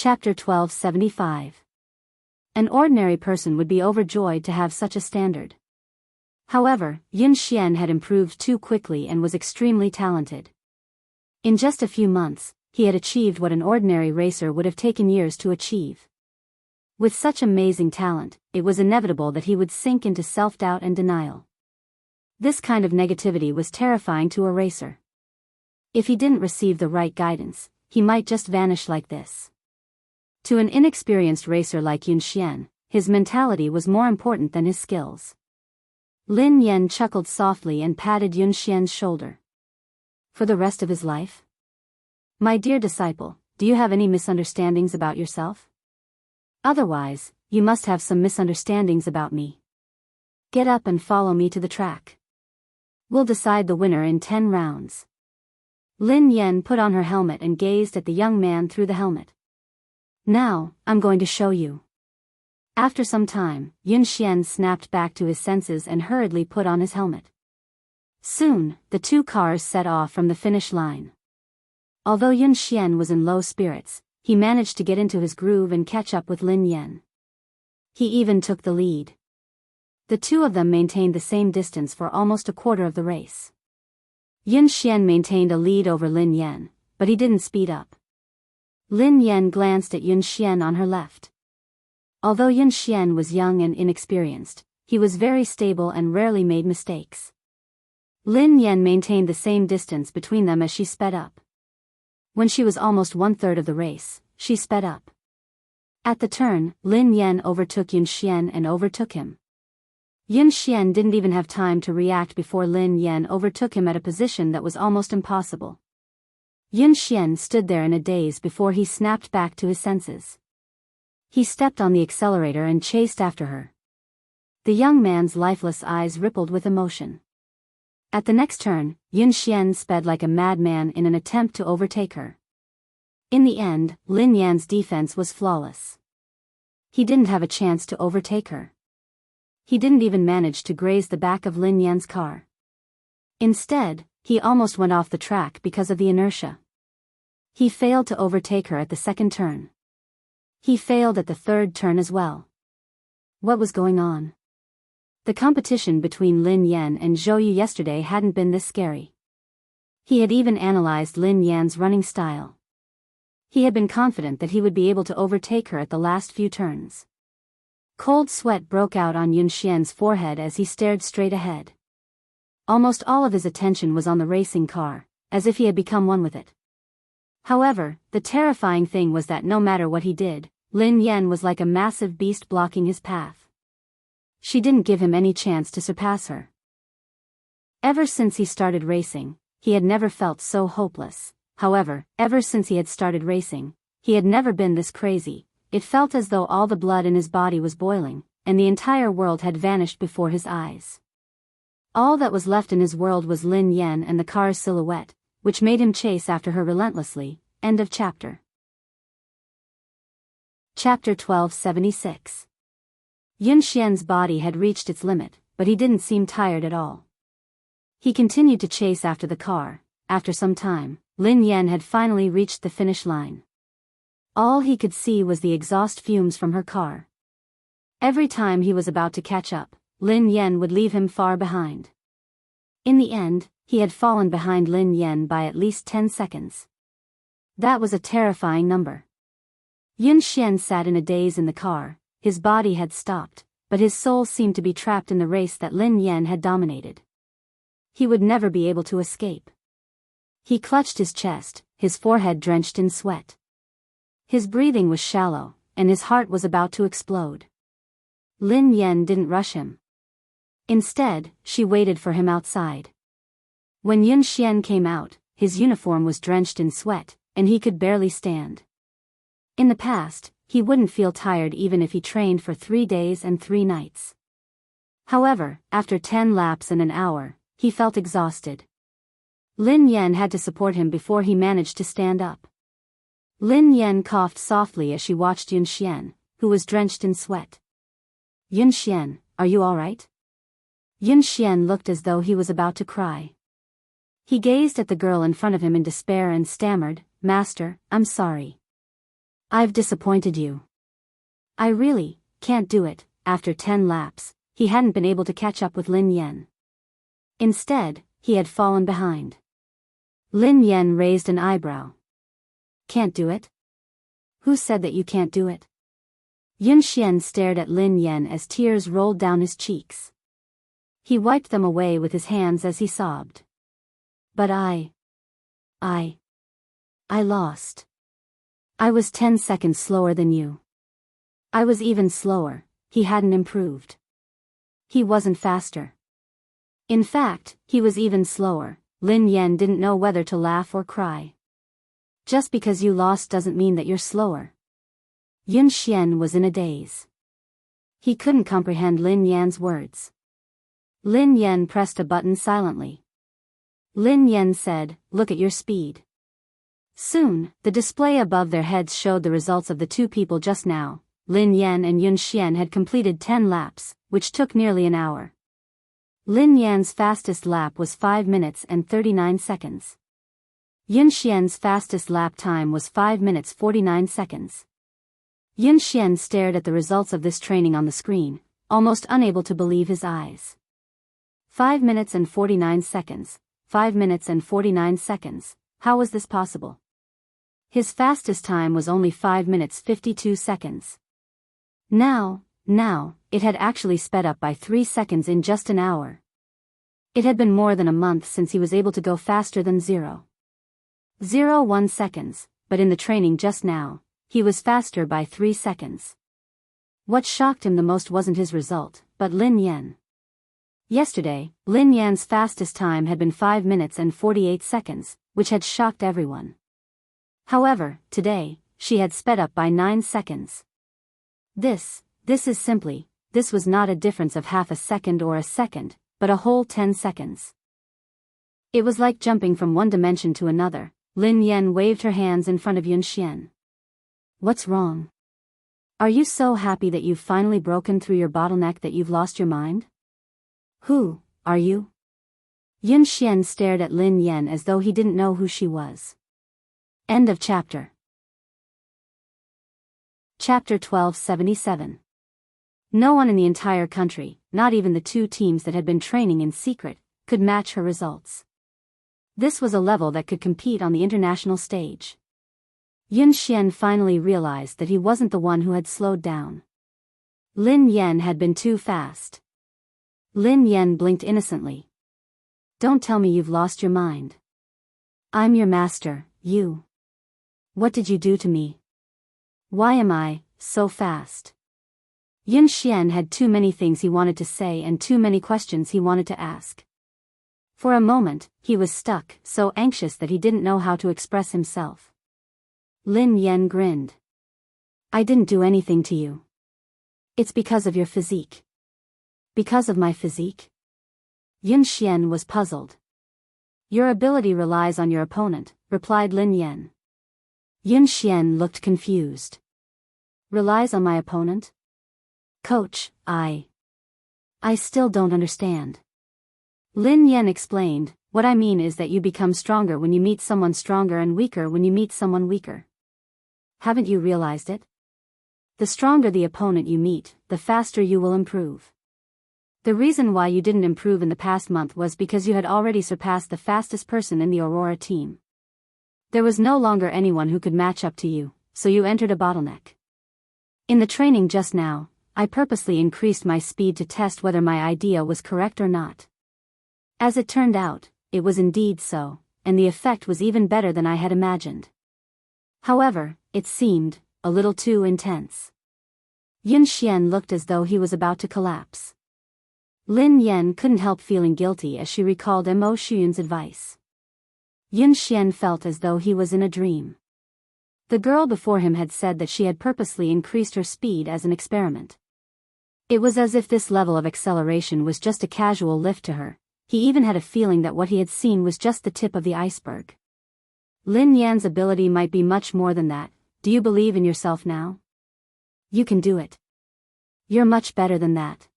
Chapter 1275. An ordinary person would be overjoyed to have such a standard. However, Yun Xian had improved too quickly and was extremely talented. In just a few months, he had achieved what an ordinary racer would have taken years to achieve. With such amazing talent, it was inevitable that he would sink into self-doubt and denial. This kind of negativity was terrifying to a racer. If he didn't receive the right guidance, he might just vanish like this. To an inexperienced racer like Yun Xian, his mentality was more important than his skills. Lin Yan chuckled softly and patted Yun Xian's shoulder. For the rest of his life? My dear disciple, do you have any misunderstandings about yourself? Otherwise, you must have some misunderstandings about me. Get up and follow me to the track. We'll decide the winner in 10 rounds. Lin Yan put on her helmet and gazed at the young man through the helmet. Now, I'm going to show you. After some time, Yun Xian snapped back to his senses and hurriedly put on his helmet. Soon, the two cars set off from the finish line. Although Yun Xian was in low spirits, he managed to get into his groove and catch up with Lin Yan. He even took the lead. The two of them maintained the same distance for almost a quarter of the race. Yun Xian maintained a lead over Lin Yan, but he didn't speed up. Lin Yan glanced at Yun Xian on her left. Although Yun Xian was young and inexperienced, he was very stable and rarely made mistakes. Lin Yan maintained the same distance between them as she sped up. When she was almost 1/3 of the race, she sped up. At the turn, Lin Yan overtook Yun Xian and overtook him. Yun Xian didn't even have time to react before Lin Yan overtook him at a position that was almost impossible. Yun Xian stood there in a daze before he snapped back to his senses. He stepped on the accelerator and chased after her. The young man's lifeless eyes rippled with emotion. At the next turn, Yun Xian sped like a madman in an attempt to overtake her. In the end, Lin Yan's defense was flawless. He didn't have a chance to overtake her. He didn't even manage to graze the back of Lin Yan's car. Instead, he almost went off the track because of the inertia. He failed to overtake her at the second turn. He failed at the third turn as well. What was going on? The competition between Lin Yan and Zhou Yu yesterday hadn't been this scary. He had even analyzed Lin Yan's running style. He had been confident that he would be able to overtake her at the last few turns. Cold sweat broke out on Yun Xian's forehead as he stared straight ahead. Almost all of his attention was on the racing car, as if he had become one with it. However, the terrifying thing was that no matter what he did, Lin Yan was like a massive beast blocking his path. She didn't give him any chance to surpass her. Ever since he started racing, he had never felt so hopeless. However, ever since he had started racing, he had never been this crazy. It felt as though all the blood in his body was boiling, and the entire world had vanished before his eyes. All that was left in his world was Lin Yan and the car's silhouette, which made him chase after her relentlessly. End of chapter. Chapter 1276. Yun Xian's body had reached its limit, but he didn't seem tired at all. He continued to chase after the car. After some time, Lin Yan had finally reached the finish line. All he could see was the exhaust fumes from her car. Every time he was about to catch up, Lin Yan would leave him far behind. In the end, he had fallen behind Lin Yan by at least 10 seconds. That was a terrifying number. Yun Xian sat in a daze in the car. His body had stopped, but his soul seemed to be trapped in the race that Lin Yan had dominated. He would never be able to escape. He clutched his chest, his forehead drenched in sweat. His breathing was shallow, and his heart was about to explode. Lin Yan didn't rush him. Instead, she waited for him outside. When Yun Xian came out, his uniform was drenched in sweat, and he could barely stand. In the past, he wouldn't feel tired even if he trained for 3 days and 3 nights. However, after 10 laps and an hour, he felt exhausted. Lin Yan had to support him before he managed to stand up. Lin Yan coughed softly as she watched Yun Xian, who was drenched in sweat. Yun Xian, are you all right? Yun Xian looked as though he was about to cry. He gazed at the girl in front of him in despair and stammered, "Master, I'm sorry." I've disappointed you. I really can't do it. After 10 laps, he hadn't been able to catch up with Lin Yan. Instead, he had fallen behind. Lin Yan raised an eyebrow. Can't do it? Who said that you can't do it? Yun Xian stared at Lin Yan as tears rolled down his cheeks. He wiped them away with his hands as he sobbed. But I lost. I was 10 seconds slower than you. I was even slower. He hadn't improved. He wasn't faster. In fact, he was even slower. Lin Yan didn't know whether to laugh or cry. Just because you lost doesn't mean that you're slower. Yun Xian was in a daze. He couldn't comprehend Lin Yan's words. Lin Yan pressed a button silently. Lin Yan said, "Look at your speed." Soon, the display above their heads showed the results of the two people just now. Lin Yan and Yun Xian had completed 10 laps, which took nearly an hour. Lin Yan's fastest lap was 5 minutes and 39 seconds. Yun Xian's fastest lap time was 5 minutes 49 seconds. Yun Xian stared at the results of this training on the screen, almost unable to believe his eyes. 5 minutes and 49 seconds, 5 minutes and 49 seconds, how was this possible? His fastest time was only 5 minutes 52 seconds. Now, it had actually sped up by 3 seconds in just an hour. It had been more than a month since he was able to go faster than 0.01 seconds, but in the training just now, he was faster by 3 seconds. What shocked him the most wasn't his result, but Lin Yan. Yesterday, Lin Yan's fastest time had been 5 minutes and 48 seconds, which had shocked everyone. However, today, she had sped up by 9 seconds. This was not a difference of half a second or a second, but a whole 10 seconds. It was like jumping from one dimension to another. Lin Yan waved her hands in front of Yun Xian. What's wrong? Are you so happy that you've finally broken through your bottleneck that you've lost your mind? Who are you? Yun Xian stared at Lin Yan as though he didn't know who she was. End of chapter. Chapter 1277. No one in the entire country, not even the two teams that had been training in secret, could match her results. This was a level that could compete on the international stage. Yun Xian finally realized that he wasn't the one who had slowed down. Lin Yan had been too fast. Lin Yan blinked innocently. Don't tell me you've lost your mind. I'm your master, you. What did you do to me? Why am I so fast? Yun Xian had too many things he wanted to say and too many questions he wanted to ask. For a moment, he was stuck, so anxious that he didn't know how to express himself. Lin Yan grinned. I didn't do anything to you. It's because of your physique. Because of my physique? Yun Xian was puzzled. Your ability relies on your opponent, replied Lin Yan. Yun Xian looked confused. Relies on my opponent? Coach, I still don't understand. Lin Yan explained, what I mean is that you become stronger when you meet someone stronger and weaker when you meet someone weaker. Haven't you realized it? The stronger the opponent you meet, the faster you will improve. The reason why you didn't improve in the past month was because you had already surpassed the fastest person in the Aurora team. There was no longer anyone who could match up to you, so you entered a bottleneck. In the training just now, I purposely increased my speed to test whether my idea was correct or not. As it turned out, it was indeed so, and the effect was even better than I had imagined. However, it seemed a little too intense. Yun Xian looked as though he was about to collapse. Lin Yan couldn't help feeling guilty as she recalled Mo Xuyun's advice. Yun Xian felt as though he was in a dream. The girl before him had said that she had purposely increased her speed as an experiment. It was as if this level of acceleration was just a casual lift to her. He even had a feeling that what he had seen was just the tip of the iceberg. Lin Yan's ability might be much more than that. Do you believe in yourself now? You can do it. You're much better than that.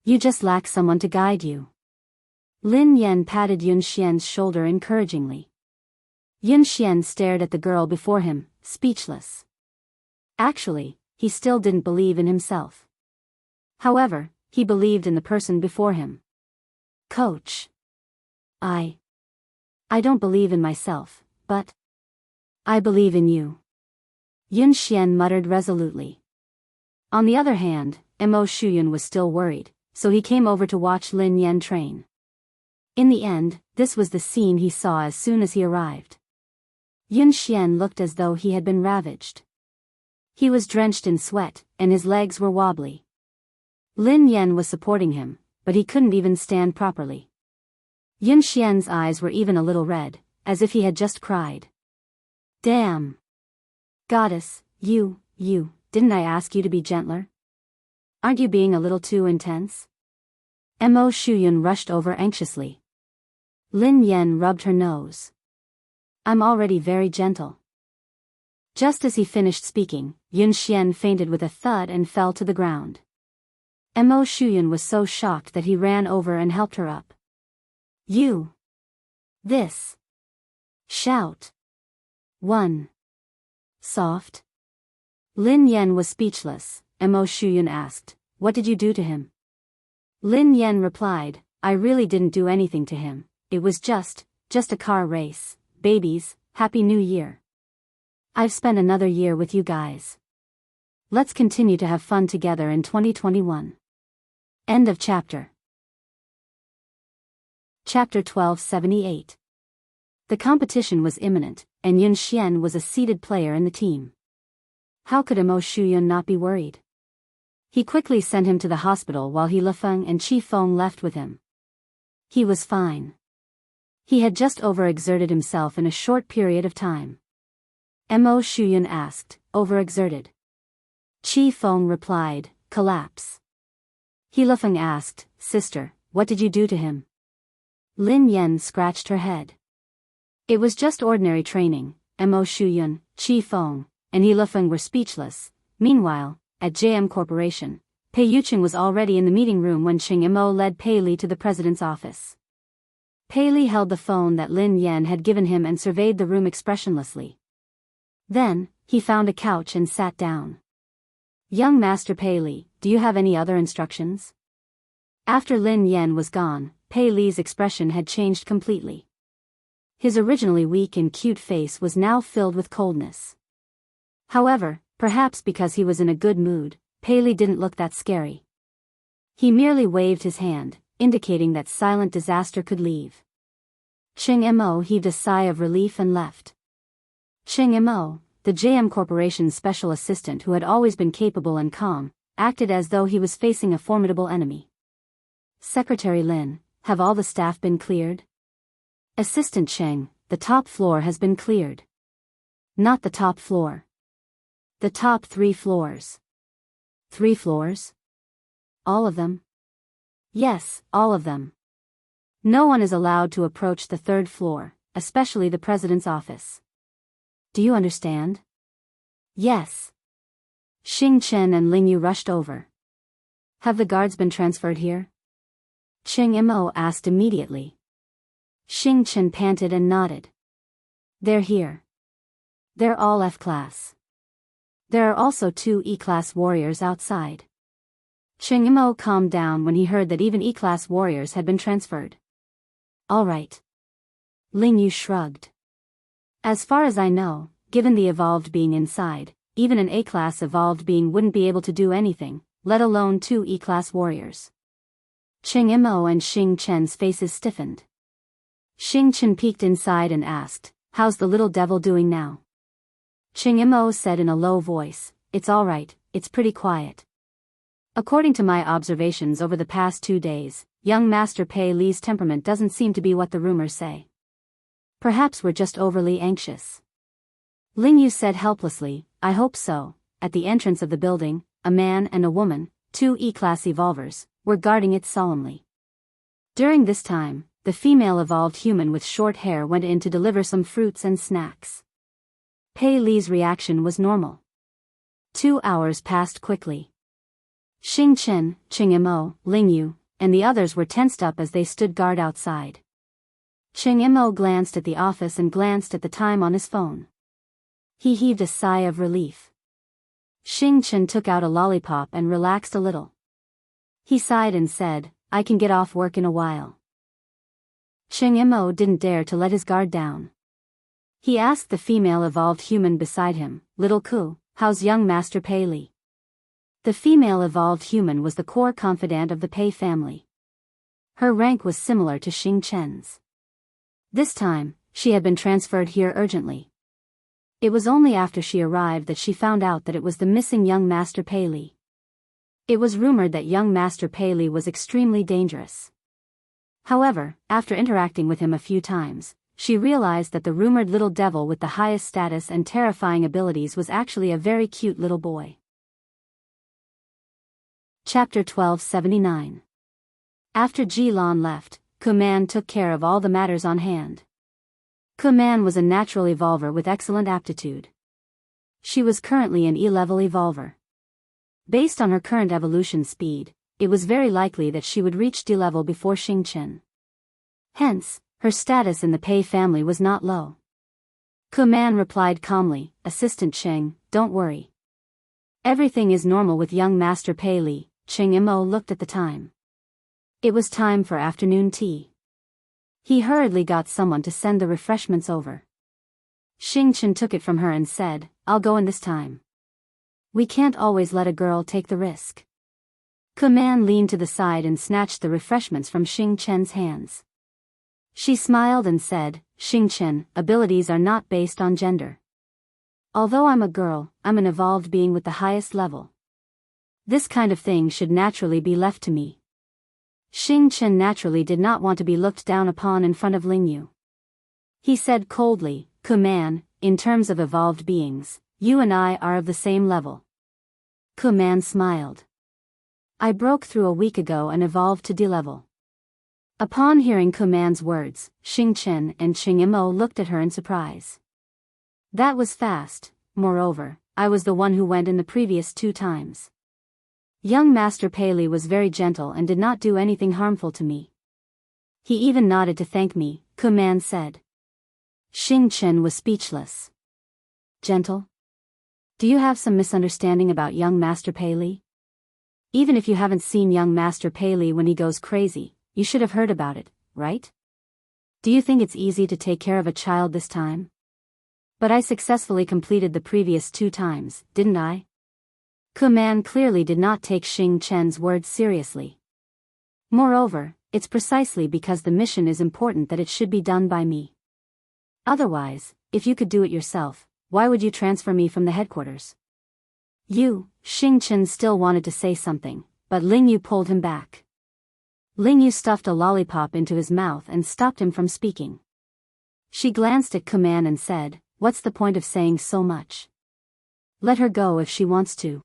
You just lack someone to guide you. Lin Yan patted Yun Xian's shoulder encouragingly. Yun Xian stared at the girl before him, speechless. Actually, he still didn't believe in himself. However, he believed in the person before him. Coach. I don't believe in myself, but I believe in you. Yun Xian muttered resolutely. On the other hand, Mo Shuyun was still worried, so he came over to watch Lin Yan train. In the end, this was the scene he saw as soon as he arrived. Yun Xian looked as though he had been ravaged. He was drenched in sweat, and his legs were wobbly. Lin Yan was supporting him, but he couldn't even stand properly. Yun Xian's eyes were even a little red, as if he had just cried. Damn! Goddess, you, didn't I ask you to be gentler? Aren't you being a little too intense? Mo Shuyun rushed over anxiously. Lin Yan rubbed her nose. I'm already very gentle. Just as he finished speaking, Yun Xian fainted with a thud and fell to the ground. Mo Shuyun was so shocked that he ran over and helped her up. You! This! Shout! 1. Soft? Lin Yan was speechless. Mo Shuyun asked, what did you do to him? Lin Yan replied, I really didn't do anything to him, it was just a car race. Babies, Happy New Year. I've spent another year with you guys. Let's continue to have fun together in 2021. End of chapter. Chapter 1278. The competition was imminent, and Yun Xian was a seeded player in the team. How could Mo Shuyun not be worried? He quickly sent him to the hospital while He Lifeng and Qi Feng left with him. He was fine. He had just overexerted himself in a short period of time. Mo Shuyun asked, overexerted? Qi Feng replied, collapse. He Lifeng asked, sister, what did you do to him? Lin Yan scratched her head. It was just ordinary training. Mo Shuyun, Qi Feng, and He Lifeng were speechless. Meanwhile, at JM Corporation, Pei Yuqing was already in the meeting room when Qing Mo led Pei Li to the president's office. Pei Li held the phone that Lin Yan had given him and surveyed the room expressionlessly. Then, he found a couch and sat down. Young Master Pei Li, do you have any other instructions? After Lin Yan was gone, Pei Li's expression had changed completely. His originally weak and cute face was now filled with coldness. However, perhaps because he was in a good mood, Pei Li didn't look that scary. He merely waved his hand, indicating that silent disaster could leave. Qing Mo heaved a sigh of relief and left. Qing Mo, the JM Corporation's special assistant who had always been capable and calm, acted as though he was facing a formidable enemy. Secretary Lin, have all the staff been cleared? Assistant Cheng, the top floor has been cleared. Not the top floor. The top 3 floors. 3 floors? All of them? Yes, all of them. No one is allowed to approach the 3rd floor, especially the president's office. Do you understand? Yes. Xing Chen and Ling Yu rushed over. Have the guards been transferred here? Qing Mo asked immediately. Xing Chen panted and nodded. They're here. They're all F-class. There are also 2 E-class warriors outside. Qing Mo calmed down when he heard that even E-class warriors had been transferred. All right. Ling Yu shrugged. As far as I know, given the evolved being inside, even an A-class evolved being wouldn't be able to do anything, let alone 2 E-class warriors. Qing Mo and Xing Chen's faces stiffened. Xing Chen peeked inside and asked, how's the little devil doing now? Qing Mo said in a low voice, it's all right, it's pretty quiet. According to my observations over the past 2 days, young Master Pei Li's temperament doesn't seem to be what the rumors say. Perhaps we're just overly anxious. Ling Yu said helplessly, I hope so. At the entrance of the building, a man and a woman, 2 E-class evolvers, were guarding it solemnly. During this time, the female evolved human with short hair went in to deliver some fruits and snacks. Pei Li's reaction was normal. 2 hours passed quickly. Xing Chen, Qing Mo, Ling Yu, and the others were tensed up as they stood guard outside. Qing Mo glanced at the office and glanced at the time on his phone. He heaved a sigh of relief. Xing Chen took out a lollipop and relaxed a little. He sighed and said, I can get off work in a while. Cheng Mo didn't dare to let his guard down. He asked the female evolved human beside him, Little Ku, how's young Master Pei Li? The female evolved human was the core confidant of the Pei family. Her rank was similar to Xing Chen's. This time, she had been transferred here urgently. It was only after she arrived that she found out that it was the missing young Master Pei Li. It was rumored that young Master Pei Li was extremely dangerous. However, after interacting with him a few times, she realized that the rumored little devil with the highest status and terrifying abilities was actually a very cute little boy. Chapter 1279. After Ji Lan left, Kuman took care of all the matters on hand. Kuman was a natural evolver with excellent aptitude. She was currently an E-level evolver. Based on her current evolution speed, it was very likely that she would reach D-level before Xing Chen. Hence, her status in the Pei family was not low. Kuman replied calmly, Assistant Cheng, don't worry. Everything is normal with young Master Pei Li. Cheng Mo looked at the time. It was time for afternoon tea. He hurriedly got someone to send the refreshments over. Xing Chen took it from her and said, I'll go in this time. We can't always let a girl take the risk. Kuman leaned to the side and snatched the refreshments from Xing Chen's hands. She smiled and said, Xing Chen, abilities are not based on gender. Although I'm a girl, I'm an evolved being with the highest level. This kind of thing should naturally be left to me. Xing Chen naturally did not want to be looked down upon in front of Lingyu. He said coldly, Kuman, in terms of evolved beings, you and I are of the same level. Kuman smiled. I broke through a week ago and evolved to D-level. Upon hearing Kuman's words, Xing Chen and Cheng Mo looked at her in surprise. That was fast. Moreover, I was the one who went in the previous 2 times. Young Master Pei Li was very gentle and did not do anything harmful to me. He even nodded to thank me, Kuman said. Xing Chen was speechless. Gentle? Do you have some misunderstanding about young Master Pei Li? Even if you haven't seen young Master Pei Li when he goes crazy, you should have heard about it, right? Do you think it's easy to take care of a child this time? But I successfully completed the previous 2 times, didn't I? Kuman clearly did not take Xing Chen's words seriously. Moreover, it's precisely because the mission is important that it should be done by me. Otherwise, if you could do it yourself, why would you transfer me from the headquarters? Xing Chen still wanted to say something, but Lingyu pulled him back. Lingyu stuffed a lollipop into his mouth and stopped him from speaking. She glanced at Kuman and said, what's the point of saying so much? Let her go if she wants to.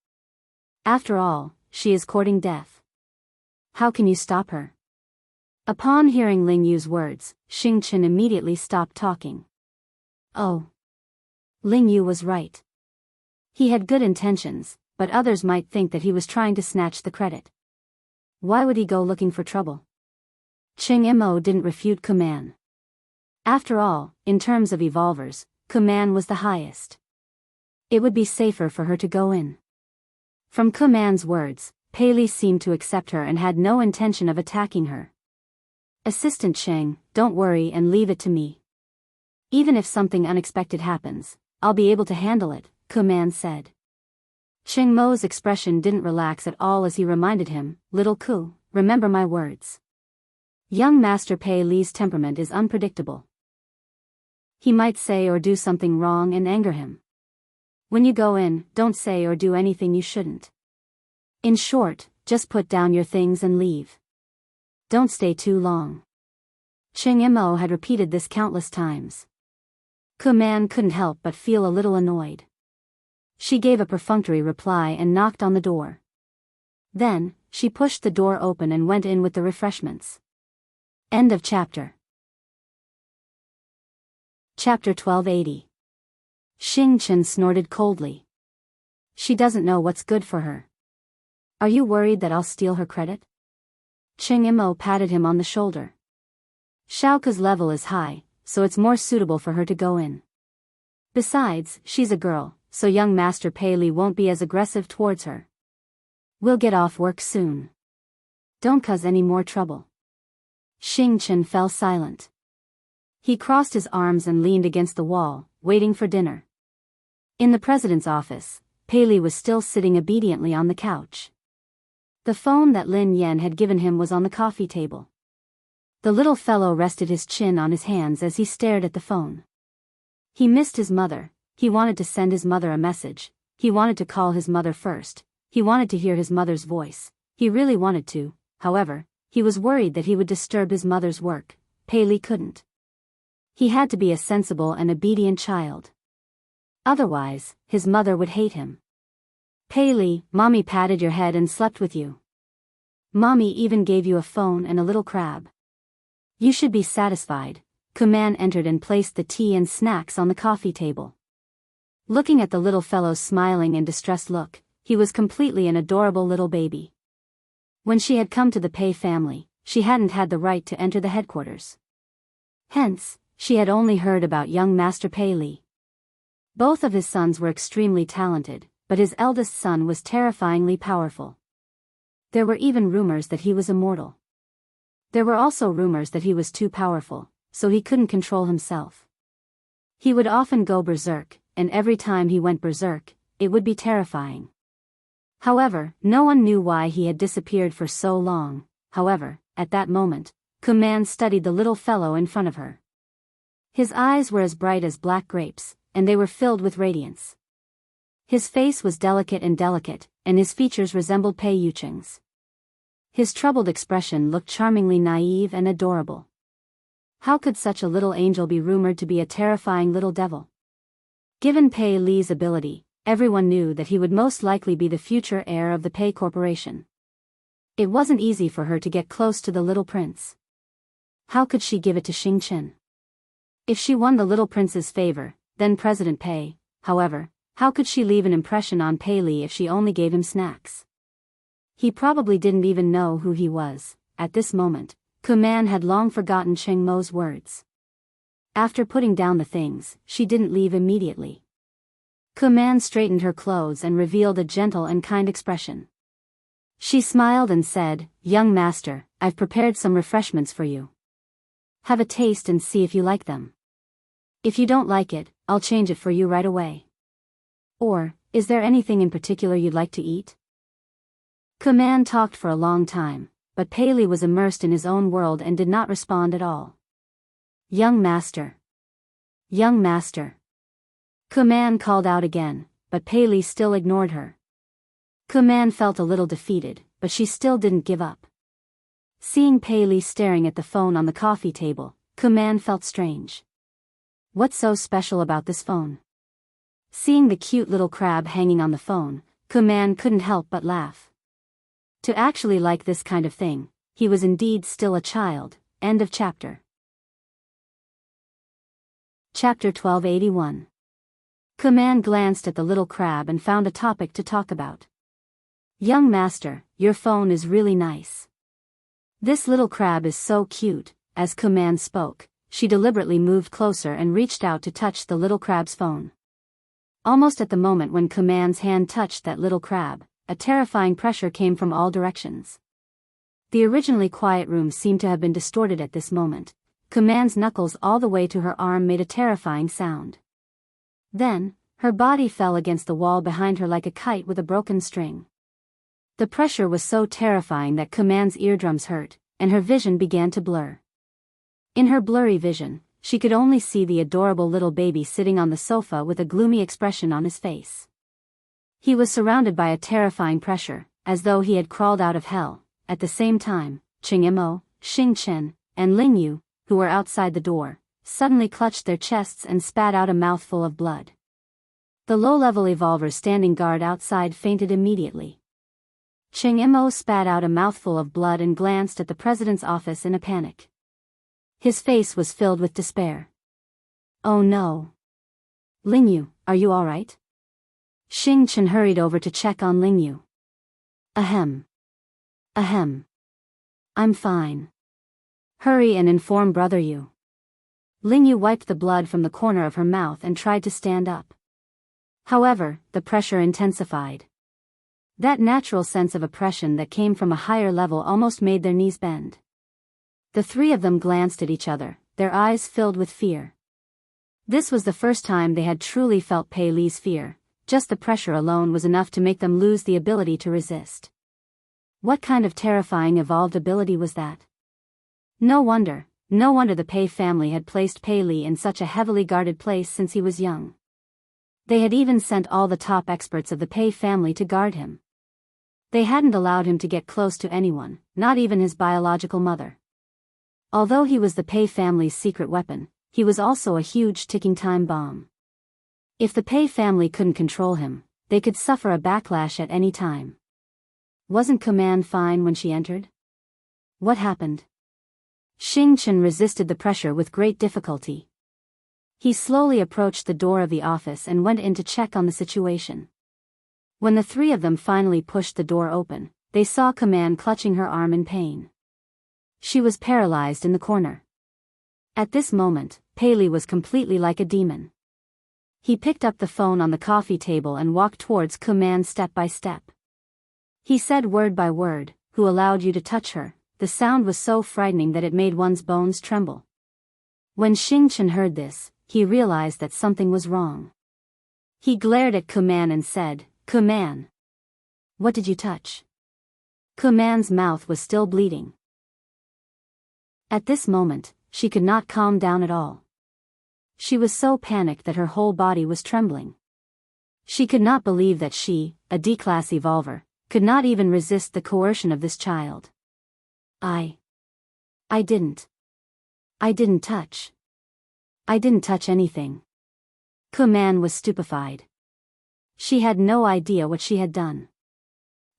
After all, she is courting death. How can you stop her? Upon hearing Lingyu's words, Xing Chen immediately stopped talking. Oh. Lingyu was right. He had good intentions, but others might think that he was trying to snatch the credit. Why would he go looking for trouble? Cheng Mo didn't refute Kuman. After all, in terms of evolvers, Kuman was the highest. It would be safer for her to go in. From Kuman's words, Pei Li seemed to accept her and had no intention of attacking her. Assistant Cheng, don't worry and leave it to me. Even if something unexpected happens, I'll be able to handle it, Kuman said. Cheng Mo's expression didn't relax at all as he reminded him, Little Ku, remember my words. Young Master Pei Li's temperament is unpredictable. He might say or do something wrong and anger him. When you go in, don't say or do anything you shouldn't. In short, just put down your things and leave. Don't stay too long. Cheng Mo had repeated this countless times. Kuman couldn't help but feel a little annoyed. She gave a perfunctory reply and knocked on the door. Then, she pushed the door open and went in with the refreshments. End of chapter. Chapter 1280. Xing Chen snorted coldly. She doesn't know what's good for her. Are you worried that I'll steal her credit? Cheng Mo patted him on the shoulder. Xiaoke's level is high, so it's more suitable for her to go in. Besides, she's a girl, so young Master Pei Li won't be as aggressive towards her. We'll get off work soon. Don't cause any more trouble. Xing Chen fell silent. He crossed his arms and leaned against the wall, waiting for dinner. In the president's office, Pei Li was still sitting obediently on the couch. The phone that Lin Yan had given him was on the coffee table. The little fellow rested his chin on his hands as he stared at the phone. He missed his mother, he wanted to send his mother a message, he wanted to call his mother first, he wanted to hear his mother's voice, he really wanted to, however, he was worried that he would disturb his mother's work. Pei Li couldn't. He had to be a sensible and obedient child. Otherwise, his mother would hate him. Pei Li, Mommy patted your head and slept with you. Mommy even gave you a phone and a little crab. You should be satisfied. Kuman entered and placed the tea and snacks on the coffee table. Looking at the little fellow's smiling and distressed look, he was completely an adorable little baby. When she had come to the Pei family, she hadn't had the right to enter the headquarters. Hence, she had only heard about young Master Pei Li. Both of his sons were extremely talented, but his eldest son was terrifyingly powerful. There were even rumors that he was immortal. There were also rumors that he was too powerful, so he couldn't control himself. He would often go berserk, and every time he went berserk, it would be terrifying. However, no one knew why he had disappeared for so long. However, at that moment, Kuman studied the little fellow in front of her. His eyes were as bright as black grapes, and they were filled with radiance. His face was delicate, and his features resembled Pei Yucheng's. His troubled expression looked charmingly naive and adorable. How could such a little angel be rumored to be a terrifying little devil? Given Pei Li's ability, everyone knew that he would most likely be the future heir of the Pei Corporation. It wasn't easy for her to get close to the little prince. How could she give it to Xing Chen? If she won the little prince's favor, then President Pei, however, how could she leave an impression on Pei Li if she only gave him snacks? He probably didn't even know who he was. At this moment, Kuman had long forgotten Cheng Mo's words. After putting down the things, she didn't leave immediately. Kuman straightened her clothes and revealed a gentle and kind expression. She smiled and said, "Young master, I've prepared some refreshments for you. Have a taste and see if you like them. If you don't like it, I'll change it for you right away. Or, is there anything in particular you'd like to eat?" Kuman talked for a long time, but Pei Li was immersed in his own world and did not respond at all. "Young master. Young master." Kuman called out again, but Pei Li still ignored her. Kuman felt a little defeated, but she still didn't give up. Seeing Pei Li staring at the phone on the coffee table, Kuman felt strange. What's so special about this phone? Seeing the cute little crab hanging on the phone, Kuman couldn't help but laugh. To actually like this kind of thing, he was indeed still a child. End of chapter. Chapter 1281. Kuman glanced at the little crab and found a topic to talk about. "Young master, your phone is really nice. This little crab is so cute." As Kuman spoke, she deliberately moved closer and reached out to touch the little crab's phone. Almost at the moment when Kuman's hand touched that little crab, a terrifying pressure came from all directions. The originally quiet room seemed to have been distorted at this moment. Kuman's knuckles all the way to her arm made a terrifying sound. Then, her body fell against the wall behind her like a kite with a broken string. The pressure was so terrifying that Kuman's eardrums hurt, and her vision began to blur. In her blurry vision, she could only see the adorable little baby sitting on the sofa with a gloomy expression on his face. He was surrounded by a terrifying pressure, as though he had crawled out of hell. At the same time, Cheng Mo, Xing Chen, and Ling Yu, who were outside the door, suddenly clutched their chests and spat out a mouthful of blood. The low-level evolvers standing guard outside fainted immediately. Cheng Mo spat out a mouthful of blood and glanced at the president's office in a panic. His face was filled with despair. "Oh no. Ling Yu, are you all right?" Xing Chen hurried over to check on Ling Yu. Ahem. Ahem. I'm fine. Hurry and inform Brother Yu." Ling Yu wiped the blood from the corner of her mouth and tried to stand up. However, the pressure intensified. That natural sense of oppression that came from a higher level almost made their knees bend. The three of them glanced at each other, their eyes filled with fear. This was the first time they had truly felt Pei Li's fear. Just the pressure alone was enough to make them lose the ability to resist. What kind of terrifying evolved ability was that? No wonder the Pei family had placed Pei Li in such a heavily guarded place since he was young. They had even sent all the top experts of the Pei family to guard him. They hadn't allowed him to get close to anyone, not even his biological mother. Although he was the Pei family's secret weapon, he was also a huge ticking time bomb. If the Pei family couldn't control him, they could suffer a backlash at any time. Wasn't Command fine when she entered? What happened? Xing Chen resisted the pressure with great difficulty. He slowly approached the door of the office and went in to check on the situation. When the three of them finally pushed the door open, they saw Command clutching her arm in pain. She was paralyzed in the corner. At this moment, Pei Li was completely like a demon. He picked up the phone on the coffee table and walked towards Command step by step. He said word by word, "Who allowed you to touch her?" The sound was so frightening that it made one's bones tremble. When Xing Chen heard this, he realized that something was wrong. He glared at Command and said, "Command, what did you touch?" Command's mouth was still bleeding. At this moment, she could not calm down at all. She was so panicked that her whole body was trembling. She could not believe that she, a D-class evolver, could not even resist the coercion of this child. I didn't touch. I didn't touch anything. Command was stupefied. She had no idea what she had done.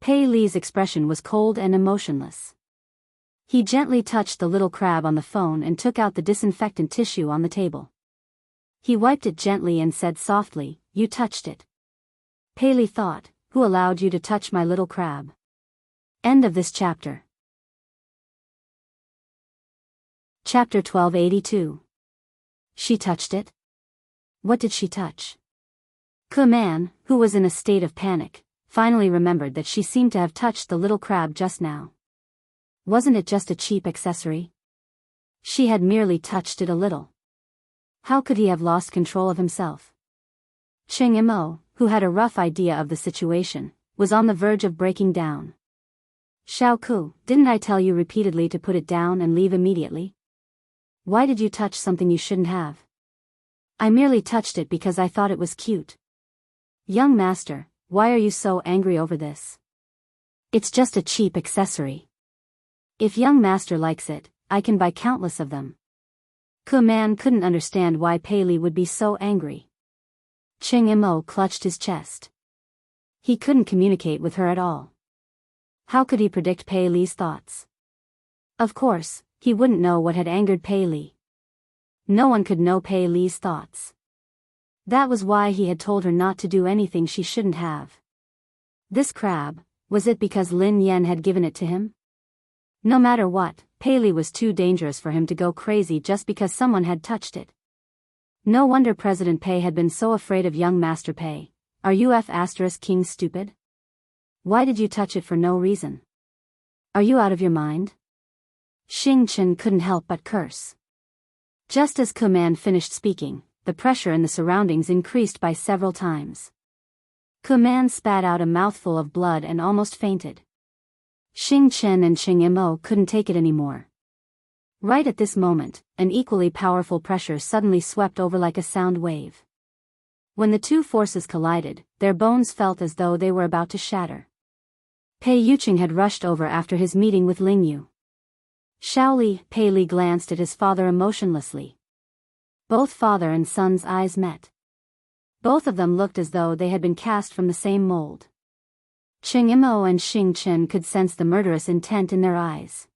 Pei Li's expression was cold and emotionless. He gently touched the little crab on the phone and took out the disinfectant tissue on the table. He wiped it gently and said softly, "You touched it." Pei Li thought, "Who allowed you to touch my little crab?" End of this chapter. Chapter 1282. She touched it? What did she touch? Command, who was in a state of panic, finally remembered that she seemed to have touched the little crab just now. Wasn't it just a cheap accessory? She had merely touched it a little. How could he have lost control of himself? Cheng Imo, who had a rough idea of the situation, was on the verge of breaking down. "Xiao Ku, didn't I tell you repeatedly to put it down and leave immediately? Why did you touch something you shouldn't have?" "I merely touched it because I thought it was cute." "Young master, why are you so angry over this? It's just a cheap accessory. If young master likes it, I can buy countless of them." Command couldn't understand why Pei Li would be so angry. Cheng Imo clutched his chest. He couldn't communicate with her at all. How could he predict Pei Li's thoughts? Of course, he wouldn't know what had angered Pei Li. No one could know Pei Li's thoughts. That was why he had told her not to do anything she shouldn't have. This crab, was it because Lin Yan had given it to him? No matter what, Pei Li was too dangerous for him to go crazy just because someone had touched it. No wonder President Pei had been so afraid of young Master Pei. Are you King stupid? Why did you touch it for no reason? Are you out of your mind? Xing Chen couldn't help but curse. Just as Command finished speaking, the pressure in the surroundings increased by several times. Command spat out a mouthful of blood and almost fainted. Xing Chen and Cheng Imo couldn't take it anymore. Right at this moment, an equally powerful pressure suddenly swept over like a sound wave. When the two forces collided, their bones felt as though they were about to shatter. Pei Yuqing had rushed over after his meeting with Ling Yu. Shaoli, Pei Li glanced at his father emotionlessly. Both father and son's eyes met. Both of them looked as though they had been cast from the same mold. Cheng Imo and Xing Chen could sense the murderous intent in their eyes.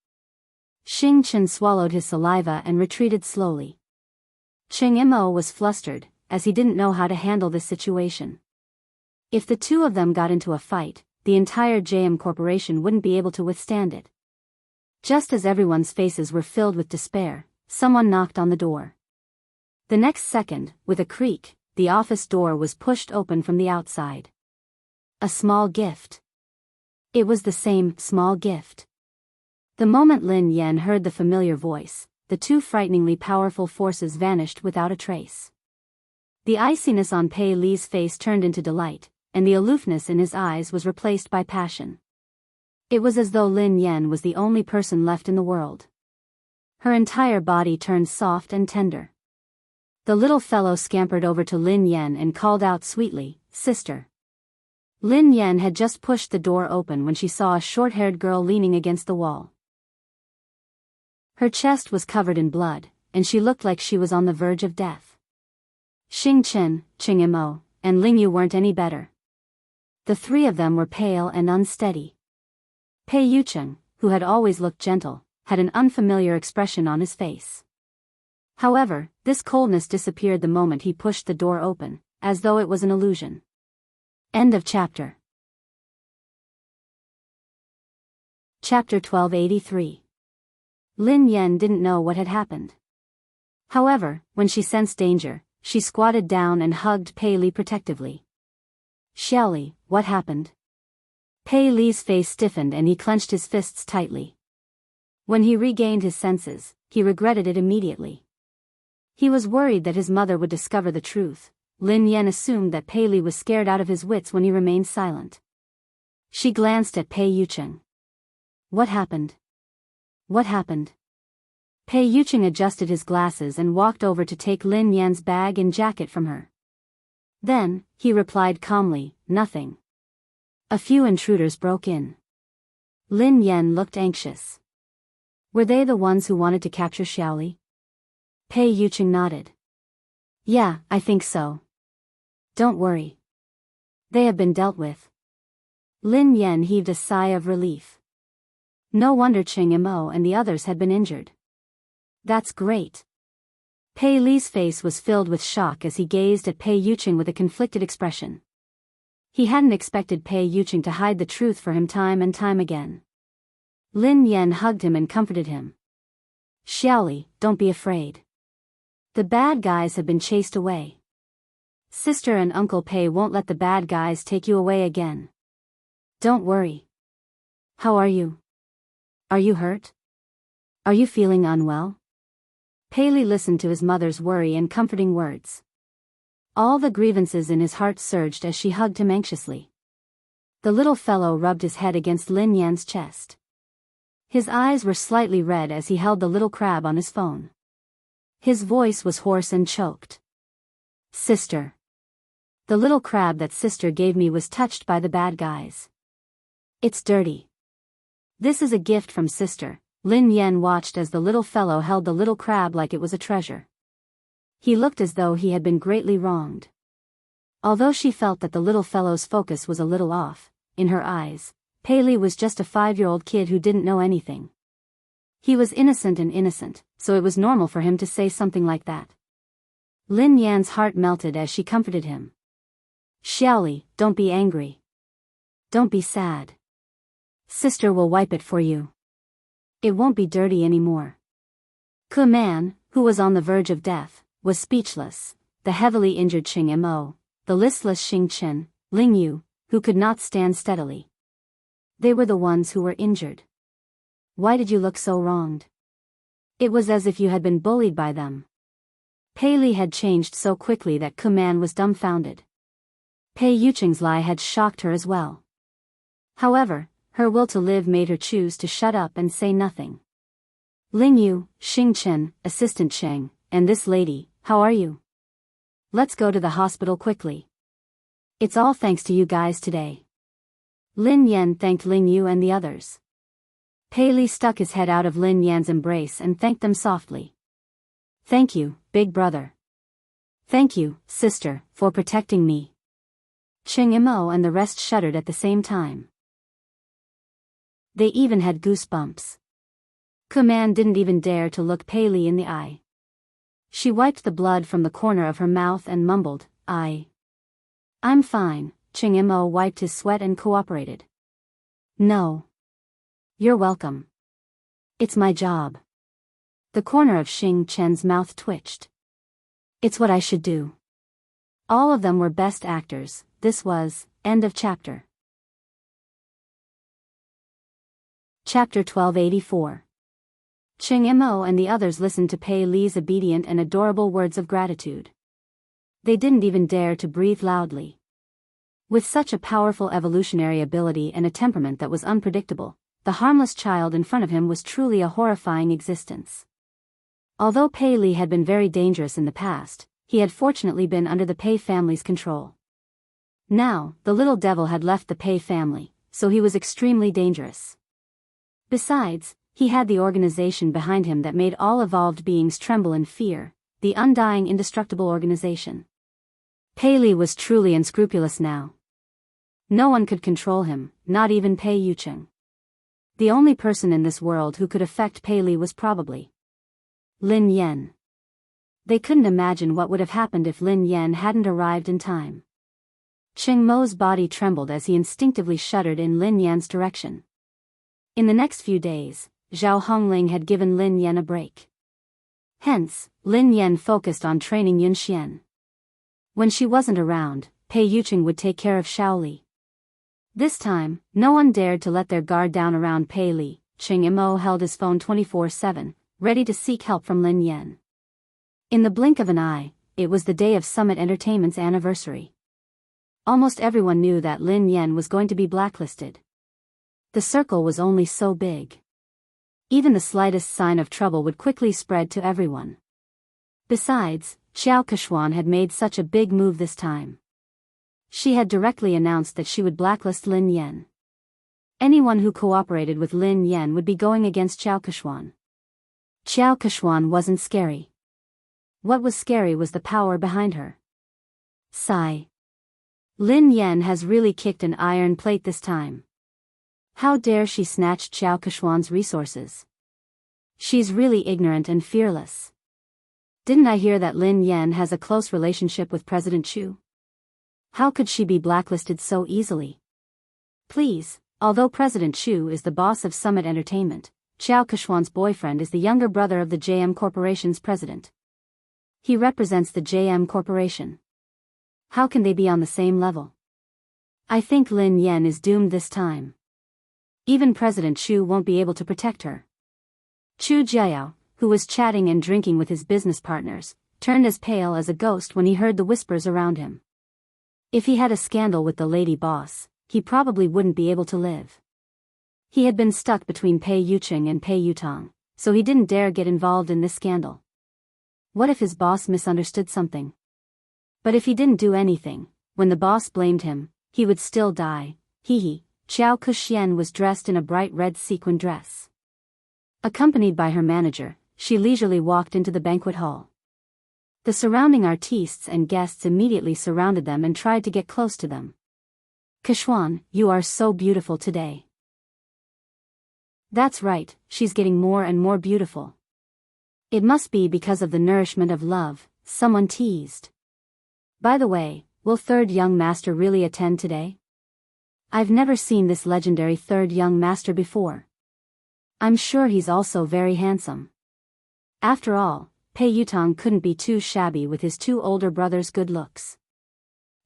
Xing Chen swallowed his saliva and retreated slowly. Cheng Imo was flustered, as he didn't know how to handle this situation. If the two of them got into a fight, the entire JM Corporation wouldn't be able to withstand it. Just as everyone's faces were filled with despair, someone knocked on the door. The next second, with a creak, the office door was pushed open from the outside. A small gift. It was the same small gift. The moment Lin Yan heard the familiar voice, the two frighteningly powerful forces vanished without a trace. The iciness on Pei Li's face turned into delight, and the aloofness in his eyes was replaced by passion. It was as though Lin Yan was the only person left in the world. Her entire body turned soft and tender. The little fellow scampered over to Lin Yan and called out sweetly, "Sister." Lin Yan had just pushed the door open when she saw a short-haired girl leaning against the wall. Her chest was covered in blood, and she looked like she was on the verge of death. Xing Chen, Ching Imo, and Ling Yu weren't any better. The three of them were pale and unsteady. Pei Yucheng, who had always looked gentle, had an unfamiliar expression on his face. However, this coldness disappeared the moment he pushed the door open, as though it was an illusion. End of chapter. Chapter 1283. Lin Yan didn't know what had happened. However, when she sensed danger, she squatted down and hugged Pei Li protectively. "Xiaoli, what happened?" Pei Li's face stiffened and he clenched his fists tightly. When he regained his senses, he regretted it immediately. He was worried that his mother would discover the truth. Lin Yan assumed that Pei Li was scared out of his wits when he remained silent. She glanced at Pei Yucheng. "What happened? What happened?" Pei Yucheng adjusted his glasses and walked over to take Lin Yan's bag and jacket from her. Then, he replied calmly, "Nothing. A few intruders broke in." Lin Yan looked anxious. "Were they the ones who wanted to capture Xiaoli?" Pei Yucheng nodded. "Yeah, I think so. Don't worry. They have been dealt with." Lin Yan heaved a sigh of relief. No wonder Ching Imo and the others had been injured. "That's great." Pei Li's face was filled with shock as he gazed at Pei Yucheng with a conflicted expression. He hadn't expected Pei Yucheng to hide the truth for him time and time again. Lin Yan hugged him and comforted him. "Xiaoli, don't be afraid. The bad guys have been chased away. Sister and Uncle Pei won't let the bad guys take you away again. Don't worry. How are you? Are you hurt? Are you feeling unwell?" Pei Li listened to his mother's worry and comforting words. All the grievances in his heart surged as she hugged him anxiously. The little fellow rubbed his head against Lin Yan's chest. His eyes were slightly red as he held the little crab on his phone. His voice was hoarse and choked. "Sister. The little crab that sister gave me was touched by the bad guys. It's dirty. This is a gift from sister." Lin Yan watched as the little fellow held the little crab like it was a treasure. He looked as though he had been greatly wronged. Although she felt that the little fellow's focus was a little off, in her eyes, Pei Li was just a 5-year-old kid who didn't know anything. He was innocent, so it was normal for him to say something like that. Lin Yan's heart melted as she comforted him. "Xiaoli, don't be angry. Don't be sad. Sister will wipe it for you. It won't be dirty anymore." Ke Man, who was on the verge of death, was speechless. The heavily injured Ching Imo, the listless Xing Chen, Ling Yu, who could not stand steadily. They were the ones who were injured. "Why did you look so wronged? It was as if you had been bullied by them." Pei Li had changed so quickly that Ke Man was dumbfounded. Pei Yucheng's lie had shocked her as well. However, her will to live made her choose to shut up and say nothing. "Ling Yu, Xing Chen, Assistant Cheng, and this lady, how are you? Let's go to the hospital quickly. It's all thanks to you guys today." Lin Yan thanked Ling Yu and the others. Pei Li stuck his head out of Lin Yan's embrace and thanked them softly. "Thank you, big brother. Thank you, sister, for protecting me." Ching Imo and the rest shuddered at the same time. They even had goosebumps. Ke Man didn't even dare to look Pei Li in the eye. She wiped the blood from the corner of her mouth and mumbled, I'm fine." Ching Imo wiped his sweat and cooperated. "No. You're welcome. It's my job." The corner of Xing Chen's mouth twitched. "It's what I should do." All of them were best actors. This was, end of chapter. Chapter 1284. Ching Mo and the others listened to Pei Li's obedient and adorable words of gratitude. They didn't even dare to breathe loudly. With such a powerful evolutionary ability and a temperament that was unpredictable, the harmless child in front of him was truly a horrifying existence. Although Pei Li had been very dangerous in the past, he had fortunately been under the Pei family's control. Now, the little devil had left the Pei family, so he was extremely dangerous. Besides, he had the organization behind him that made all evolved beings tremble in fear, the undying indestructible organization. Pei Li was truly unscrupulous now. No one could control him, not even Pei Yucheng. The only person in this world who could affect Pei Li was probably Lin Yan. They couldn't imagine what would have happened if Lin Yan hadn't arrived in time. Ching Mo's body trembled as he instinctively shuddered in Lin Yan's direction. In the next few days, Zhao Hongling had given Lin Yan a break. Hence, Lin Yan focused on training Yun Xian. When she wasn't around, Pei Yucheng would take care of Shaoli. This time, no one dared to let their guard down around Pei Li. Ching Mo held his phone 24/7, ready to seek help from Lin Yan. In the blink of an eye, it was the day of Summit Entertainment's anniversary. Almost everyone knew that Lin Yan was going to be blacklisted. The circle was only so big. Even the slightest sign of trouble would quickly spread to everyone. Besides, Xiao Keshuan had made such a big move this time. She had directly announced that she would blacklist Lin Yan. Anyone who cooperated with Lin Yan would be going against Xiao Keshuan. Xiao Keshuan wasn't scary. What was scary was the power behind her. Sigh. Lin Yan has really kicked an iron plate this time. How dare she snatch Xiao Keshuan's resources? She's really ignorant and fearless. Didn't I hear that Lin Yan has a close relationship with President Chu? How could she be blacklisted so easily? Please, although President Chu is the boss of Summit Entertainment, Xiao Keshuan's boyfriend is the younger brother of the JM Corporation's president. He represents the JM Corporation. How can they be on the same level? I think Lin Yan is doomed this time. Even President Chu won't be able to protect her. Chu Jiao, who was chatting and drinking with his business partners, turned as pale as a ghost when he heard the whispers around him. If he had a scandal with the lady boss, he probably wouldn't be able to live. He had been stuck between Pei Yucheng and Pei Yutong, so he didn't dare get involved in this scandal. What if his boss misunderstood something? But if he didn't do anything, when the boss blamed him, he would still die. Hee. Xiao Kuxian was dressed in a bright red sequin dress. Accompanied by her manager, she leisurely walked into the banquet hall. The surrounding artistes and guests immediately surrounded them and tried to get close to them. Keshuan, you are so beautiful today. That's right, she's getting more and more beautiful. It must be because of the nourishment of love, someone teased. By the way, will third young master really attend today? I've never seen this legendary third young master before. I'm sure he's also very handsome. After all, Pei Yutong couldn't be too shabby with his two older brothers' good looks.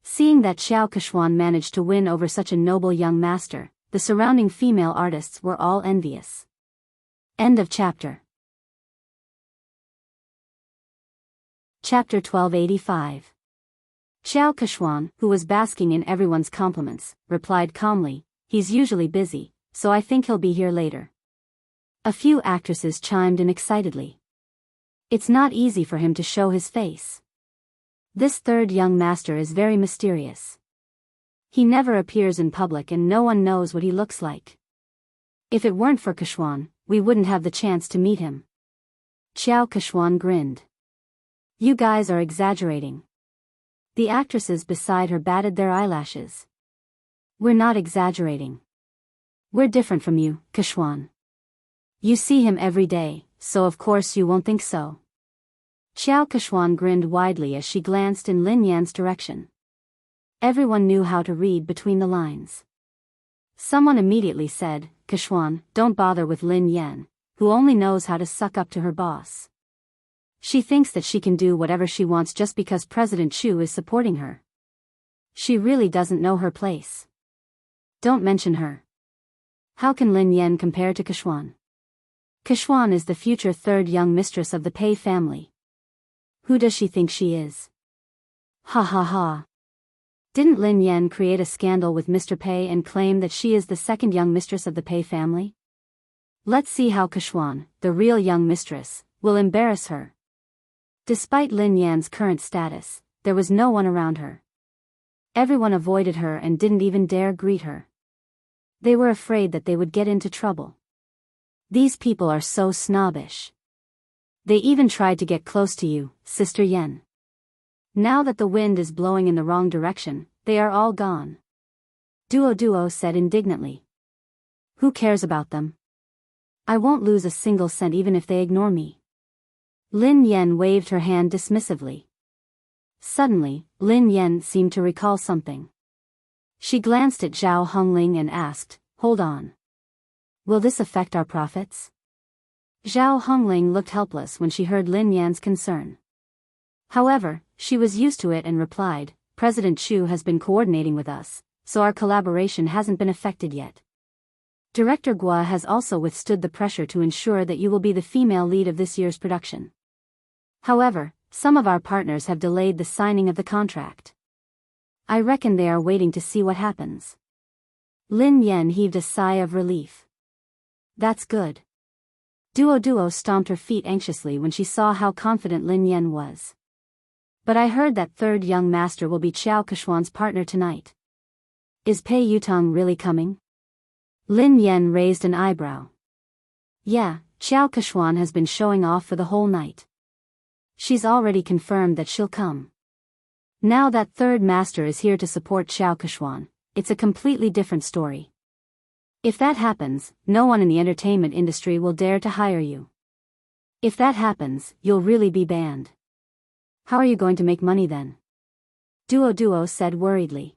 Seeing that Xiao Keshuan managed to win over such a noble young master, the surrounding female artists were all envious. End of chapter. Chapter 1285. Xiao Keshuan, who was basking in everyone's compliments, replied calmly, "He's usually busy, so I think he'll be here later." A few actresses chimed in excitedly. It's not easy for him to show his face. This third young master is very mysterious. He never appears in public and no one knows what he looks like. If it weren't for Keshuan, we wouldn't have the chance to meet him. Xiao Keshuan grinned. You guys are exaggerating. The actresses beside her batted their eyelashes. We're not exaggerating. We're different from you, Keshuan. You see him every day, so of course you won't think so. Xiao Keshuan grinned widely as she glanced in Lin Yan's direction. Everyone knew how to read between the lines. Someone immediately said, Keshuan, don't bother with Lin Yan, who only knows how to suck up to her boss. She thinks that she can do whatever she wants just because President Chu is supporting her. She really doesn't know her place. Don't mention her. How can Lin Yan compare to Kishwan? Kishwan is the future third young mistress of the Pei family. Who does she think she is? Ha ha ha. Didn't Lin Yan create a scandal with Mr. Pei and claim that she is the second young mistress of the Pei family? Let's see how Kishwan, the real young mistress, will embarrass her. Despite Lin Yan's current status, there was no one around her. Everyone avoided her and didn't even dare greet her. They were afraid that they would get into trouble. These people are so snobbish. They even tried to get close to you, Sister Yen. Now that the wind is blowing in the wrong direction, they are all gone. Duo said indignantly. Who cares about them? I won't lose a single cent even if they ignore me. Lin Yan waved her hand dismissively. Suddenly, Lin Yan seemed to recall something. She glanced at Zhao Hongling and asked, hold on. Will this affect our profits? Zhao Hongling looked helpless when she heard Lin Yan's concern. However, she was used to it and replied, President Chu has been coordinating with us, so our collaboration hasn't been affected yet. Director Gua has also withstood the pressure to ensure that you will be the female lead of this year's production. However, some of our partners have delayed the signing of the contract. I reckon they are waiting to see what happens. Lin Yan heaved a sigh of relief. That's good. Duo stomped her feet anxiously when she saw how confident Lin Yan was. But I heard that third young master will be Qiao Kishwan's partner tonight. Is Pei Yutong really coming? Lin Yan raised an eyebrow. Yeah, Qiao Kishwan has been showing off for the whole night. She's already confirmed that she'll come. Now that third master is here to support Qiao Kishwan, it's a completely different story. If that happens, no one in the entertainment industry will dare to hire you. If that happens, you'll really be banned. How are you going to make money then? Duo said worriedly.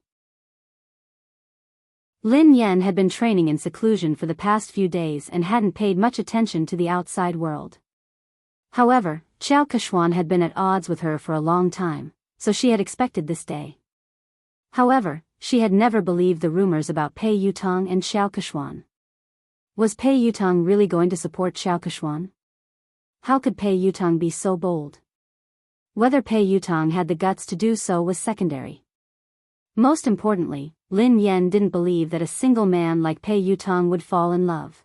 Lin Yan had been training in seclusion for the past few days and hadn't paid much attention to the outside world. However, Qiao Kishwan had been at odds with her for a long time, so she had expected this day. However, she had never believed the rumors about Pei Yutong and Qiao Kishwan. Was Pei Yutong really going to support Qiao Kishwan? How could Pei Yutong be so bold? Whether Pei Yutong had the guts to do so was secondary. Most importantly, Lin Yan didn't believe that a single man like Pei Yutong would fall in love.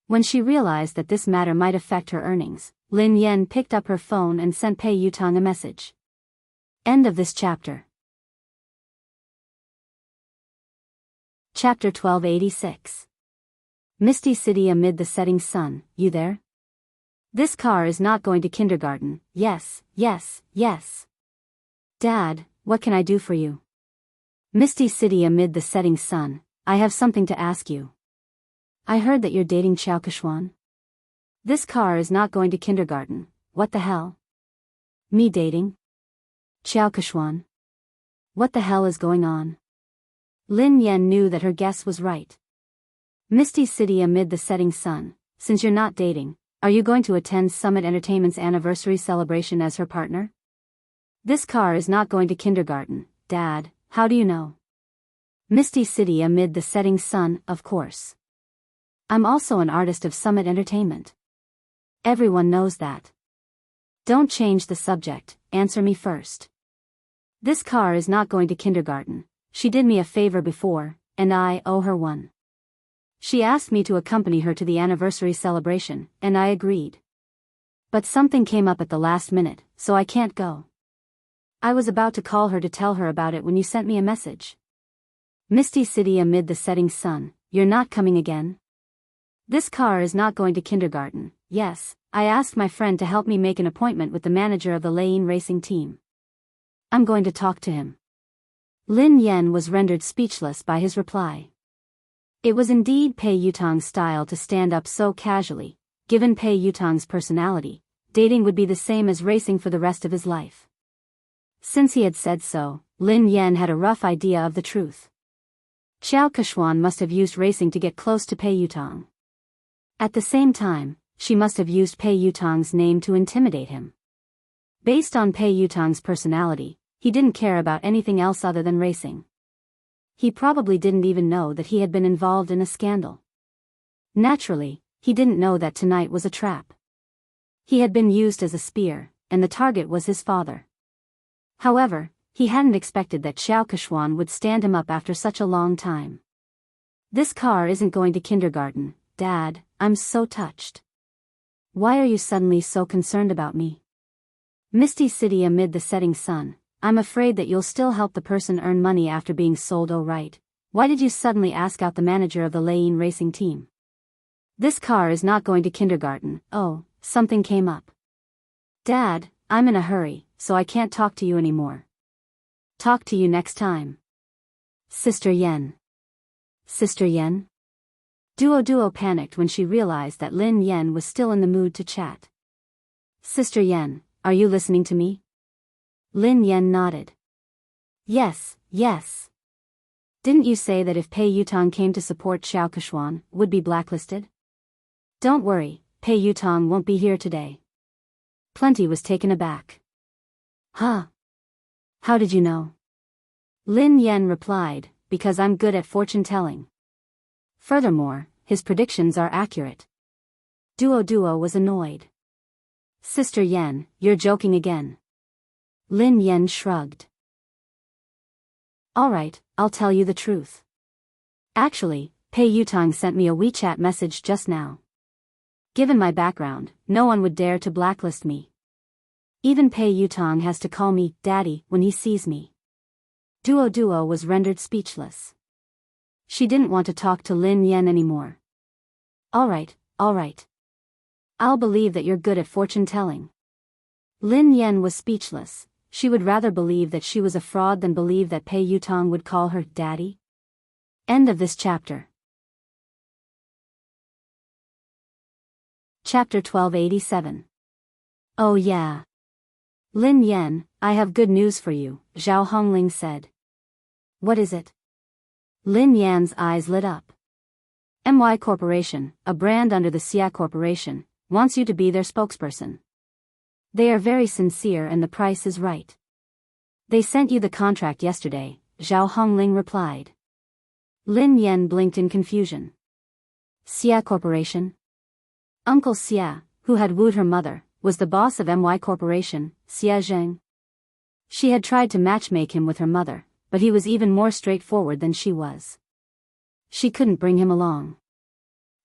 When she realized that this matter might affect her earnings, Lin Yan picked up her phone and sent Pei Yutong a message. End of this chapter. Chapter 1286. Misty City amid the setting sun, you there? This car is not going to kindergarten, yes. Dad, what can I do for you? Misty City amid the setting sun, I have something to ask you. I heard that you're dating Qiao Kishwan. This car is not going to kindergarten, what the hell? Me dating? Qiao Kishwan? What the hell is going on? Lin Yan knew that her guess was right. Misty City amid the setting sun, since you're not dating, are you going to attend Summit Entertainment's anniversary celebration as her partner? This car is not going to kindergarten, Dad, how do you know? Misty City amid the setting sun, of course. I'm also an artist of Summit Entertainment. Everyone knows that. Don't change the subject, answer me first. This car is not going to kindergarten. She did me a favor before, and I owe her one. She asked me to accompany her to the anniversary celebration, and I agreed. But something came up at the last minute, so I can't go. I was about to call her to tell her about it when you sent me a message. Misty City amid the setting sun, you're not coming again? This car is not going to kindergarten, yes, I asked my friend to help me make an appointment with the manager of the Lane racing team. I'm going to talk to him. Lin Yan was rendered speechless by his reply. It was indeed Pei Yutong's style to stand up so casually. Given Pei Yutong's personality, dating would be the same as racing for the rest of his life. Since he had said so, Lin Yan had a rough idea of the truth. Qiao Kishwan must have used racing to get close to Pei Yutong. At the same time, she must have used Pei Yutong's name to intimidate him. Based on Pei Yutong's personality, he didn't care about anything else other than racing. He probably didn't even know that he had been involved in a scandal. Naturally, he didn't know that tonight was a trap. He had been used as a spear, and the target was his father. However, he hadn't expected that Xiao Keshuan would stand him up after such a long time. This car isn't going to kindergarten, Dad, I'm so touched. Why are you suddenly so concerned about me? Misty City amid the setting sun, I'm afraid that you'll still help the person earn money after being sold. Oh right, why did you suddenly ask out the manager of the Lane racing team? This car is not going to kindergarten. Oh, something came up. Dad, I'm in a hurry, so I can't talk to you anymore. Talk to you next time. Sister Yen. Sister Yen? Duo panicked when she realized that Lin Yen was still in the mood to chat. Sister Yen, are you listening to me? Lin Yen nodded. Yes. Didn't you say that if Pei Yutong came to support Xiao Keshuan, would be blacklisted? Don't worry, Pei Yutong won't be here today. Plenty was taken aback. Huh? How did you know? Lin Yen replied, because I'm good at fortune-telling. Furthermore, his predictions are accurate. Duo was annoyed. Sister Yen, you're joking again. Lin Yen shrugged. Alright, I'll tell you the truth. Actually, Pei Yutong sent me a WeChat message just now. Given my background, no one would dare to blacklist me. Even Pei Yutong has to call me Daddy when he sees me. Duo was rendered speechless. She didn't want to talk to Lin Yen anymore. Alright. I'll believe that you're good at fortune-telling. Lin Yen was speechless. She would rather believe that she was a fraud than believe that Pei Yutong would call her Daddy. End of this chapter. Chapter 1287. Oh yeah. Lin Yen, I have good news for you, Zhao Hongling said. What is it? Lin Yan's eyes lit up. MY Corporation, a brand under the Xia Corporation, wants you to be their spokesperson. They are very sincere and the price is right. They sent you the contract yesterday, Zhao Hongling replied. Lin Yen blinked in confusion. Xia Corporation? Uncle Xia, who had wooed her mother, was the boss of MY Corporation, Xia Zheng. She had tried to matchmake him with her mother, but he was even more straightforward than she was. She couldn't bring him along.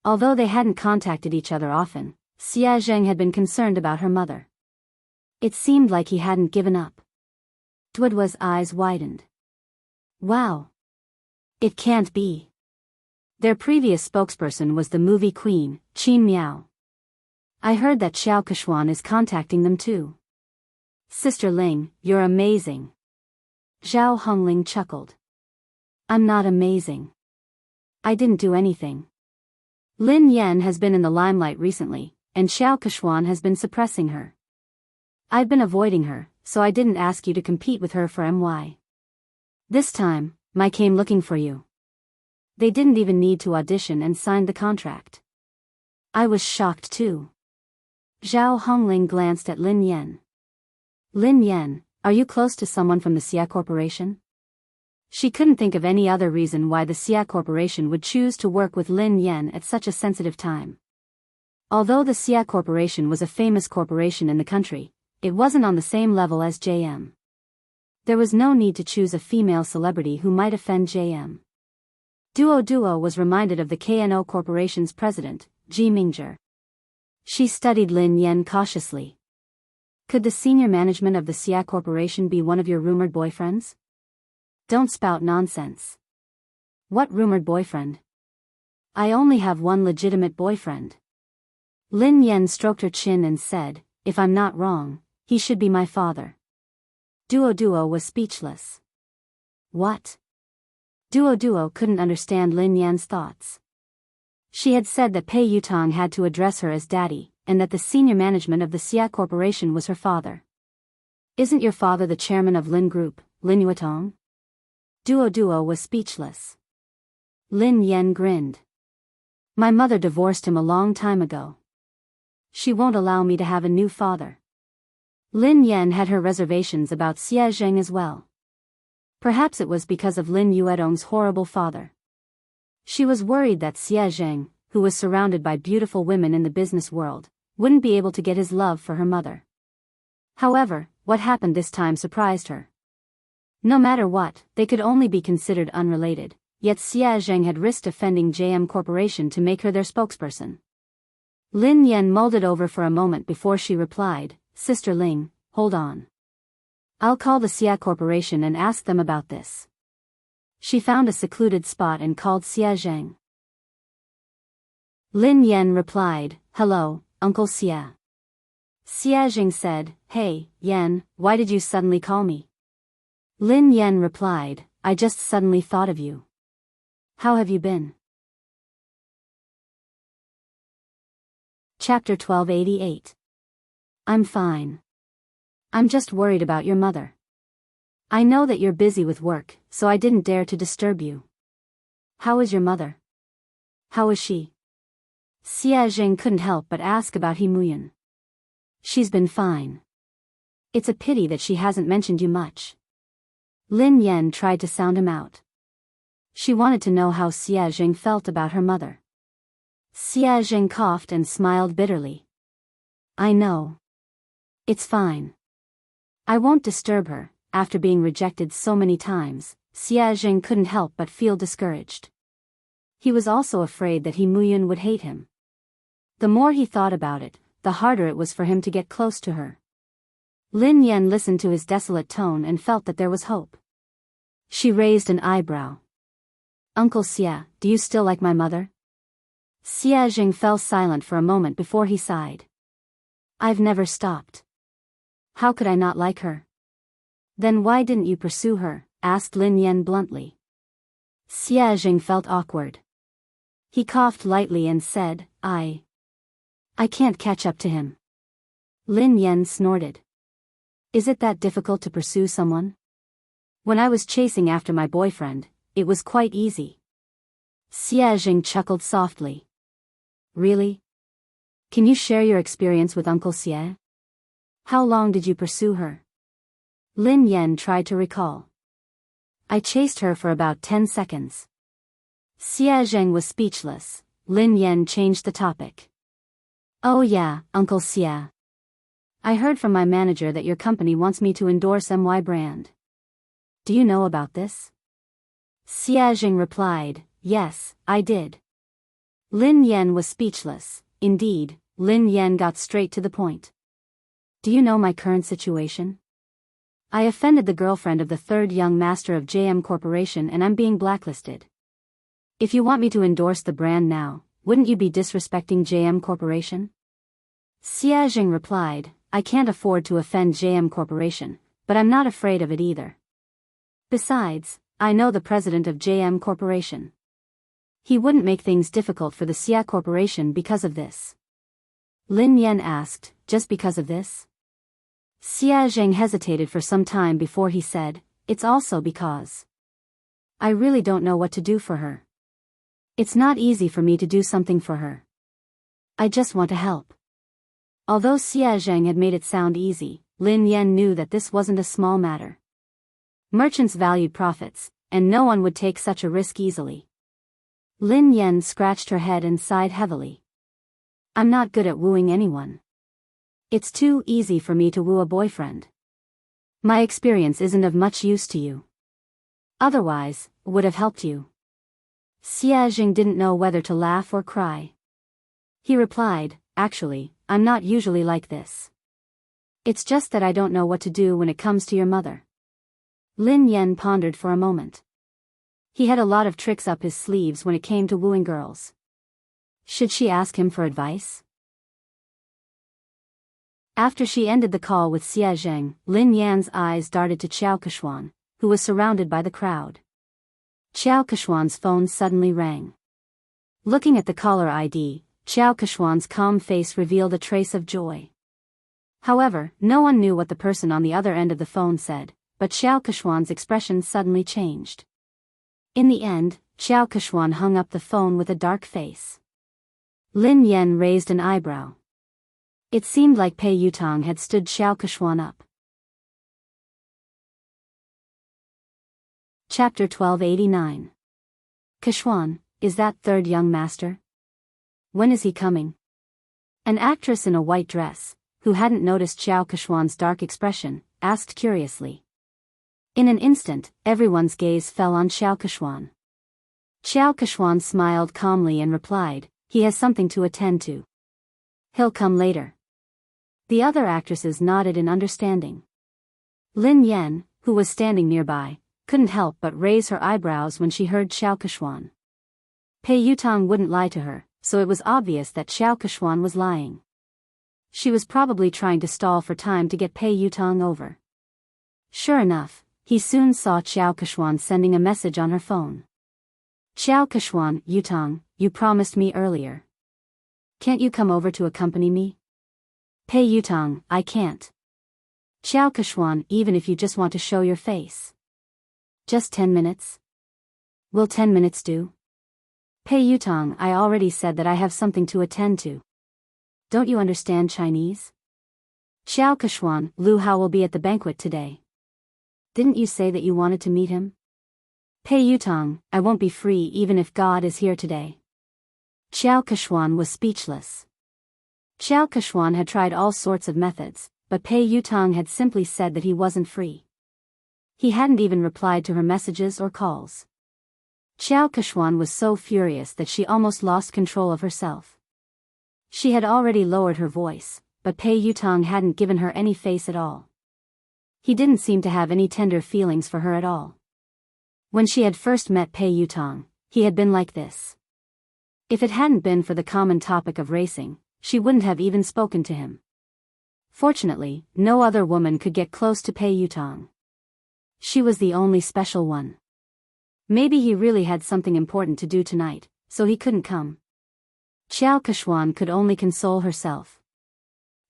Although they hadn't contacted each other often, Xia Zheng had been concerned about her mother. It seemed like he hadn't given up. Duoduo's eyes widened. Wow. It can't be. Their previous spokesperson was the movie queen, Qin Miao. I heard that Xiao Keshuan is contacting them too. Sister Ling, you're amazing. Zhao Hongling chuckled. I'm not amazing. I didn't do anything. Lin Yen has been in the limelight recently, and Xiao Keshuan has been suppressing her. I've been avoiding her, so I didn't ask you to compete with her for MY. This time, I came looking for you. They didn't even need to audition and sign the contract. I was shocked too. Zhao Hongling glanced at Lin Yen. Lin Yen, are you close to someone from the Xia Corporation? She couldn't think of any other reason why the Xia Corporation would choose to work with Lin Yen at such a sensitive time. Although the Xia Corporation was a famous corporation in the country, it wasn't on the same level as JM. There was no need to choose a female celebrity who might offend JM. Duo was reminded of the KNO Corporation's president, Ji Mingzhi. She studied Lin Yen cautiously. Could the senior management of the Xia Corporation be one of your rumored boyfriends? Don't spout nonsense. What rumored boyfriend? I only have one legitimate boyfriend. Lin Yen stroked her chin and said, if I'm not wrong, he should be my father. Duo was speechless. What? Duo couldn't understand Lin Yan's thoughts. She had said that Pei Yutong had to address her as daddy, and that the senior management of the Xia Corporation was her father. Isn't your father the chairman of Lin Group, Lin Yuetong? Duo was speechless. Lin Yen grinned. My mother divorced him a long time ago. She won't allow me to have a new father. Lin Yan had her reservations about Xie Zheng as well. Perhaps it was because of Lin Yuedong's horrible father. She was worried that Xie Zheng, who was surrounded by beautiful women in the business world, wouldn't be able to get his love for her mother. However, what happened this time surprised her. No matter what, they could only be considered unrelated, yet Xie Zheng had risked offending JM Corporation to make her their spokesperson. Lin Yan mulled it over for a moment before she replied, "Sister Ling, hold on. I'll call the Xia Corporation and ask them about this." She found a secluded spot and called Xie Zheng. Lin Yan replied, "Hello, Uncle Xie." Xie Zheng said, "Hey, Yan, why did you suddenly call me?" Lin Yan replied, "I just suddenly thought of you. How have you been?" Chapter 1288. I'm fine. I'm just worried about your mother. I know that you're busy with work, so I didn't dare to disturb you. How is your mother? How is she? Xie Zheng couldn't help but ask about Himuyan. She's been fine. It's a pity that she hasn't mentioned you much. Lin Yan tried to sound him out. She wanted to know how Xie Zheng felt about her mother. Xie Zheng coughed and smiled bitterly. I know. It's fine. I won't disturb her. After being rejected so many times, Xie Zheng couldn't help but feel discouraged. He was also afraid that Himuyan would hate him. The more he thought about it, the harder it was for him to get close to her. Lin Yan listened to his desolate tone and felt that there was hope. She raised an eyebrow. Uncle Xie, do you still like my mother? Xie Zheng fell silent for a moment before he sighed. I've never stopped. How could I not like her? Then why didn't you pursue her? Asked Lin Yan bluntly. Xie Zheng felt awkward. He coughed lightly and said, I can't catch up to him. Lin Yan snorted. Is it that difficult to pursue someone? When I was chasing after my boyfriend, it was quite easy. Xie Zheng chuckled softly. Really? Can you share your experience with Uncle Xie? How long did you pursue her? Lin Yan tried to recall. I chased her for about 10 seconds. Xie Zheng was speechless. Lin Yan changed the topic. Oh yeah, Uncle Xie. I heard from my manager that your company wants me to endorse MY brand. Do you know about this? Xie Zheng replied, yes, I did. Lin Yan was speechless. Indeed, Lin Yan got straight to the point. Do you know my current situation? I offended the girlfriend of the third young master of JM Corporation and I'm being blacklisted. If you want me to endorse the brand now, wouldn't you be disrespecting JM Corporation? Xie Zheng replied, I can't afford to offend JM Corporation, but I'm not afraid of it either. Besides, I know the president of JM Corporation. He wouldn't make things difficult for the Xia Corporation because of this. Lin Yan asked, just because of this? Xie Zheng hesitated for some time before he said, it's also because I really don't know what to do for her. It's not easy for me to do something for her. I just want to help. Although Xie Zheng had made it sound easy, Lin Yan knew that this wasn't a small matter. Merchants valued profits, and no one would take such a risk easily. Lin Yan scratched her head and sighed heavily. I'm not good at wooing anyone. It's too easy for me to woo a boyfriend. My experience isn't of much use to you. Otherwise, would have helped you. Xie Zheng didn't know whether to laugh or cry. He replied, actually, I'm not usually like this. It's just that I don't know what to do when it comes to your mother. Lin Yan pondered for a moment. He had a lot of tricks up his sleeves when it came to wooing girls. Should she ask him for advice? After she ended the call with Xie Zheng, Lin Yan's eyes darted to Qiao Keshuan, who was surrounded by the crowd. Qiao Keshuan's phone suddenly rang. Looking at the caller ID, Qiao Keshuan's calm face revealed a trace of joy. However, no one knew what the person on the other end of the phone said, but Qiao Keshuan's expression suddenly changed. In the end, Qiao Keshuan hung up the phone with a dark face. Lin Yan raised an eyebrow. It seemed like Pei Yutong had stood Xiao Kechuan up. Chapter 1289. Kechuan, is that third young master? When is he coming? An actress in a white dress, who hadn't noticed Xiao Kechuan's dark expression, asked curiously. In an instant, everyone's gaze fell on Xiao Kechuan. Xiao Kechuan smiled calmly and replied, he has something to attend to. He'll come later. The other actresses nodded in understanding. Lin Yan, who was standing nearby, couldn't help but raise her eyebrows when she heard Xiao Kechuan. Pei Yutong wouldn't lie to her, so it was obvious that Xiao Kechuan was lying. She was probably trying to stall for time to get Pei Yutong over. Sure enough, he soon saw Xiao Kechuan sending a message on her phone. Xiao Kechuan, Yutong, you promised me earlier. Can't you come over to accompany me? Pei Yutong, I can't. Xiao Kechuan, even if you just want to show your face. Just 10 minutes? Will 10 minutes do? Pei Yutong, I already said that I have something to attend to. Don't you understand Chinese? Xiao Kechuan, Lu Hao will be at the banquet today. Didn't you say that you wanted to meet him? Pei Yutong, I won't be free even if God is here today. Xiao Kechuan was speechless. Xiao Kechuan had tried all sorts of methods, but Pei Yutong had simply said that he wasn't free. He hadn't even replied to her messages or calls. Xiao Kechuan was so furious that she almost lost control of herself. She had already lowered her voice, but Pei Yutong hadn't given her any face at all. He didn't seem to have any tender feelings for her at all. When she had first met Pei Yutong, he had been like this. If it hadn't been for the common topic of racing, she wouldn't have even spoken to him. Fortunately, no other woman could get close to Pei Yutong. She was the only special one. Maybe he really had something important to do tonight, so he couldn't come. Xiao Kechuan could only console herself.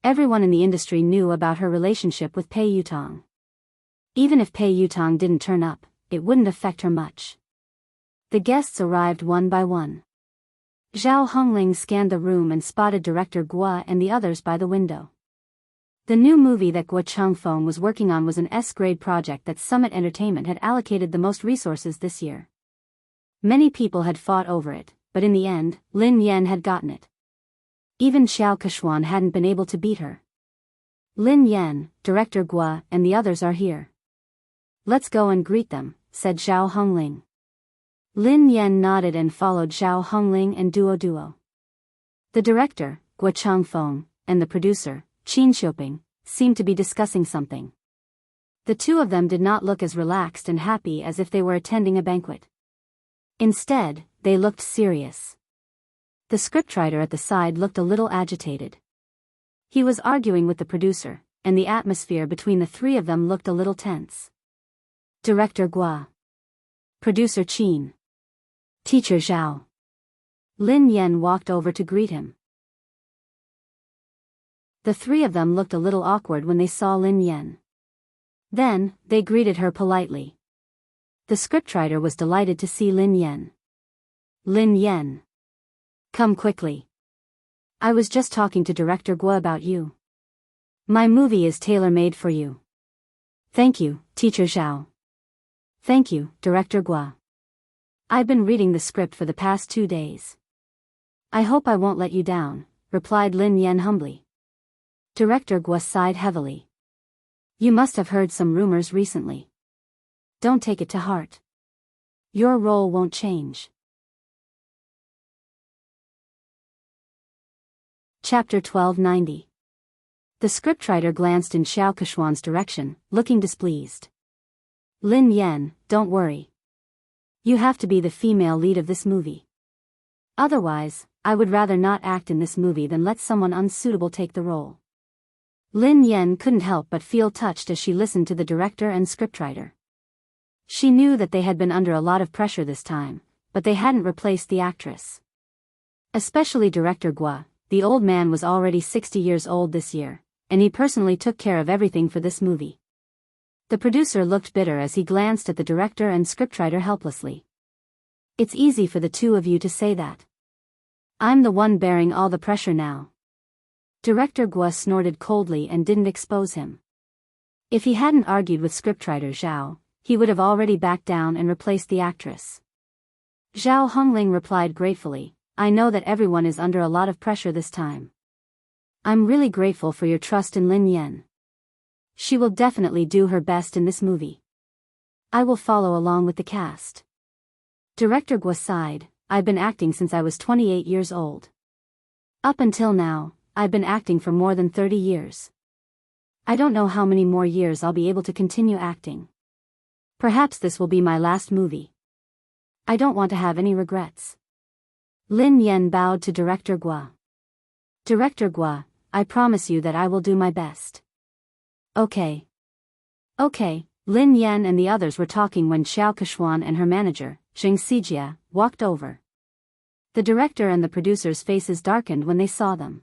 Everyone in the industry knew about her relationship with Pei Yutong. Even if Pei Yutong didn't turn up, it wouldn't affect her much. The guests arrived one by one. Zhao Hongling scanned the room and spotted director Guo and the others by the window. The new movie that Guo Changfeng was working on was an S-grade project that Summit Entertainment had allocated the most resources this year. Many people had fought over it, but in the end, Lin Yan had gotten it. Even Xiao Kechuan hadn't been able to beat her. Lin Yan, director Guo, and the others are here. Let's go and greet them, said Zhao Hongling. Lin Yan nodded and followed Zhao Hongling and Duo. The director, Guo Changfeng, and the producer, Qin Xiuping, seemed to be discussing something. The two of them did not look as relaxed and happy as if they were attending a banquet. Instead, they looked serious. The scriptwriter at the side looked a little agitated. He was arguing with the producer, and the atmosphere between the three of them looked a little tense. Director Guo. Producer Qin. Teacher Zhao. Lin Yan walked over to greet him. The three of them looked a little awkward when they saw Lin Yan. Then, they greeted her politely. The scriptwriter was delighted to see Lin Yan. Lin Yan. Come quickly. I was just talking to Director Guo about you. My movie is tailor-made for you. Thank you, Teacher Zhao. Thank you, Director Guo. I've been reading the script for the past 2 days. I hope I won't let you down, replied Lin Yan humbly. Director Guo sighed heavily. You must have heard some rumors recently. Don't take it to heart. Your role won't change. Chapter 1290. The scriptwriter glanced in Xiao Kechuan's direction, looking displeased. Lin Yan, don't worry. You have to be the female lead of this movie. Otherwise, I would rather not act in this movie than let someone unsuitable take the role. Lin Yan couldn't help but feel touched as she listened to the director and scriptwriter. She knew that they had been under a lot of pressure this time, but they hadn't replaced the actress. Especially Director Guo, the old man was already 60 years old this year, and he personally took care of everything for this movie. The producer looked bitter as he glanced at the director and scriptwriter helplessly. It's easy for the two of you to say that. I'm the one bearing all the pressure now. Director Guo snorted coldly and didn't expose him. If he hadn't argued with scriptwriter Zhao, he would have already backed down and replaced the actress. Zhao Hongling replied gratefully, I know that everyone is under a lot of pressure this time. I'm really grateful for your trust in Lin Yan. She will definitely do her best in this movie. I will follow along with the cast. Director Guo sighed, I've been acting since I was 28 years old. Up until now, I've been acting for more than 30 years. I don't know how many more years I'll be able to continue acting. Perhaps this will be my last movie. I don't want to have any regrets. Lin Yan bowed to Director Guo. Director Guo, I promise you that I will do my best. Okay. Okay, Lin Yan and the others were talking when Xiao Kechuan and her manager, Zheng Xijia, walked over. The director and the producer's faces darkened when they saw them.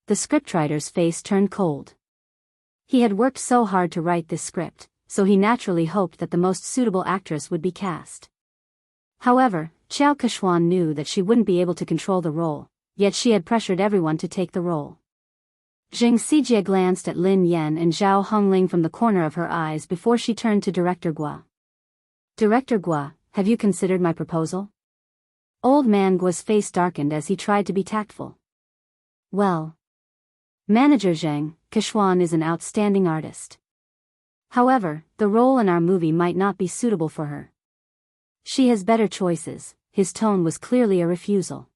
The scriptwriter's face turned cold. He had worked so hard to write this script, so he naturally hoped that the most suitable actress would be cast. However, Xiao Kechuan knew that she wouldn't be able to control the role, yet she had pressured everyone to take the role. Zheng Xijia glanced at Lin Yan and Zhao Hongling from the corner of her eyes before she turned to Director Guo. Director Guo, have you considered my proposal? Old man Guo's face darkened as he tried to be tactful. Well. Manager Zheng, Kechuan is an outstanding artist. However, the role in our movie might not be suitable for her. She has better choices. His tone was clearly a refusal.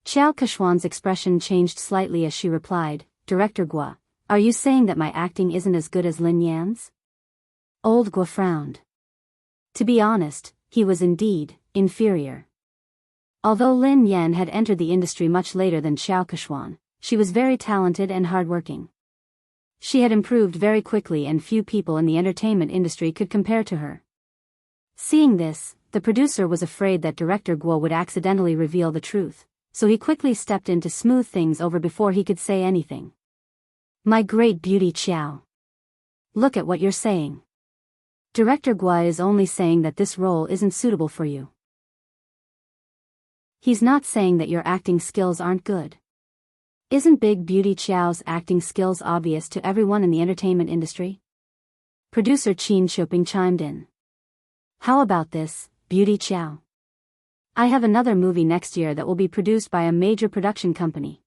Xiao Kechuan's expression changed slightly as she replied, Director Guo, are you saying that my acting isn't as good as Lin Yan's? Old Guo frowned. To be honest, he was indeed inferior. Although Lin Yan had entered the industry much later than Xiao Kechuan, she was very talented and hardworking. She had improved very quickly and few people in the entertainment industry could compare to her. Seeing this, the producer was afraid that Director Guo would accidentally reveal the truth, so he quickly stepped in to smooth things over before he could say anything. My great beauty Xiao. Look at what you're saying. Director Guo is only saying that this role isn't suitable for you. He's not saying that your acting skills aren't good. Isn't Big Beauty Xiao's acting skills obvious to everyone in the entertainment industry? Producer Qin Shouping chimed in. How about this, Beauty Xiao? I have another movie next year that will be produced by a major production company.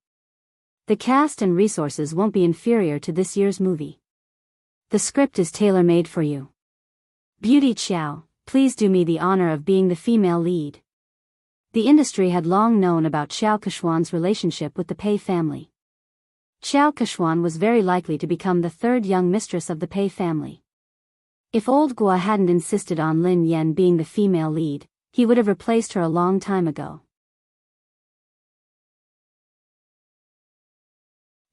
The cast and resources won't be inferior to this year's movie. The script is tailor-made for you. Beauty Xiao, please do me the honor of being the female lead. The industry had long known about Xiao Kechuan's relationship with the Pei family. Xiao Kechuan was very likely to become the third young mistress of the Pei family. If old Guo hadn't insisted on Lin Yan being the female lead, he would have replaced her a long time ago.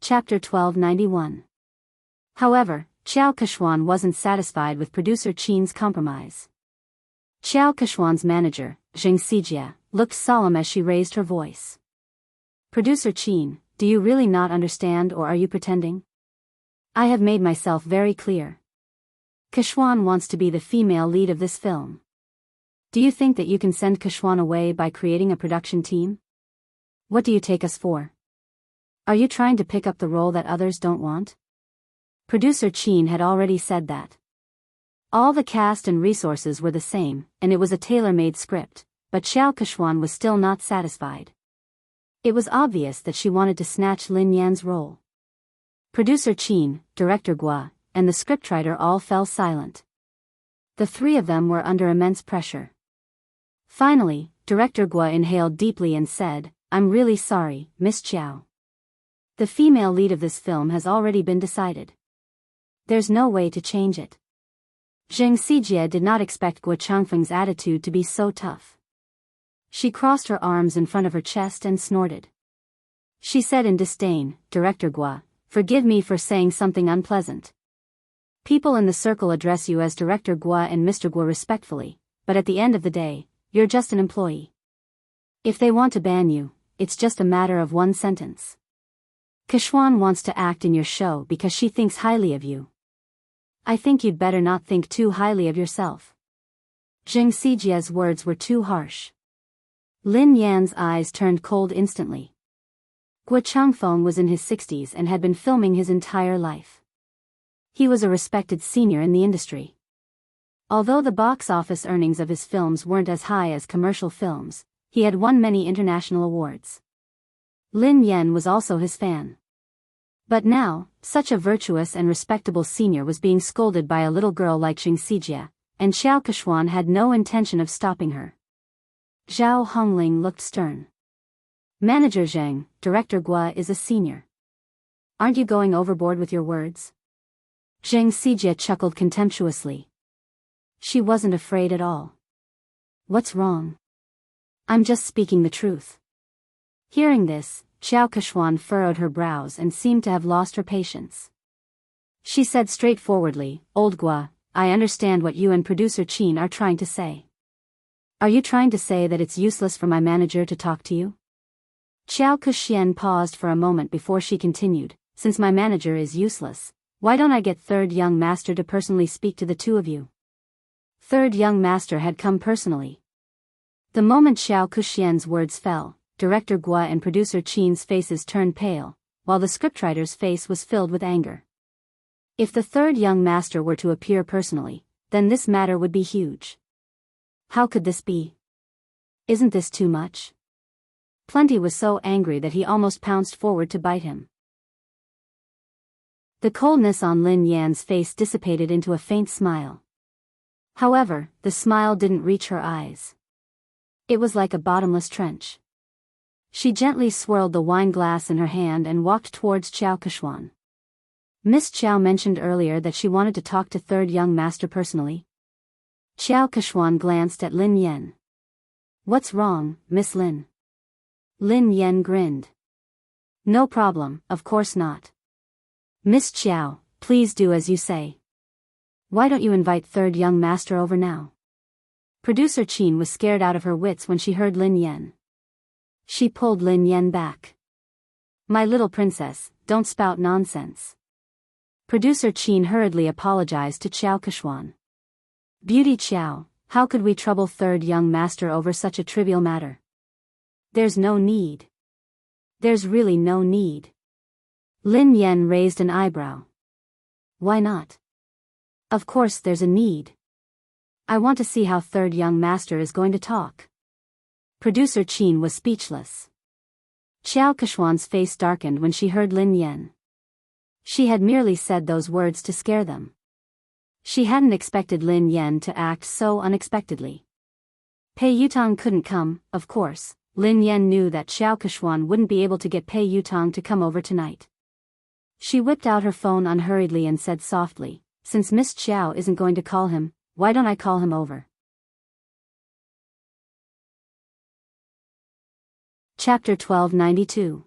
Chapter 1291. However, Xiao Kechuan wasn't satisfied with producer Qin's compromise. Xiao Kechuan's manager, Zheng Xijia, looked solemn as she raised her voice. Producer Qin, do you really not understand or are you pretending? I have made myself very clear. Kechuan wants to be the female lead of this film. Do you think that you can send Kechuan away by creating a production team? What do you take us for? Are you trying to pick up the role that others don't want? Producer Qin had already said that. All the cast and resources were the same, and it was a tailor-made script, but Xiao Kechuan was still not satisfied. It was obvious that she wanted to snatch Lin Yan's role. Producer Qin, Director Guo, and the scriptwriter all fell silent. The three of them were under immense pressure. Finally, Director Guo inhaled deeply and said, I'm really sorry, Miss Xiao. The female lead of this film has already been decided. There's no way to change it. Zheng Xijia did not expect Guo Changfeng's attitude to be so tough. She crossed her arms in front of her chest and snorted. She said in disdain, Director Guo, forgive me for saying something unpleasant. People in the circle address you as Director Guo and Mr. Guo respectfully, but at the end of the day, you're just an employee. If they want to ban you, it's just a matter of one sentence. Kechuan wants to act in your show because she thinks highly of you. I think you'd better not think too highly of yourself. Zheng Xijia's words were too harsh. Lin Yan's eyes turned cold instantly. Guo Changfeng was in his 60s and had been filming his entire life. He was a respected senior in the industry. Although the box office earnings of his films weren't as high as commercial films, he had won many international awards. Lin Yan was also his fan. But now, such a virtuous and respectable senior was being scolded by a little girl like Xing Xijie, and Xiao Keshuan had no intention of stopping her. Zhao Hongling looked stern. Manager Zheng, Director Guo is a senior. Aren't you going overboard with your words? Zheng Xijie chuckled contemptuously. She wasn't afraid at all. What's wrong? I'm just speaking the truth. Hearing this, Xiao Keshuan furrowed her brows and seemed to have lost her patience. She said straightforwardly, Old Guo, I understand what you and producer Qin are trying to say. Are you trying to say that it's useless for my manager to talk to you? Xiao Kexian paused for a moment before she continued, since my manager is useless, why don't I get third young master to personally speak to the two of you? Third young master had come personally. The moment Xiao Kexian's words fell, Director Guo and producer Qin's faces turned pale, while the scriptwriter's face was filled with anger. If the third young master were to appear personally, then this matter would be huge. How could this be? Isn't this too much? Plenty was so angry that he almost pounced forward to bite him. The coldness on Lin Yan's face dissipated into a faint smile. However, the smile didn't reach her eyes. It was like a bottomless trench. She gently swirled the wine glass in her hand and walked towards Xiao Keshuan. Miss Qiao mentioned earlier that she wanted to talk to third young master personally. Xiao Keshuan glanced at Lin Yan. What's wrong, Miss Lin? Lin Yan grinned. No problem, of course not. Miss Qiao, please do as you say. Why don't you invite third young master over now? Producer Qin was scared out of her wits when she heard Lin Yan. She pulled Lin Yan back. My little princess, don't spout nonsense. Producer Qin hurriedly apologized to Xiao Keshuan. Beauty Qiao, how could we trouble third young master over such a trivial matter? There's no need. There's really no need. Lin Yan raised an eyebrow. Why not? Of course there's a need. I want to see how third young master is going to talk. Producer Qin was speechless. Xiao Keshuan's face darkened when she heard Lin Yan. She had merely said those words to scare them. She hadn't expected Lin Yan to act so unexpectedly. Pei Yutang couldn't come, of course. Lin Yan knew that Xiao Keshuan wouldn't be able to get Pei Yutang to come over tonight. She whipped out her phone unhurriedly and said softly, since Miss Qiao isn't going to call him, why don't I call him over? Chapter 1292.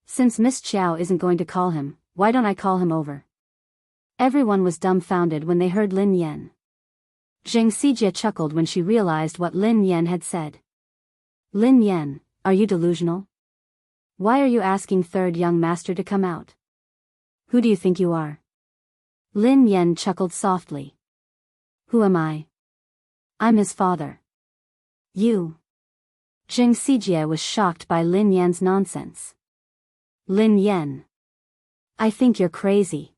Since Miss Qiao isn't going to call him, why don't I call him over? Everyone was dumbfounded when they heard Lin Yan. Zheng Xijie chuckled when she realized what Lin Yan had said. Lin Yan, are you delusional? Why are you asking third young master to come out? Who do you think you are? Lin Yan chuckled softly. Who am I? I'm his father. You. Zheng Xijie was shocked by Lin Yan's nonsense. Lin Yan. I think you're crazy.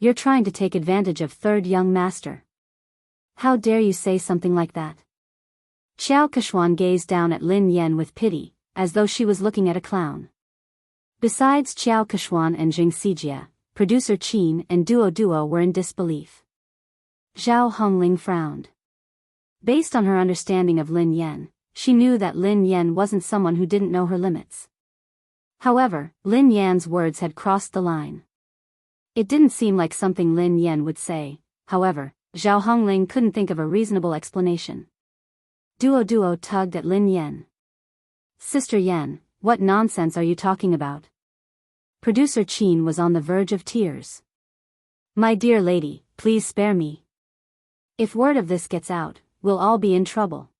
You're trying to take advantage of third young master. How dare you say something like that? Xiao Keshuan gazed down at Lin Yan with pity, as though she was looking at a clown. Besides Xiao Keshuan and Zheng Xijie, producer Qin and Duo were in disbelief. Zhao Hongling frowned. Based on her understanding of Lin Yan, she knew that Lin Yan wasn't someone who didn't know her limits. However, Lin Yan's words had crossed the line. It didn't seem like something Lin Yan would say. However, Zhao Hongling couldn't think of a reasonable explanation. Duo tugged at Lin Yan. Sister Yan, what nonsense are you talking about? Producer Qin was on the verge of tears. My dear lady, please spare me. If word of this gets out, we'll all be in trouble.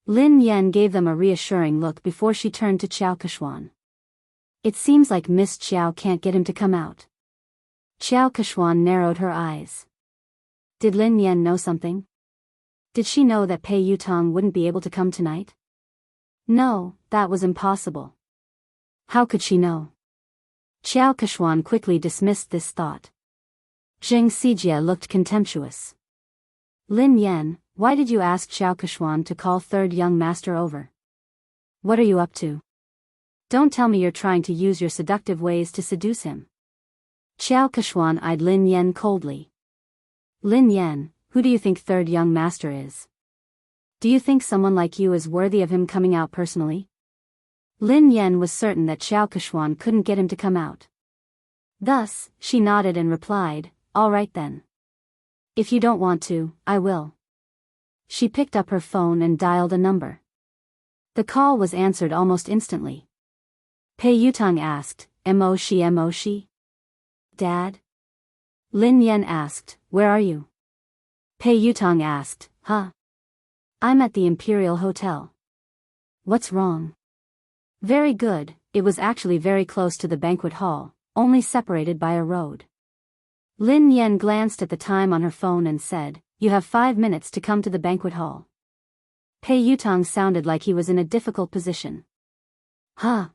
Lin Yan gave them a reassuring look before she turned to Xiao Keshuan. It seems like Miss Qiao can't get him to come out. Xiao Keshuan narrowed her eyes. Did Lin Yan know something? Did she know that Pei Yutang wouldn't be able to come tonight? No, that was impossible. How could she know? Xiao Keshuan quickly dismissed this thought. Zheng Sijie looked contemptuous. Lin Yan, why did you ask Xiao Keshuan to call third young master over? What are you up to? Don't tell me you're trying to use your seductive ways to seduce him. Xiao Keshuan eyed Lin Yan coldly. Lin Yan, who do you think third young master is? Do you think someone like you is worthy of him coming out personally? Lin Yan was certain that Xiao Keshuan couldn't get him to come out. Thus, she nodded and replied, all right then. If you don't want to, I will. She picked up her phone and dialed a number. The call was answered almost instantly. Pei Yutang asked, Mo shi? Dad? Lin Yan asked, where are you? Pei Yutang asked, huh? I'm at the Imperial Hotel. What's wrong? Very good, it was actually very close to the banquet hall, only separated by a road. Lin Yan glanced at the time on her phone and said, you have 5 minutes to come to the banquet hall. Pei Yutang sounded like he was in a difficult position. Huh?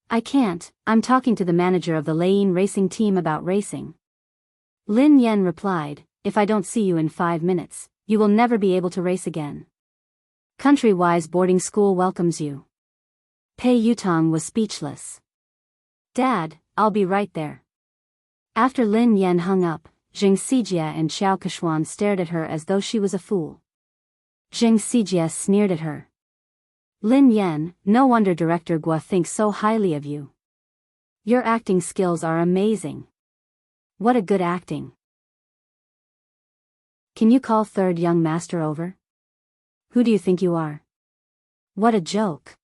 I can't, I'm talking to the manager of the Lane racing team about racing. Lin Yan replied, if I don't see you in 5 minutes, you will never be able to race again. Country-wise boarding school welcomes you. Pei Yutang was speechless. Dad, I'll be right there. After Lin Yan hung up, Zheng Sijie and Xiao Keshuan stared at her as though she was a fool. Zheng Sijie sneered at her. Lin Yan, no wonder Director Guo thinks so highly of you. Your acting skills are amazing. What a good acting. Can you call third young master over? Who do you think you are? What a joke.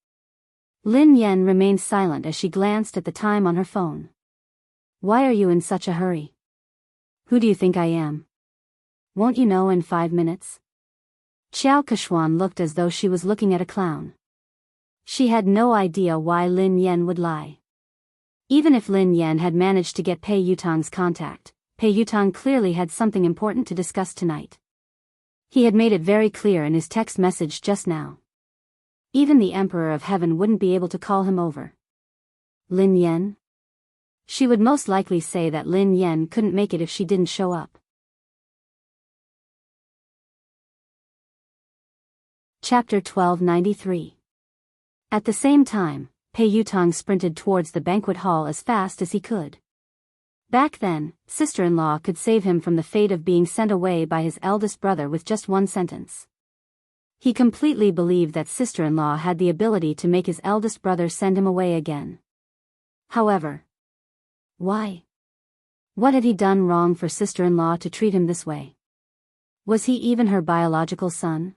Lin Yan remained silent as she glanced at the time on her phone. Why are you in such a hurry? Who do you think I am? Won't you know in 5 minutes? Xiao Keshuan looked as though she was looking at a clown. She had no idea why Lin Yan would lie. Even if Lin Yan had managed to get Pei Yutang's contact, Pei Yutang clearly had something important to discuss tonight. He had made it very clear in his text message just now. Even the Emperor of Heaven wouldn't be able to call him over. Lin Yan? She would most likely say that Lin Yan couldn't make it if she didn't show up. Chapter 1293. At the same time, Pei Yutang sprinted towards the banquet hall as fast as he could. Back then, sister-in-law could save him from the fate of being sent away by his eldest brother with just one sentence. He completely believed that sister-in-law had the ability to make his eldest brother send him away again. However, why? What had he done wrong for sister-in-law to treat him this way? Was he even her biological son?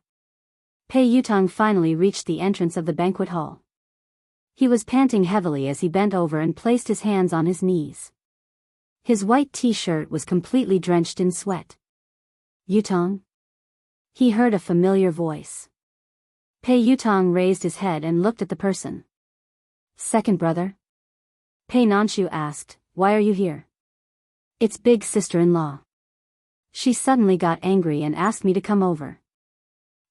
Pei Yutang finally reached the entrance of the banquet hall. He was panting heavily as he bent over and placed his hands on his knees. His white t-shirt was completely drenched in sweat. Yutang? He heard a familiar voice. Pei Yutang raised his head and looked at the person. Second brother? Pei Nanshu asked, why are you here? It's big sister-in-law. She suddenly got angry and asked me to come over.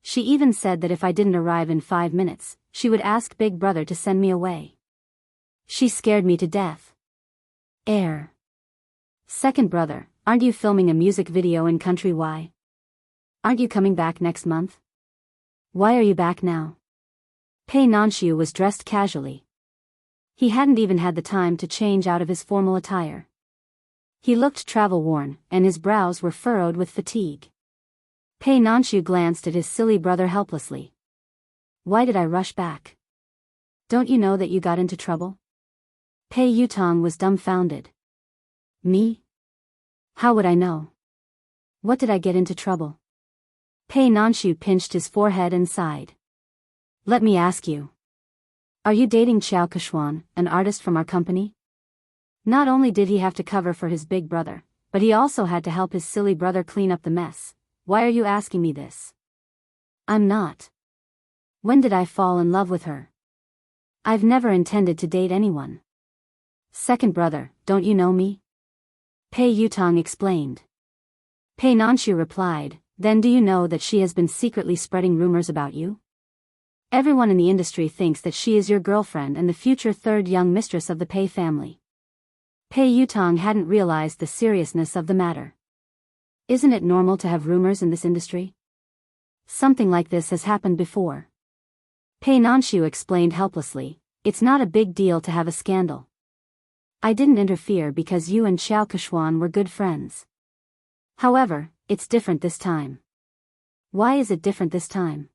She even said that if I didn't arrive in 5 minutes, she would ask big brother to send me away. She scared me to death. Second brother, aren't you filming a music video in Country Y? Aren't you coming back next month? Why are you back now? Pei Nanshu was dressed casually. He hadn't even had the time to change out of his formal attire. He looked travel-worn, and his brows were furrowed with fatigue. Pei Nanshu glanced at his silly brother helplessly. Why did I rush back? Don't you know that you got into trouble? Pei Yutang was dumbfounded. Me? How would I know? What did I get into trouble? Pei Nanshu pinched his forehead and sighed. Let me ask you. Are you dating Xiao Keshuan, an artist from our company? Not only did he have to cover for his big brother, but he also had to help his silly brother clean up the mess. Why are you asking me this? I'm not. When did I fall in love with her? I've never intended to date anyone. Second brother, don't you know me? Pei Yutang explained. Pei Nanshu replied, then do you know that she has been secretly spreading rumors about you? Everyone in the industry thinks that she is your girlfriend and the future third young mistress of the Pei family. Pei Yutong hadn't realized the seriousness of the matter. Isn't it normal to have rumors in this industry? Something like this has happened before. Pei Nanshu explained helplessly, it's not a big deal to have a scandal. I didn't interfere because you and Xiao Keshuan were good friends. However, it's different this time. Why is it different this time?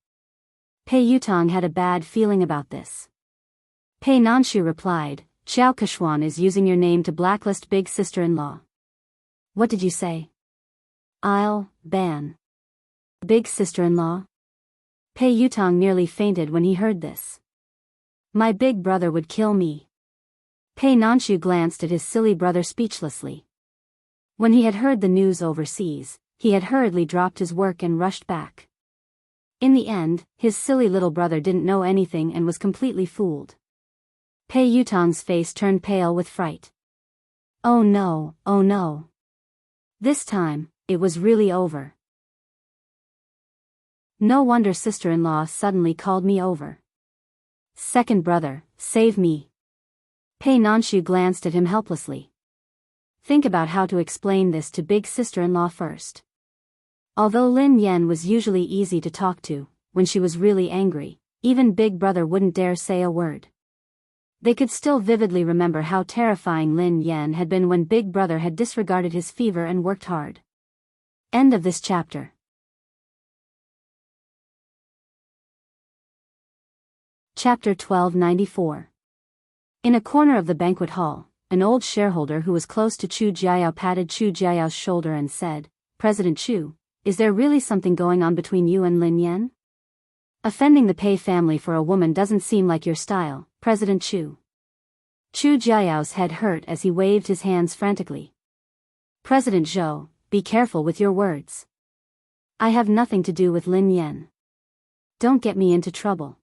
Pei Yutong had a bad feeling about this. Pei Nanshu replied, Xiao Keshuan is using your name to blacklist big sister-in-law. What did you say? I'll ban big sister-in-law? Pei Yutong nearly fainted when he heard this. My big brother would kill me. Pei Nanshu glanced at his silly brother speechlessly. When he had heard the news overseas, he had hurriedly dropped his work and rushed back. In the end, his silly little brother didn't know anything and was completely fooled. Pei Yutong's face turned pale with fright. Oh no, oh no. This time, it was really over. No wonder sister-in-law suddenly called me over. Second brother, save me. Pei Nanshu glanced at him helplessly. Think about how to explain this to big sister-in-law first. Although Lin Yan was usually easy to talk to, when she was really angry, even big brother wouldn't dare say a word. They could still vividly remember how terrifying Lin Yan had been when big brother had disregarded his fever and worked hard. End of this chapter. Chapter 1294. In a corner of the banquet hall, an old shareholder who was close to Chu Jiayao patted Chu Jiayao's shoulder and said, President Chu, is there really something going on between you and Lin Yan? Offending the Pei family for a woman doesn't seem like your style, President Chu. Chu Jiayao's head hurt as he waved his hands frantically. President Zhou, be careful with your words. I have nothing to do with Lin Yan. Don't get me into trouble.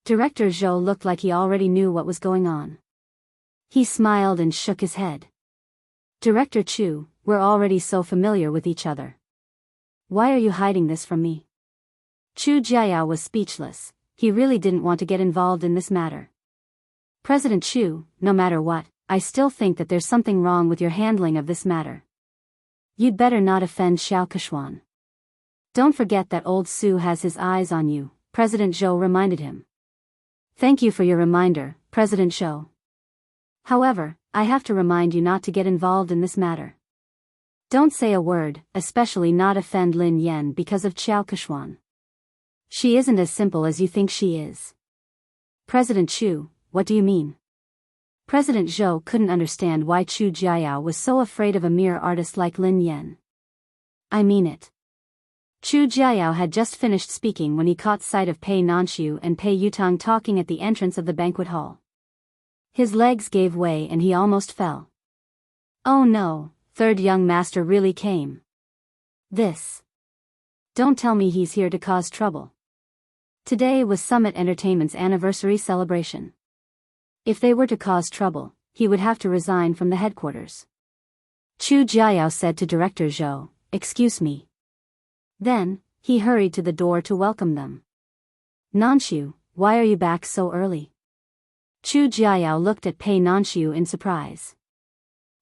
Director Zhou looked like he already knew what was going on. He smiled and shook his head. Director Chu, we're already so familiar with each other. Why are you hiding this from me? Chu Jiayao was speechless. He really didn't want to get involved in this matter. President Chu, no matter what, I still think that there's something wrong with your handling of this matter. You'd better not offend Xiao Keshuan. Don't forget that old Su has his eyes on you, President Zhou reminded him. Thank you for your reminder, President Zhou. However, I have to remind you not to get involved in this matter. Don't say a word, especially not offend Lin Yan because of Xiao Keshuan. She isn't as simple as you think she is. President Chu, what do you mean? President Zhou couldn't understand why Chu Jiayao was so afraid of a mere artist like Lin Yan. I mean it. Chu Jiayao had just finished speaking when he caught sight of Pei Nanshu and Pei Yutong talking at the entrance of the banquet hall. His legs gave way and he almost fell. Oh no, third young master really came. This. Don't tell me he's here to cause trouble. Today was Summit Entertainment's anniversary celebration. If they were to cause trouble, he would have to resign from the headquarters. Chu Jiayao said to Director Zhou, excuse me. Then, he hurried to the door to welcome them. Nanshu, why are you back so early? Chu Jiayao looked at Pei Nanshu in surprise.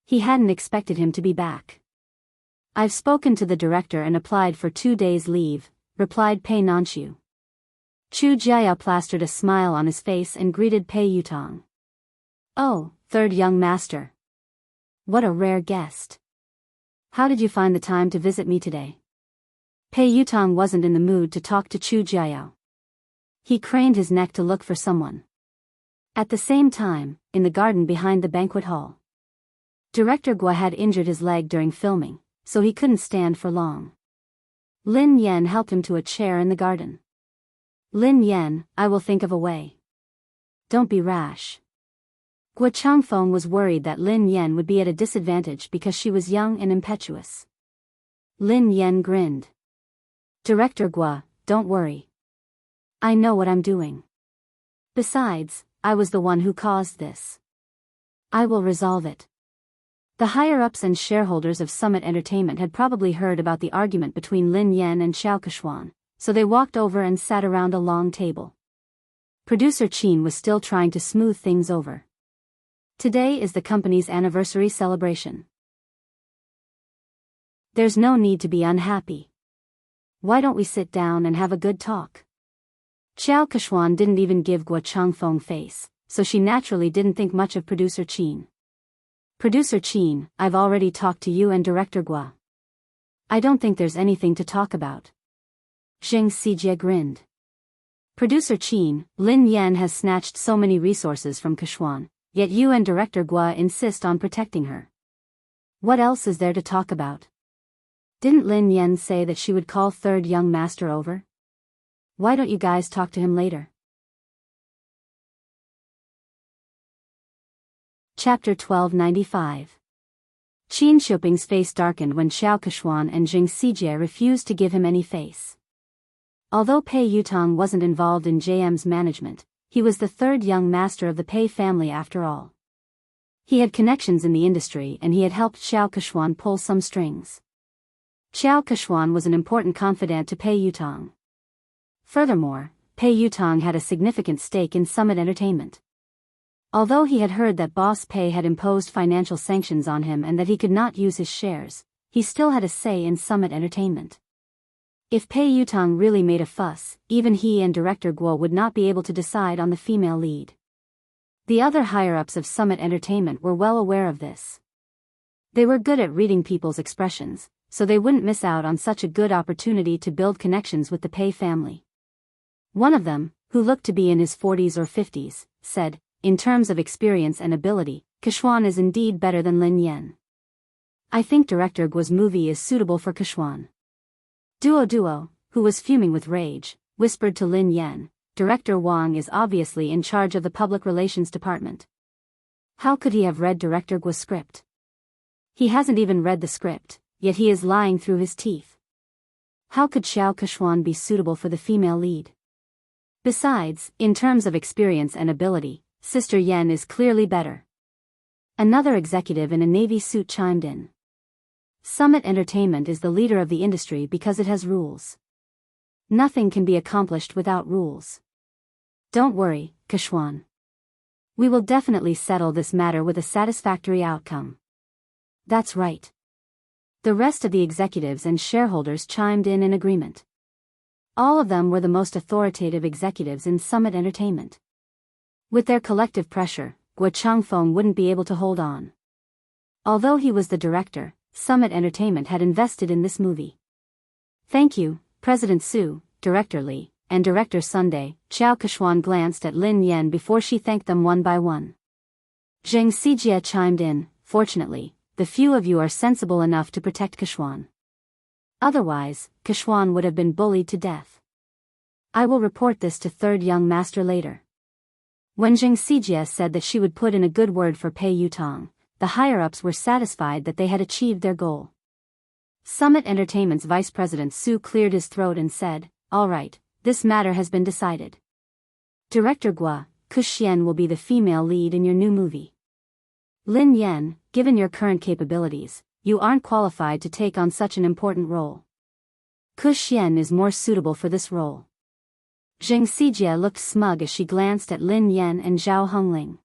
He hadn't expected him to be back. I've spoken to the director and applied for 2 days' leave, replied Pei Nanshu. Chu Jiayao plastered a smile on his face and greeted Pei Yutong. Oh, third young master. What a rare guest. How did you find the time to visit me today? Pei Yutong wasn't in the mood to talk to Chu Jiayao. He craned his neck to look for someone. At the same time, in the garden behind the banquet hall, Director Gua had injured his leg during filming, so he couldn't stand for long. Lin Yan helped him to a chair in the garden. Lin Yan, I will think of a way. Don't be rash. Gua Changfeng was worried that Lin Yan would be at a disadvantage because she was young and impetuous. Lin Yan grinned. Director Gua, don't worry. I know what I'm doing. Besides, I was the one who caused this. I will resolve it. The higher-ups and shareholders of Summit Entertainment had probably heard about the argument between Lin Yan and Xiao Keshuan, so they walked over and sat around a long table. Producer Qin was still trying to smooth things over. Today is the company's anniversary celebration. There's no need to be unhappy. Why don't we sit down and have a good talk? Xiao Keshuan didn't even give Guo Changfeng face, so she naturally didn't think much of Producer Qin. Producer Qin, I've already talked to you and Director Guo. I don't think there's anything to talk about. Zheng Xijie grinned. Producer Qin, Lin Yan has snatched so many resources from Keshuan, yet you and Director Guo insist on protecting her. What else is there to talk about? Didn't Lin Yan say that she would call third young master over? Why don't you guys talk to him later? Chapter 1295. Qin Shuping's face darkened when Xiao Keshuan and Zheng Xijie refused to give him any face. Although Pei Yutong wasn't involved in JM's management, he was the third young master of the Pei family after all. He had connections in the industry and he had helped Xiao Keshuan pull some strings. Xiao Keshuan was an important confidant to Pei Yutong. Furthermore, Pei Yutong had a significant stake in Summit Entertainment. Although he had heard that Boss Pei had imposed financial sanctions on him and that he could not use his shares, he still had a say in Summit Entertainment. If Pei Yutong really made a fuss, even he and Director Guo would not be able to decide on the female lead. The other higher-ups of Summit Entertainment were well aware of this. They were good at reading people's expressions, so they wouldn't miss out on such a good opportunity to build connections with the Pei family. One of them, who looked to be in his 40s or 50s, said, in terms of experience and ability, Keshuan is indeed better than Lin Yan. I think Director Guo's movie is suitable for Keshuan. Duo, who was fuming with rage, whispered to Lin Yan, Director Wang is obviously in charge of the public relations department. How could he have read Director Guo's script? He hasn't even read the script, yet he is lying through his teeth. How could Xiao Keshuan be suitable for the female lead? Besides, in terms of experience and ability, Sister Yen is clearly better. Another executive in a navy suit chimed in. Summit Entertainment is the leader of the industry because it has rules. Nothing can be accomplished without rules. Don't worry, Keshuan. We will definitely settle this matter with a satisfactory outcome. That's right. The rest of the executives and shareholders chimed in agreement. All of them were the most authoritative executives in Summit Entertainment. With their collective pressure, Guo Changfeng wouldn't be able to hold on. Although he was the director, Summit Entertainment had invested in this movie. Thank you, President Su, Director Li, and Director Sunday. Xiao Keshuan glanced at Lin Yan before she thanked them one by one. Zheng Xijie chimed in, fortunately, the few of you are sensible enough to protect Keshuan. Otherwise, Keshuan would have been bullied to death. I will report this to third young master later. When Zheng Xijie said that she would put in a good word for Pei Yutong, the higher-ups were satisfied that they had achieved their goal. Summit Entertainment's Vice President Su cleared his throat and said, all right, this matter has been decided. Director Guo, Kuxian will be the female lead in your new movie. Lin Yan, given your current capabilities, you aren't qualified to take on such an important role. Kuxian is more suitable for this role. Zheng Xijie looked smug as she glanced at Lin Yan and Zhao Hongling.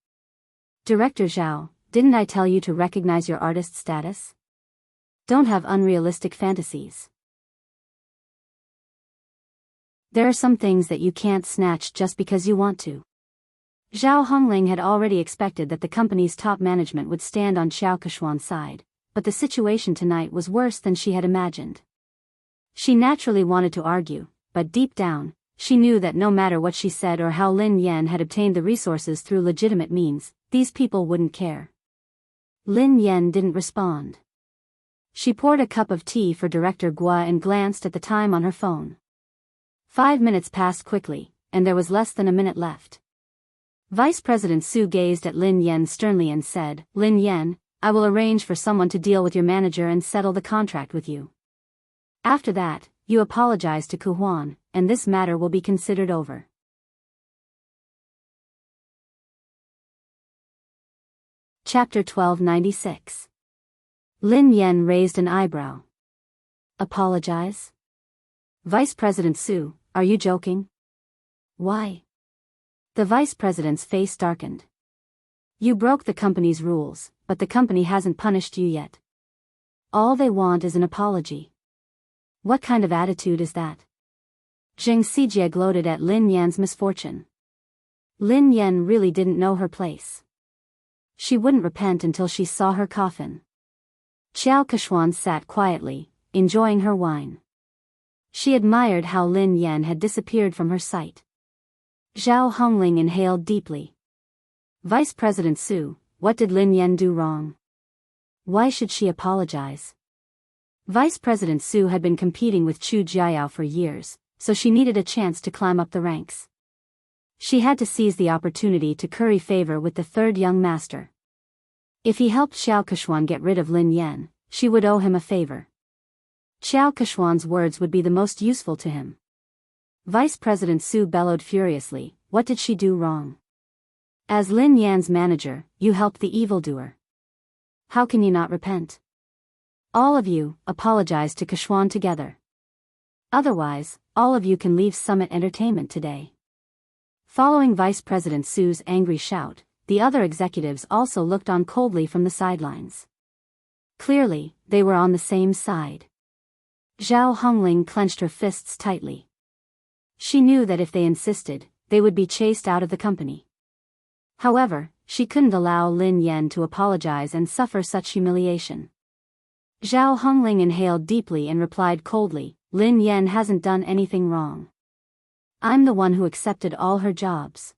Director Zhao, didn't I tell you to recognize your artist status? Don't have unrealistic fantasies. There are some things that you can't snatch just because you want to. Zhao Hongling had already expected that the company's top management would stand on Xiao Keshuan's side, but the situation tonight was worse than she had imagined. She naturally wanted to argue, but deep down, she knew that no matter what she said or how Lin Yan had obtained the resources through legitimate means, these people wouldn't care. Lin Yan didn't respond. She poured a cup of tea for Director Guo and glanced at the time on her phone. 5 minutes passed quickly, and there was less than a minute left. Vice President Su gazed at Lin Yan sternly and said, Lin Yan, I will arrange for someone to deal with your manager and settle the contract with you. After that, you apologize to Ku Huan, and this matter will be considered over. Chapter 1296. Lin Yan raised an eyebrow. Apologize? Vice President Su, are you joking? Why? The vice president's face darkened. You broke the company's rules, but the company hasn't punished you yet. All they want is an apology. What kind of attitude is that? Zheng Xijie gloated at Lin Yan's misfortune. Lin Yan really didn't know her place. She wouldn't repent until she saw her coffin. Xiao Kechuan sat quietly, enjoying her wine. She admired how Lin Yan had disappeared from her sight. Zhao Hongling inhaled deeply. Vice President Su, what did Lin Yan do wrong? Why should she apologize? Vice President Su had been competing with Chu Jiayao for years, so she needed a chance to climb up the ranks. She had to seize the opportunity to curry favor with the third young master. If he helped Xiao Kechuan get rid of Lin Yan, she would owe him a favor. Xiao Kechuan's words would be the most useful to him. Vice President Su bellowed furiously, what did she do wrong? As Lin Yan's manager, you helped the evildoer. How can you not repent? All of you, apologize to Kechuan together. Otherwise, all of you can leave Summit Entertainment today. Following Vice President Su's angry shout, the other executives also looked on coldly from the sidelines. Clearly, they were on the same side. Zhao Hongling clenched her fists tightly. She knew that if they insisted, they would be chased out of the company. However, she couldn't allow Lin Yan to apologize and suffer such humiliation. Zhao Hongling inhaled deeply and replied coldly, Lin Yan hasn't done anything wrong. I'm the one who accepted all her jobs.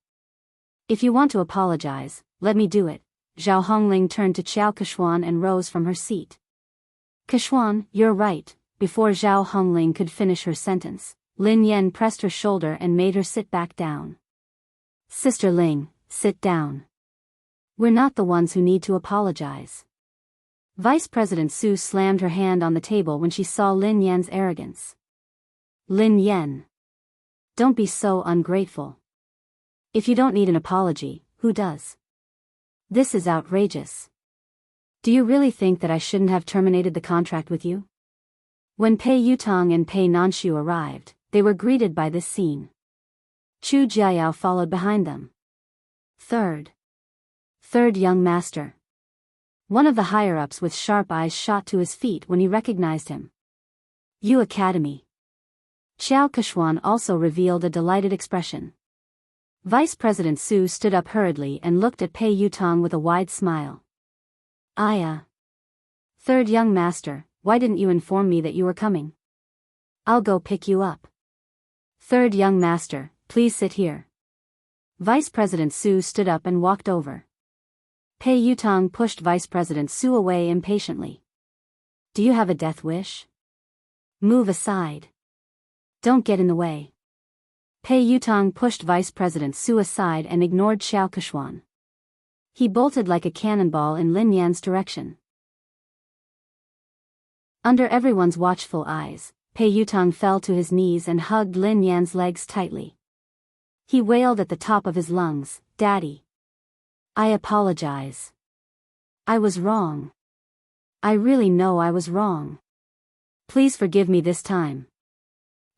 If you want to apologize, let me do it. Zhao Hongling turned to Xiao Kechuan and rose from her seat. Kechuan, you're right. Before Zhao Hongling could finish her sentence, Lin Yan pressed her shoulder and made her sit back down. Sister Ling, sit down. We're not the ones who need to apologize. Vice President Su slammed her hand on the table when she saw Lin Yan's arrogance. Lin Yan. Don't be so ungrateful. If you don't need an apology, who does? This is outrageous. Do you really think that I shouldn't have terminated the contract with you? When Pei Yutong and Pei Nanshu arrived, they were greeted by this scene. Chu Jiayao followed behind them. Third young master. One of the higher-ups with sharp eyes shot to his feet when he recognized him. Yu Academy. Xiao Kechuan also revealed a delighted expression. Vice President Su stood up hurriedly and looked at Pei Yutong with a wide smile. Third young master, why didn't you inform me that you were coming? I'll go pick you up. Third young master, please sit here. Vice President Su stood up and walked over. Pei Yutong pushed Vice President Su away impatiently. Do you have a death wish? Move aside. Don't get in the way. Pei Yutong pushed Vice President Su aside and ignored Xiao Kechuan. He bolted like a cannonball in Lin Yan's direction. Under everyone's watchful eyes, Pei Yutong fell to his knees and hugged Lin Yan's legs tightly. He wailed at the top of his lungs, Daddy. I apologize. I was wrong. I really know I was wrong. Please forgive me this time.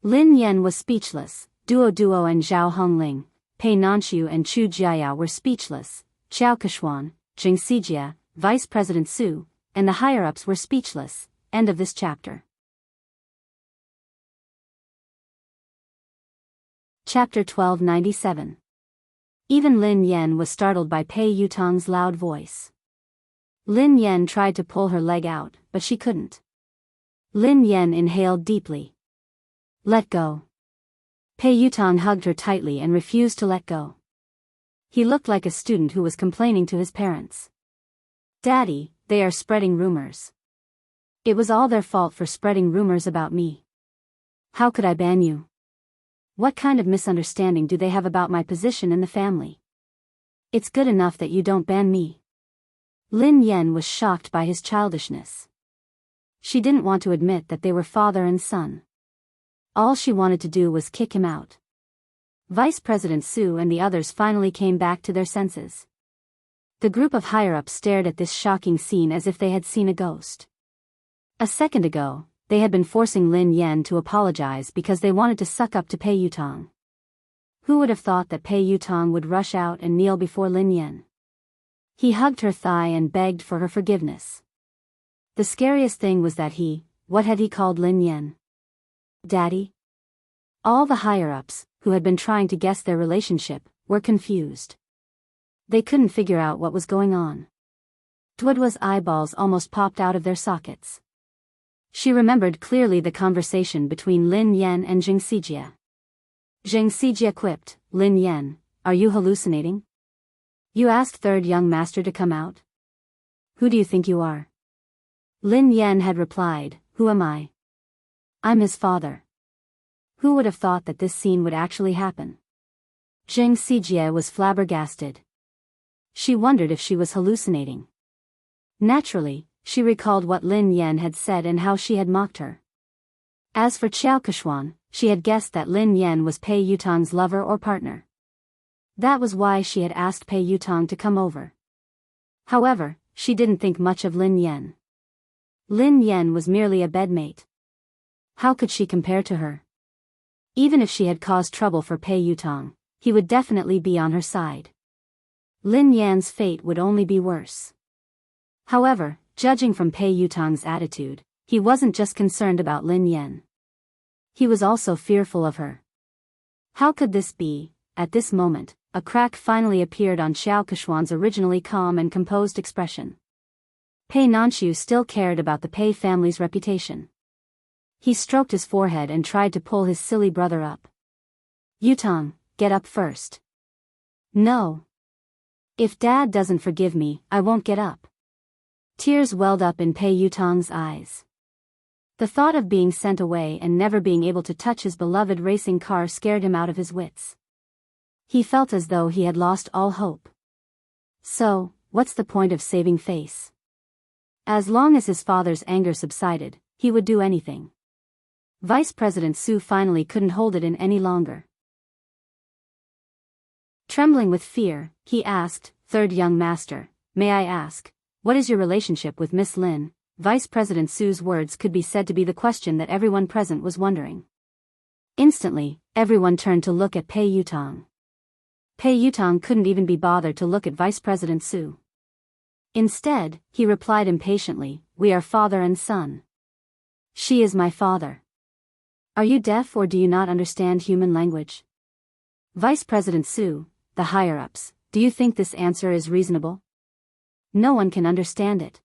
Lin Yan was speechless. Duo and Zhao Hongling, Pei Nanshu and Chu Jiayao were speechless. Xiao Kechuan, Zheng Xijie, Vice President Su, and the higher-ups were speechless. End of this chapter. Chapter 1297. Even Lin Yan was startled by Pei Yutong's loud voice. Lin Yan tried to pull her leg out, but she couldn't. Lin Yan inhaled deeply. Let go. Pei Yutong hugged her tightly and refused to let go. He looked like a student who was complaining to his parents. Daddy, they are spreading rumors. It was all their fault for spreading rumors about me. How could I ban you? What kind of misunderstanding do they have about my position in the family? It's good enough that you don't ban me. Lin Yan was shocked by his childishness. She didn't want to admit that they were father and son. All she wanted to do was kick him out. Vice President Su and the others finally came back to their senses. The group of higher-ups stared at this shocking scene as if they had seen a ghost. A second ago, they had been forcing Lin Yan to apologize because they wanted to suck up to Pei Yutong. Who would have thought that Pei Yutong would rush out and kneel before Lin Yan? He hugged her thigh and begged for her forgiveness. The scariest thing was that what had he called Lin Yan? Daddy? All the higher-ups, who had been trying to guess their relationship, were confused. They couldn't figure out what was going on. Duodwa's eyeballs almost popped out of their sockets. She remembered clearly the conversation between Lin Yan and Zheng Xijie. Zheng Xijie quipped, "Lin Yan, are you hallucinating? You asked third young master to come out? Who do you think you are?" Lin Yan had replied, "Who am I? I'm his father." Who would have thought that this scene would actually happen? Zheng Xijie was flabbergasted. She wondered if she was hallucinating. Naturally, she recalled what Lin Yan had said and how she had mocked her. As for Xiao Keshuan, she had guessed that Lin Yan was Pei Yutong's lover or partner. That was why she had asked Pei Yutong to come over. However, she didn't think much of Lin Yan. Lin Yan was merely a bedmate. How could she compare to her? Even if she had caused trouble for Pei Yutong, he would definitely be on her side. Lin Yan's fate would only be worse. However, judging from Pei Yutong's attitude, he wasn't just concerned about Lin Yan. He was also fearful of her. How could this be? At this moment, a crack finally appeared on Xiao Keshuan's originally calm and composed expression. Pei Nanxiu still cared about the Pei family's reputation. He stroked his forehead and tried to pull his silly brother up. "Yutong, get up first." "No. If Dad doesn't forgive me, I won't get up." Tears welled up in Pei Yutong's eyes. The thought of being sent away and never being able to touch his beloved racing car scared him out of his wits. He felt as though he had lost all hope. So, what's the point of saving face? As long as his father's anger subsided, he would do anything. Vice President Su finally couldn't hold it in any longer. Trembling with fear, he asked, "Third young master, may I ask, what is your relationship with Miss Lin?" Vice President Su's words could be said to be the question that everyone present was wondering. Instantly, everyone turned to look at Pei Yutong. Pei Yutong couldn't even be bothered to look at Vice President Su. Instead, he replied impatiently, "We are father and son. She is my father. Are you deaf or do you not understand human language?" Vice President Su, the higher-ups, do you think this answer is reasonable? No one can understand it.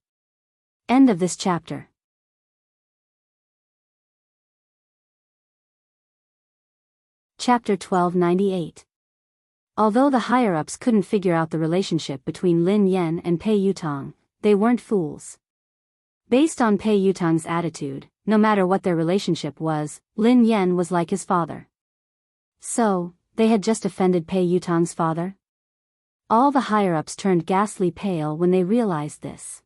End of this chapter. Chapter 1298. Although the higher-ups couldn't figure out the relationship between Lin Yan and Pei Yutong, they weren't fools. Based on Pei Yutong's attitude, no matter what their relationship was, Lin Yan was like his father. So, they had just offended Pei Yutong's father? All the higher-ups turned ghastly pale when they realized this.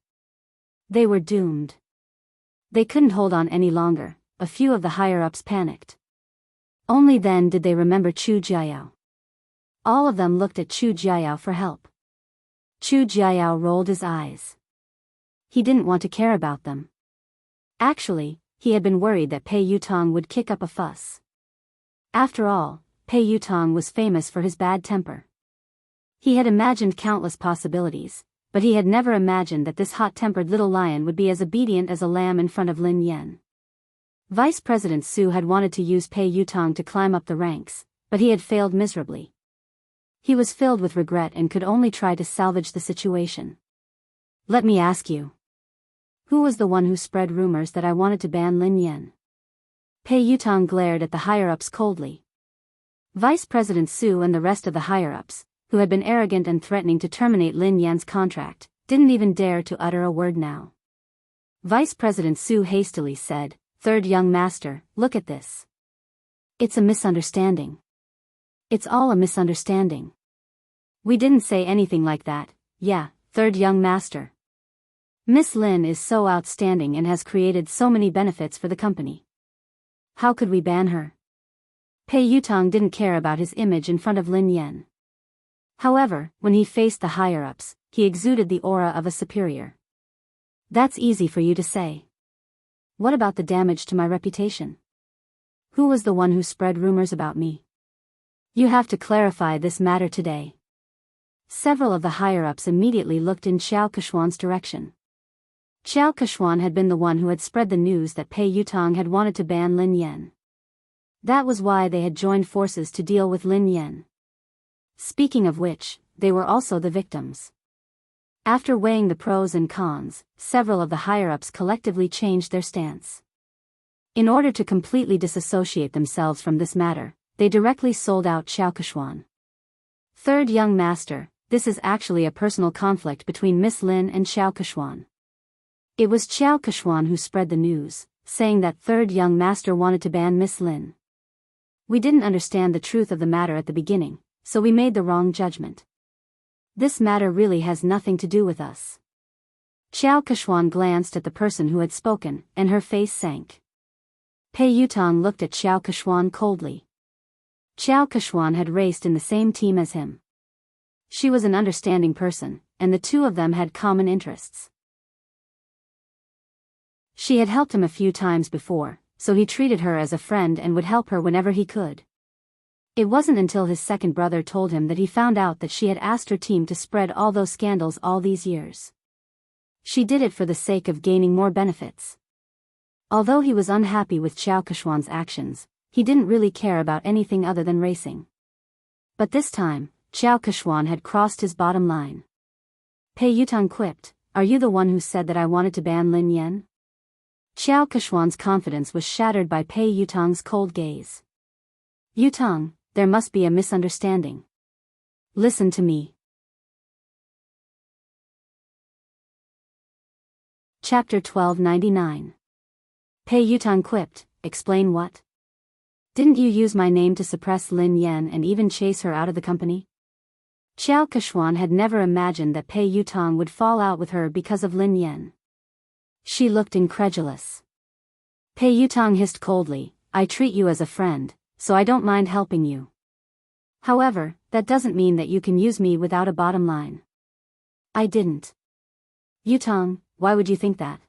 They were doomed. They couldn't hold on any longer. A few of the higher-ups panicked. Only then did they remember Chu Jiayao. All of them looked at Chu Jiayao for help. Chu Jiayao rolled his eyes. He didn't want to care about them. Actually, he had been worried that Pei Yutong would kick up a fuss. After all, Pei Yutong was famous for his bad temper. He had imagined countless possibilities, but he had never imagined that this hot-tempered little lion would be as obedient as a lamb in front of Lin Yan. Vice President Su had wanted to use Pei Yutong to climb up the ranks, but he had failed miserably. He was filled with regret and could only try to salvage the situation. "Let me ask you. Who was the one who spread rumors that I wanted to ban Lin Yan?" Pei Yutong glared at the higher-ups coldly. Vice President Su and the rest of the higher-ups, who had been arrogant and threatening to terminate Lin Yan's contract, didn't even dare to utter a word now. Vice President Su hastily said, "Third young master, look at this. It's a misunderstanding. It's all a misunderstanding. We didn't say anything like that, yeah, third young master. Miss Lin is so outstanding and has created so many benefits for the company. How could we ban her?" Pei Yutong didn't care about his image in front of Lin Yan. However, when he faced the higher-ups, he exuded the aura of a superior. "That's easy for you to say. What about the damage to my reputation? Who was the one who spread rumors about me?" You have to clarify this matter today. Several of the higher-ups immediately looked in Xiao Keshuan's direction. Xiao Keshuan had been the one who had spread the news that Pei Yutong had wanted to ban Lin Yan. That was why they had joined forces to deal with Lin Yan. Speaking of which, they were also the victims. After weighing the pros and cons, several of the higher-ups collectively changed their stance. In order to completely disassociate themselves from this matter, they directly sold out Xiao Keshuan. Third young master, this is actually a personal conflict between Miss Lin and Xiao Keshuan. It was Xiao Keshuan who spread the news, saying that third young master wanted to ban Miss Lin. We didn't understand the truth of the matter at the beginning, so we made the wrong judgment. This matter really has nothing to do with us. Xiao Keshuan glanced at the person who had spoken, and her face sank. Pei Yutong looked at Xiao Keshuan coldly. Xiao Keshuan had raced in the same team as him. She was an understanding person, and the two of them had common interests. She had helped him a few times before, so he treated her as a friend and would help her whenever he could. It wasn't until his second brother told him that he found out that she had asked her team to spread all those scandals all these years. She did it for the sake of gaining more benefits. Although he was unhappy with Xiao Keshuan's actions, he didn't really care about anything other than racing. But this time, Xiao Keshuan had crossed his bottom line. Pei Yutong quipped, "Are you the one who said that I wanted to ban Lin Yan?" Xiao Keshuan's confidence was shattered by Pei Yutong's cold gaze. "Yutong, there must be a misunderstanding. Listen to me." Chapter 1299. Pei Yutong quipped, "Explain what? Didn't you use my name to suppress Lin Yan and even chase her out of the company?" Xiao Keshuan had never imagined that Pei Yutong would fall out with her because of Lin Yan. She looked incredulous. Pei Yutong hissed coldly, "I treat you as a friend, so I don't mind helping you. However, that doesn't mean that you can use me without a bottom line." "I didn't." "Yutong, why would you think that?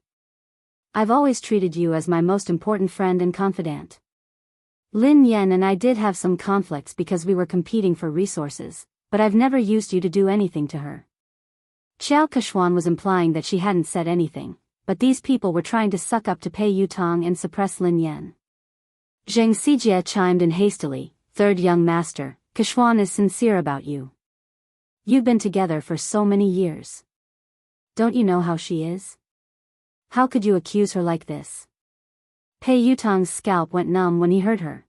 I've always treated you as my most important friend and confidant. Lin Yan and I did have some conflicts because we were competing for resources, but I've never used you to do anything to her." Xiao Keshuan was implying that she hadn't said anything, but these people were trying to suck up to Pei Yutong and suppress Lin Yan. Zheng Xijie chimed in hastily, "Third young master, Keshuan is sincere about you. You've been together for so many years. Don't you know how she is? How could you accuse her like this?" Pei Yutong's scalp went numb when he heard her.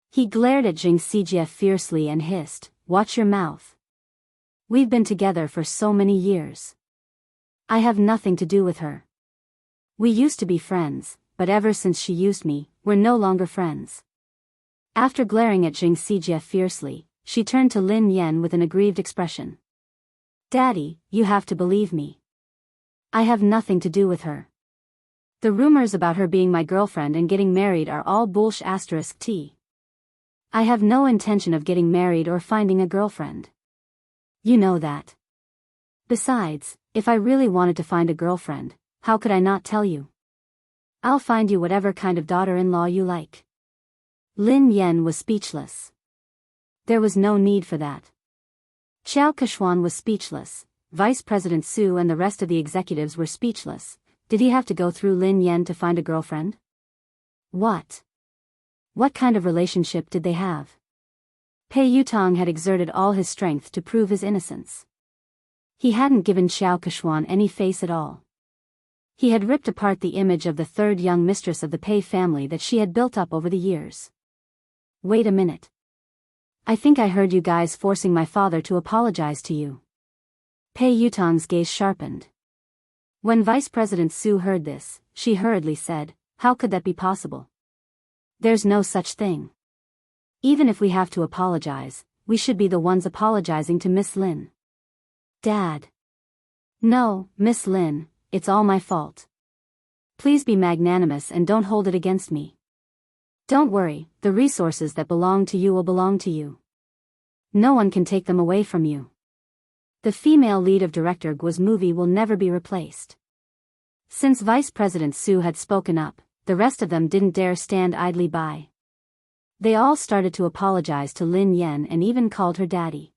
He glared at Zheng Xijie fiercely and hissed, "Watch your mouth. We've been together for so many years. I have nothing to do with her. We used to be friends, but ever since she used me, we're no longer friends." After glaring at Zheng Xijie fiercely, she turned to Lin Yan with an aggrieved expression. "Daddy, you have to believe me. I have nothing to do with her. The rumors about her being my girlfriend and getting married are all bullsh*t. I have no intention of getting married or finding a girlfriend. You know that. Besides, if I really wanted to find a girlfriend, how could I not tell you? I'll find you whatever kind of daughter-in-law you like." Lin Yan was speechless. There was no need for that. Xiao Keshuan was speechless, Vice President Su and the rest of the executives were speechless. Did he have to go through Lin Yan to find a girlfriend? What kind of relationship did they have? Pei Yutong had exerted all his strength to prove his innocence. He hadn't given Xiao Keshuan any face at all. He had ripped apart the image of the third young mistress of the Pei family that she had built up over the years. "Wait a minute. I think I heard you guys forcing my father to apologize to you." Pei Yutong's gaze sharpened. When Vice President Su heard this, she hurriedly said, "How could that be possible? There's no such thing. Even if we have to apologize, we should be the ones apologizing to Miss Lin." "Dad." "No, Miss Lin, it's all my fault. Please be magnanimous and don't hold it against me. Don't worry, the resources that belong to you will belong to you. No one can take them away from you. The female lead of Director Guo's movie will never be replaced." Since Vice President Su had spoken up, the rest of them didn't dare stand idly by. They all started to apologize to Lin Yan and even called her daddy.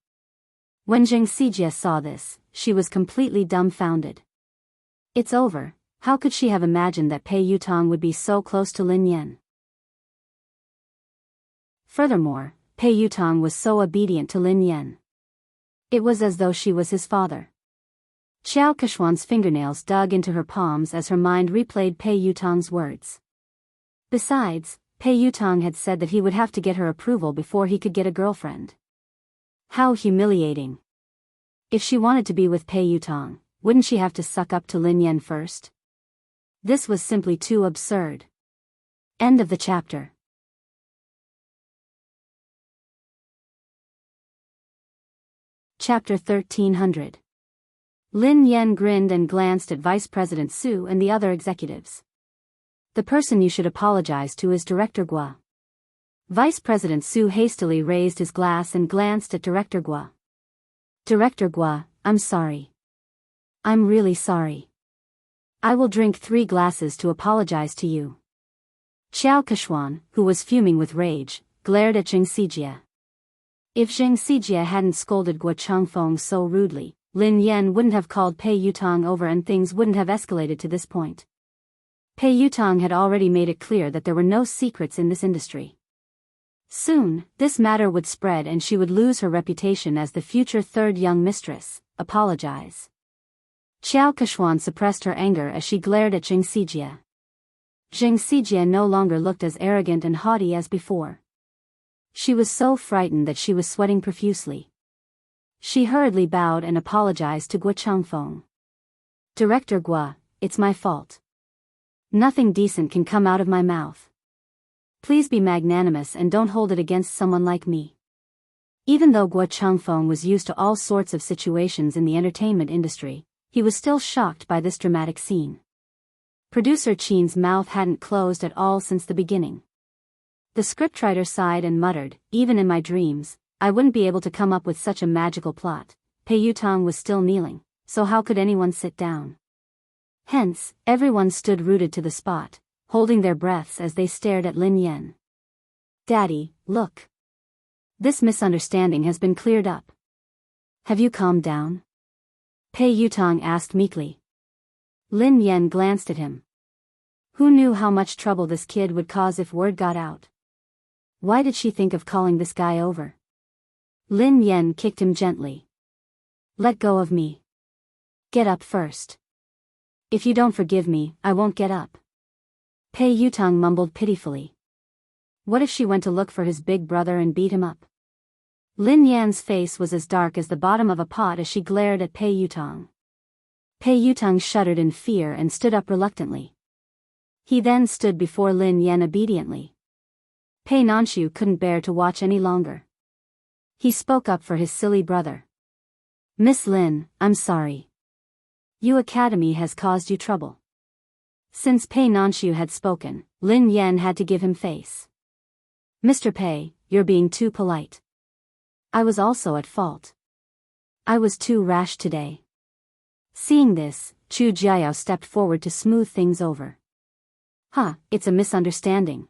When Zheng Xijie saw this, she was completely dumbfounded. It's over. How could she have imagined that Pei Yutong would be so close to Lin Yan? Furthermore, Pei Yutong was so obedient to Lin Yan. It was as though she was his father. Xiao Keshuan's fingernails dug into her palms as her mind replayed Pei Yutong's words. Besides, Pei Yutong had said that he would have to get her approval before he could get a girlfriend. How humiliating. If she wanted to be with Pei Yutong, wouldn't she have to suck up to Lin Yan first? This was simply too absurd. End of the chapter. Chapter 1300. Lin Yan grinned and glanced at Vice President Su and the other executives. The person you should apologize to is Director Gua. Vice President Su hastily raised his glass and glanced at Director Gua. Director Gua, I'm sorry. I'm really sorry. I will drink 3 glasses to apologize to you. Xiao Keshuan, who was fuming with rage, glared at Zheng Xijie. If Zheng Xijie hadn't scolded Guo Changfeng so rudely, Lin Yan wouldn't have called Pei Yutong over and things wouldn't have escalated to this point. Pei Yutong had already made it clear that there were no secrets in this industry. Soon, this matter would spread and she would lose her reputation as the future third young mistress. Apologize. Xiao Keshuan suppressed her anger as she glared at Zheng Xijie. Zheng Xijie no longer looked as arrogant and haughty as before. She was so frightened that she was sweating profusely. She hurriedly bowed and apologized to Guo Changfeng. Director Gua, it's my fault. Nothing decent can come out of my mouth. Please be magnanimous and don't hold it against someone like me. Even though Guo Changfeng was used to all sorts of situations in the entertainment industry, he was still shocked by this dramatic scene. Producer Qin's mouth hadn't closed at all since the beginning. The scriptwriter sighed and muttered, even in my dreams, I wouldn't be able to come up with such a magical plot. Pei Yutong was still kneeling, so how could anyone sit down? Hence, everyone stood rooted to the spot, holding their breaths as they stared at Lin Yan. Daddy, look. This misunderstanding has been cleared up. Have you calmed down? Pei Yutong asked meekly. Lin Yan glanced at him. Who knew how much trouble this kid would cause if word got out? Why did she think of calling this guy over? Lin Yan kicked him gently. Let go of me. Get up first. If you don't forgive me, I won't get up. Pei Yutong mumbled pitifully. What if she went to look for his big brother and beat him up? Lin Yan's face was as dark as the bottom of a pot as she glared at Pei Yutong. Pei Yutong shuddered in fear and stood up reluctantly. He then stood before Lin Yan obediently. Pei Nanshu couldn't bear to watch any longer. He spoke up for his silly brother. Miss Lin, I'm sorry. Yu Academy has caused you trouble. Since Pei Nanshu had spoken, Lin Yan had to give him face. Mr. Pei, you're being too polite. I was also at fault. I was too rash today. Seeing this, Chu Jiao stepped forward to smooth things over. It's a misunderstanding.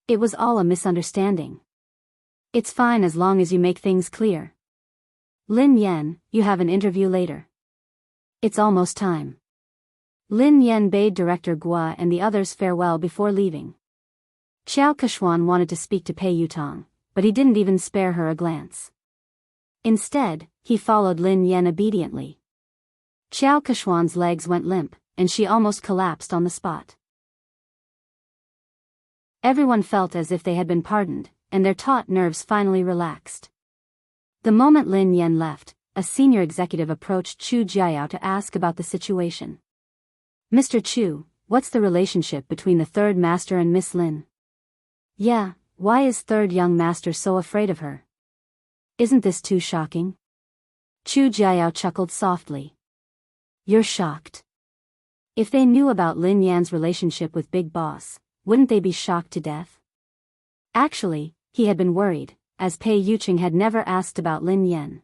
It was all a misunderstanding. It's fine as long as you make things clear. Lin Yan, you have an interview later. It's almost time. Lin Yan bade Director Gua and the others farewell before leaving. Xiao Keshuan wanted to speak to Pei Yutong, but he didn't even spare her a glance. Instead, he followed Lin Yan obediently. Xiao Keshuan's legs went limp, and she almost collapsed on the spot. Everyone felt as if they had been pardoned, and their taut nerves finally relaxed. The moment Lin Yan left, a senior executive approached Chu Jiao to ask about the situation. Mr. Chu, what's the relationship between the third master and Miss Lin? Yeah, why is third young master so afraid of her? Isn't this too shocking? Chu Jiao chuckled softly. You're shocked. If they knew about Lin Yan's relationship with Big Boss, wouldn't they be shocked to death? Actually, he had been worried, as Pei Yuqing had never asked about Lin Yan.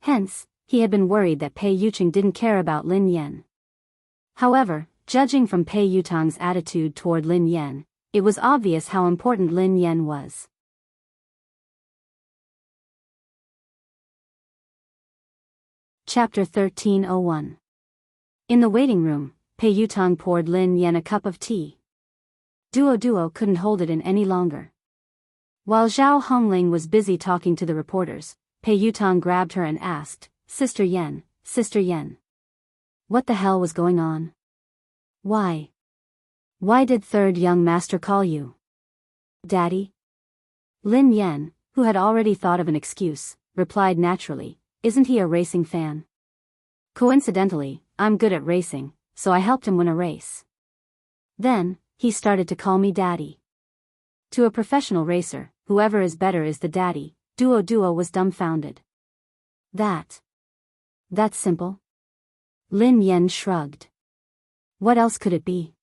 Hence, he had been worried that Pei Yuqing didn't care about Lin Yan. However, judging from Pei Yutong's attitude toward Lin Yan, it was obvious how important Lin Yan was. Chapter 1301. In the waiting room, Pei Yutang poured Lin Yan a cup of tea. Duo couldn't hold it in any longer. While Zhao Hongling was busy talking to the reporters, Pei Yutang grabbed her and asked, Sister Yan. What the hell was going on? Why did third young master call you? Daddy? Lin Yan, who had already thought of an excuse, replied naturally, isn't he a racing fan? Coincidentally, I'm good at racing, so I helped him win a race. Then, he started to call me daddy. To a professional racer, whoever is better is the daddy. Duo was dumbfounded. That's simple? Lin Yan shrugged. What else could it be?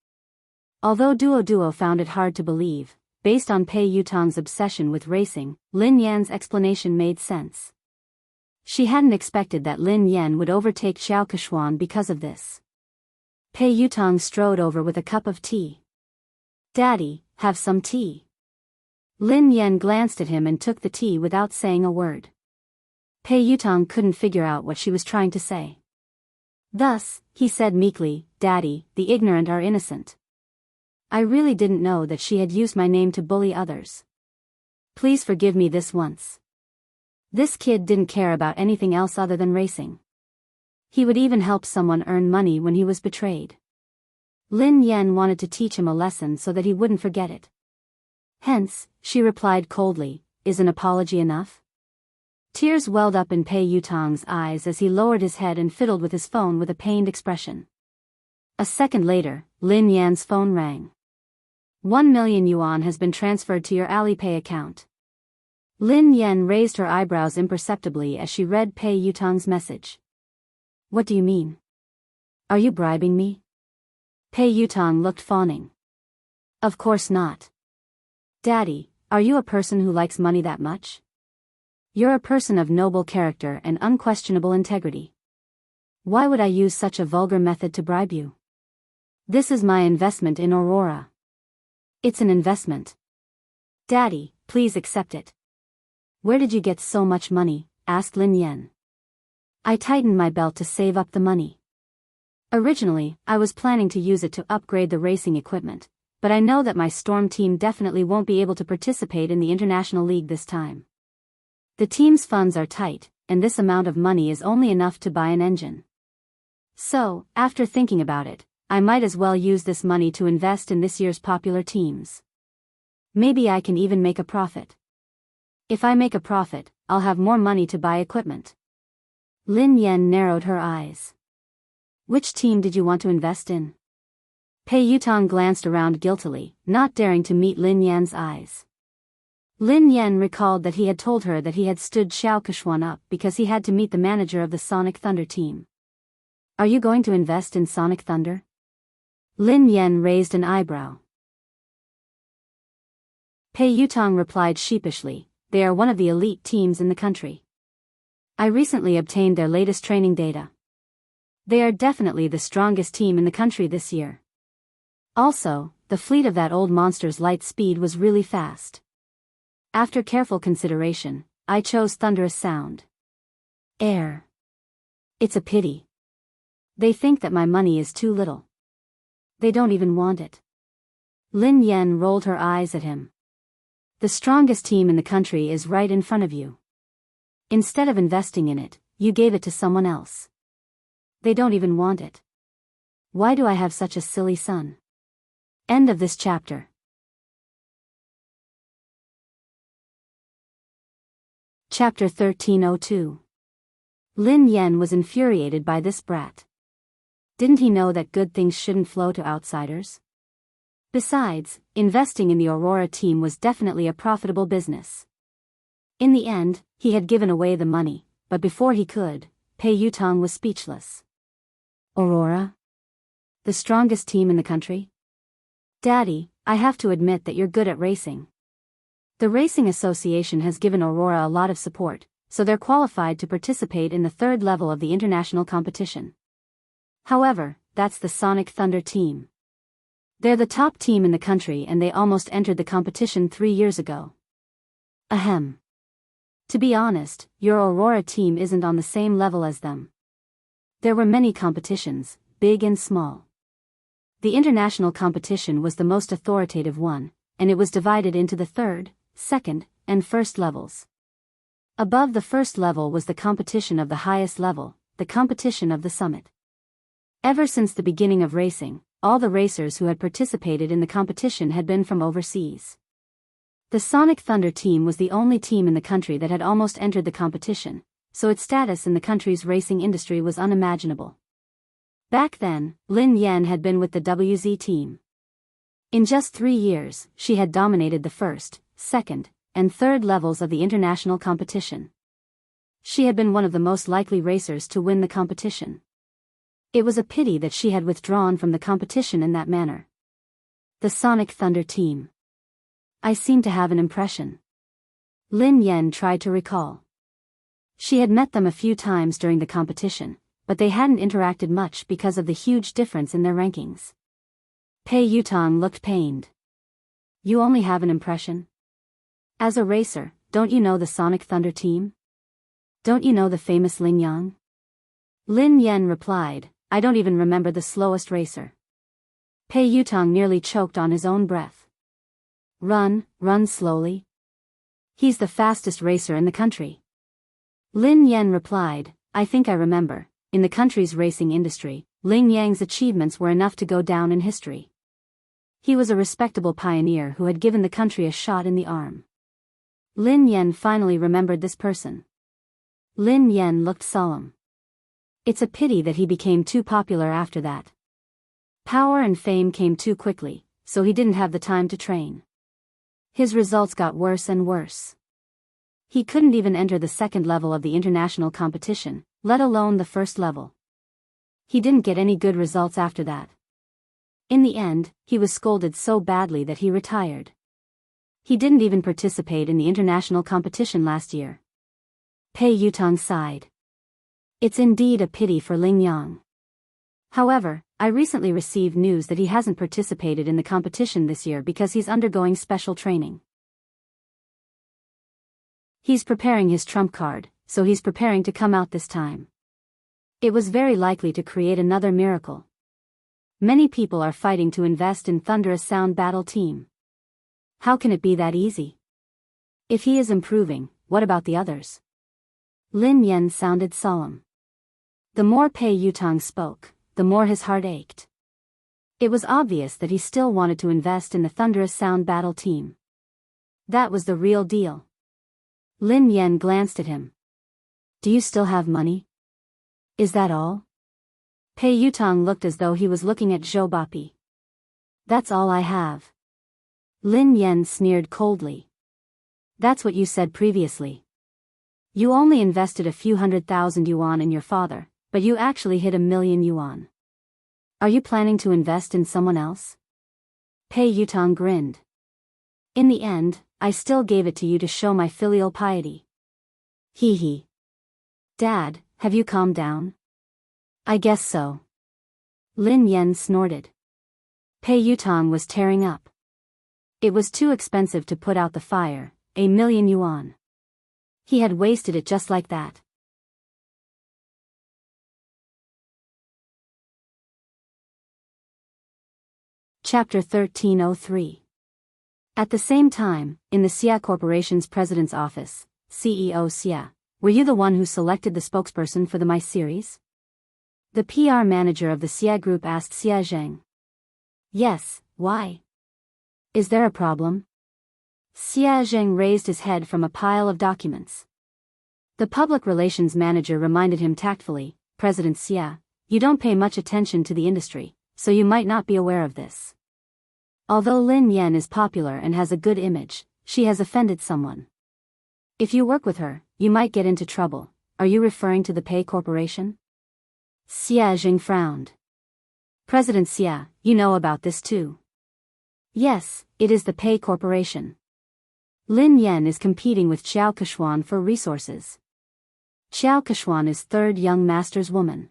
Although Duo found it hard to believe, based on Pei Yutang's obsession with racing, Lin Yan's explanation made sense. She hadn't expected that Lin Yan would overtake Xiao Keshuan because of this. Pei Yutang strode over with a cup of tea. Daddy, have some tea. Lin Yan glanced at him and took the tea without saying a word. Pei Yutang couldn't figure out what she was trying to say. Thus, he said meekly, Daddy, the ignorant are innocent. I really didn't know that she had used my name to bully others. Please forgive me this once. This kid didn't care about anything else other than racing. He would even help someone earn money when he was betrayed. Lin Yan wanted to teach him a lesson so that he wouldn't forget it. Hence, she replied coldly, is an apology enough? Tears welled up in Pei Yutang's eyes as he lowered his head and fiddled with his phone with a pained expression. A second later, Lin Yan's phone rang. 1 million yuan has been transferred to your Alipay account. Lin Yan raised her eyebrows imperceptibly as she read Pei Yutang's message. What do you mean? Are you bribing me? Pei Yutang looked fawning. Of course not. Daddy, are you a person who likes money that much? You're a person of noble character and unquestionable integrity. Why would I use such a vulgar method to bribe you? This is my investment in Aurora. It's an investment. Daddy, please accept it. Where did you get so much money? Asked Lin Yan. I tightened my belt to save up the money. Originally, I was planning to use it to upgrade the racing equipment, but I know that my Storm team definitely won't be able to participate in the International League this time. The team's funds are tight, and this amount of money is only enough to buy an engine. So, after thinking about it, I might as well use this money to invest in this year's popular teams. Maybe I can even make a profit. If I make a profit, I'll have more money to buy equipment. Lin Yan narrowed her eyes. Which team did you want to invest in? Pei Yutang glanced around guiltily, not daring to meet Lin Yan's eyes. Lin Yan recalled that he had told her that he had stood Xiao Keshuan up because he had to meet the manager of the Sonic Thunder team. Are you going to invest in Sonic Thunder? Lin Yan raised an eyebrow. Pei Yutang replied sheepishly, they are one of the elite teams in the country. I recently obtained their latest training data. They are definitely the strongest team in the country this year. Also, the fleet of that old monster's light speed was really fast. After careful consideration, I chose Thunderous Sound. Air. It's a pity. They think that my money is too little. They don't even want it. Lin Yan rolled her eyes at him. The strongest team in the country is right in front of you. Instead of investing in it, you gave it to someone else. They don't even want it. Why do I have such a silly son? End of this chapter. Chapter 1302. Lin Yan was infuriated by this brat. Didn't he know that good things shouldn't flow to outsiders? Besides, investing in the Aurora team was definitely a profitable business. In the end, he had given away the money, but before he could, Pei Yutang was speechless. Aurora? The strongest team in the country? Daddy, I have to admit that you're good at racing. The Racing Association has given Aurora a lot of support, so they're qualified to participate in the third level of the international competition. However, that's the Sonic Thunder team. They're the top team in the country and they almost entered the competition 3 years ago. Ahem. To be honest, your Aurora team isn't on the same level as them. There were many competitions, big and small. The international competition was the most authoritative one, and it was divided into the third, second, and first levels. Above the first level was the competition of the highest level, the competition of the summit. Ever since the beginning of racing, all the racers who had participated in the competition had been from overseas. The Sonic Thunder team was the only team in the country that had almost entered the competition, so its status in the country's racing industry was unimaginable. Back then, Lin Yan had been with the WZ team. In just 3 years, she had dominated the first, second, and third levels of the international competition. She had been one of the most likely racers to win the competition. It was a pity that she had withdrawn from the competition in that manner. The Sonic Thunder team. I seem to have an impression. Lin Yan tried to recall. She had met them a few times during the competition, but they hadn't interacted much because of the huge difference in their rankings. Pei Yutong looked pained. You only have an impression? As a racer, don't you know the Sonic Thunder team? Don't you know the famous Ling Yang? Lin Yan replied, I don't even remember the slowest racer. Pei Yutong nearly choked on his own breath. Run slowly. He's the fastest racer in the country. Lin Yan replied, I think I remember. In the country's racing industry, Ling Yang's achievements were enough to go down in history. He was a respectable pioneer who had given the country a shot in the arm. Lin Yan finally remembered this person. Lin Yan looked solemn. It's a pity that he became too popular after that. Power and fame came too quickly, so he didn't have the time to train. His results got worse and worse. He couldn't even enter the second level of the international competition, let alone the first level. He didn't get any good results after that. In the end, he was scolded so badly that he retired. He didn't even participate in the international competition last year. Pei Yutong sighed. It's indeed a pity for Ling Yang. However, I recently received news that he hasn't participated in the competition this year because he's undergoing special training. He's preparing his trump card, so he's preparing to come out this time. It was very likely to create another miracle. Many people are fighting to invest in Thunderous Sound Battle Team. How can it be that easy? If he is improving, what about the others? Lin Yan sounded solemn. The more Pei Yutong spoke, the more his heart ached. It was obvious that he still wanted to invest in the Thunderous Sound Battle Team. That was the real deal. Lin Yan glanced at him. Do you still have money? Is that all? Pei Yutong looked as though he was looking at Zhou Bapi. That's all I have. Lin Yan sneered coldly. That's what you said previously. You only invested a few 100,000 yuan in your father, but you actually hit 1,000,000 yuan. Are you planning to invest in someone else? Pei Yutong grinned. In the end, I still gave it to you to show my filial piety. Hee hee. Dad, have you calmed down? I guess so. Lin Yan snorted. Pei Yutong was tearing up. It was too expensive to put out the fire, 1,000,000 yuan. He had wasted it just like that. Chapter 1303. At the same time, in the Xia Corporation's president's office, CEO Xia, were you the one who selected the spokesperson for the My series? The PR manager of the Xia Group asked Xia Zheng. Yes, why? Is there a problem? Xia Zheng raised his head from a pile of documents. The public relations manager reminded him tactfully, President Xia, you don't pay much attention to the industry, so you might not be aware of this. Although Lin Yan is popular and has a good image, she has offended someone. If you work with her, you might get into trouble. Are you referring to the Pei Corporation? Xia Jing frowned. President Xia, you know about this too. Yes, it is the Pei Corporation. Lin Yan is competing with Xiao Keshuan for resources. Xiao Keshuan is third young master's woman.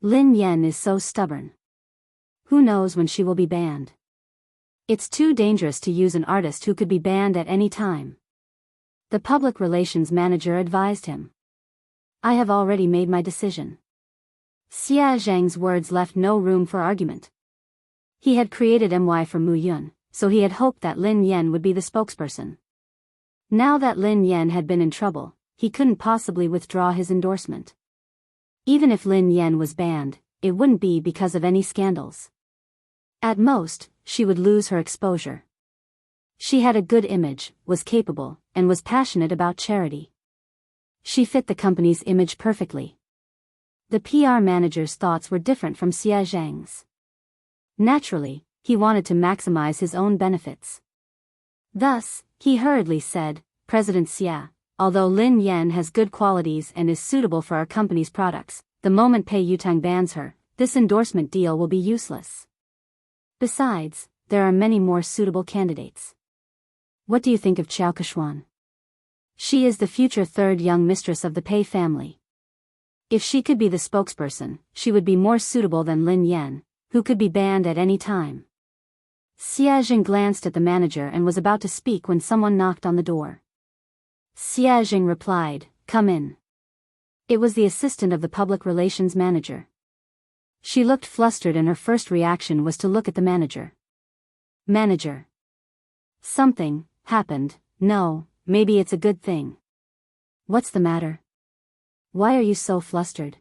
Lin Yan is so stubborn. Who knows when she will be banned? It's too dangerous to use an artist who could be banned at any time. The public relations manager advised him. I have already made my decision. Xia Zhang's words left no room for argument. He had created MY for Mu Yun, so he had hoped that Lin Yan would be the spokesperson. Now that Lin Yan had been in trouble, he couldn't possibly withdraw his endorsement. Even if Lin Yan was banned, it wouldn't be because of any scandals. At most, she would lose her exposure. She had a good image, was capable, and was passionate about charity. She fit the company's image perfectly. The PR manager's thoughts were different from Xia Zhang's. Naturally, he wanted to maximize his own benefits. Thus, he hurriedly said, President Xia, although Lin Yan has good qualities and is suitable for our company's products, the moment Pei Yutang bans her, this endorsement deal will be useless. Besides, there are many more suitable candidates. What do you think of Qiao Kechuan? She is the future third young mistress of the Pei family. If she could be the spokesperson, she would be more suitable than Lin Yan, who could be banned at any time. Xia Jing glanced at the manager and was about to speak when someone knocked on the door. Xia Jing replied, Come in. It was the assistant of the public relations manager. She looked flustered and her first reaction was to look at the manager. Manager. Something happened. No, maybe it's a good thing. What's the matter? Why are you so flustered?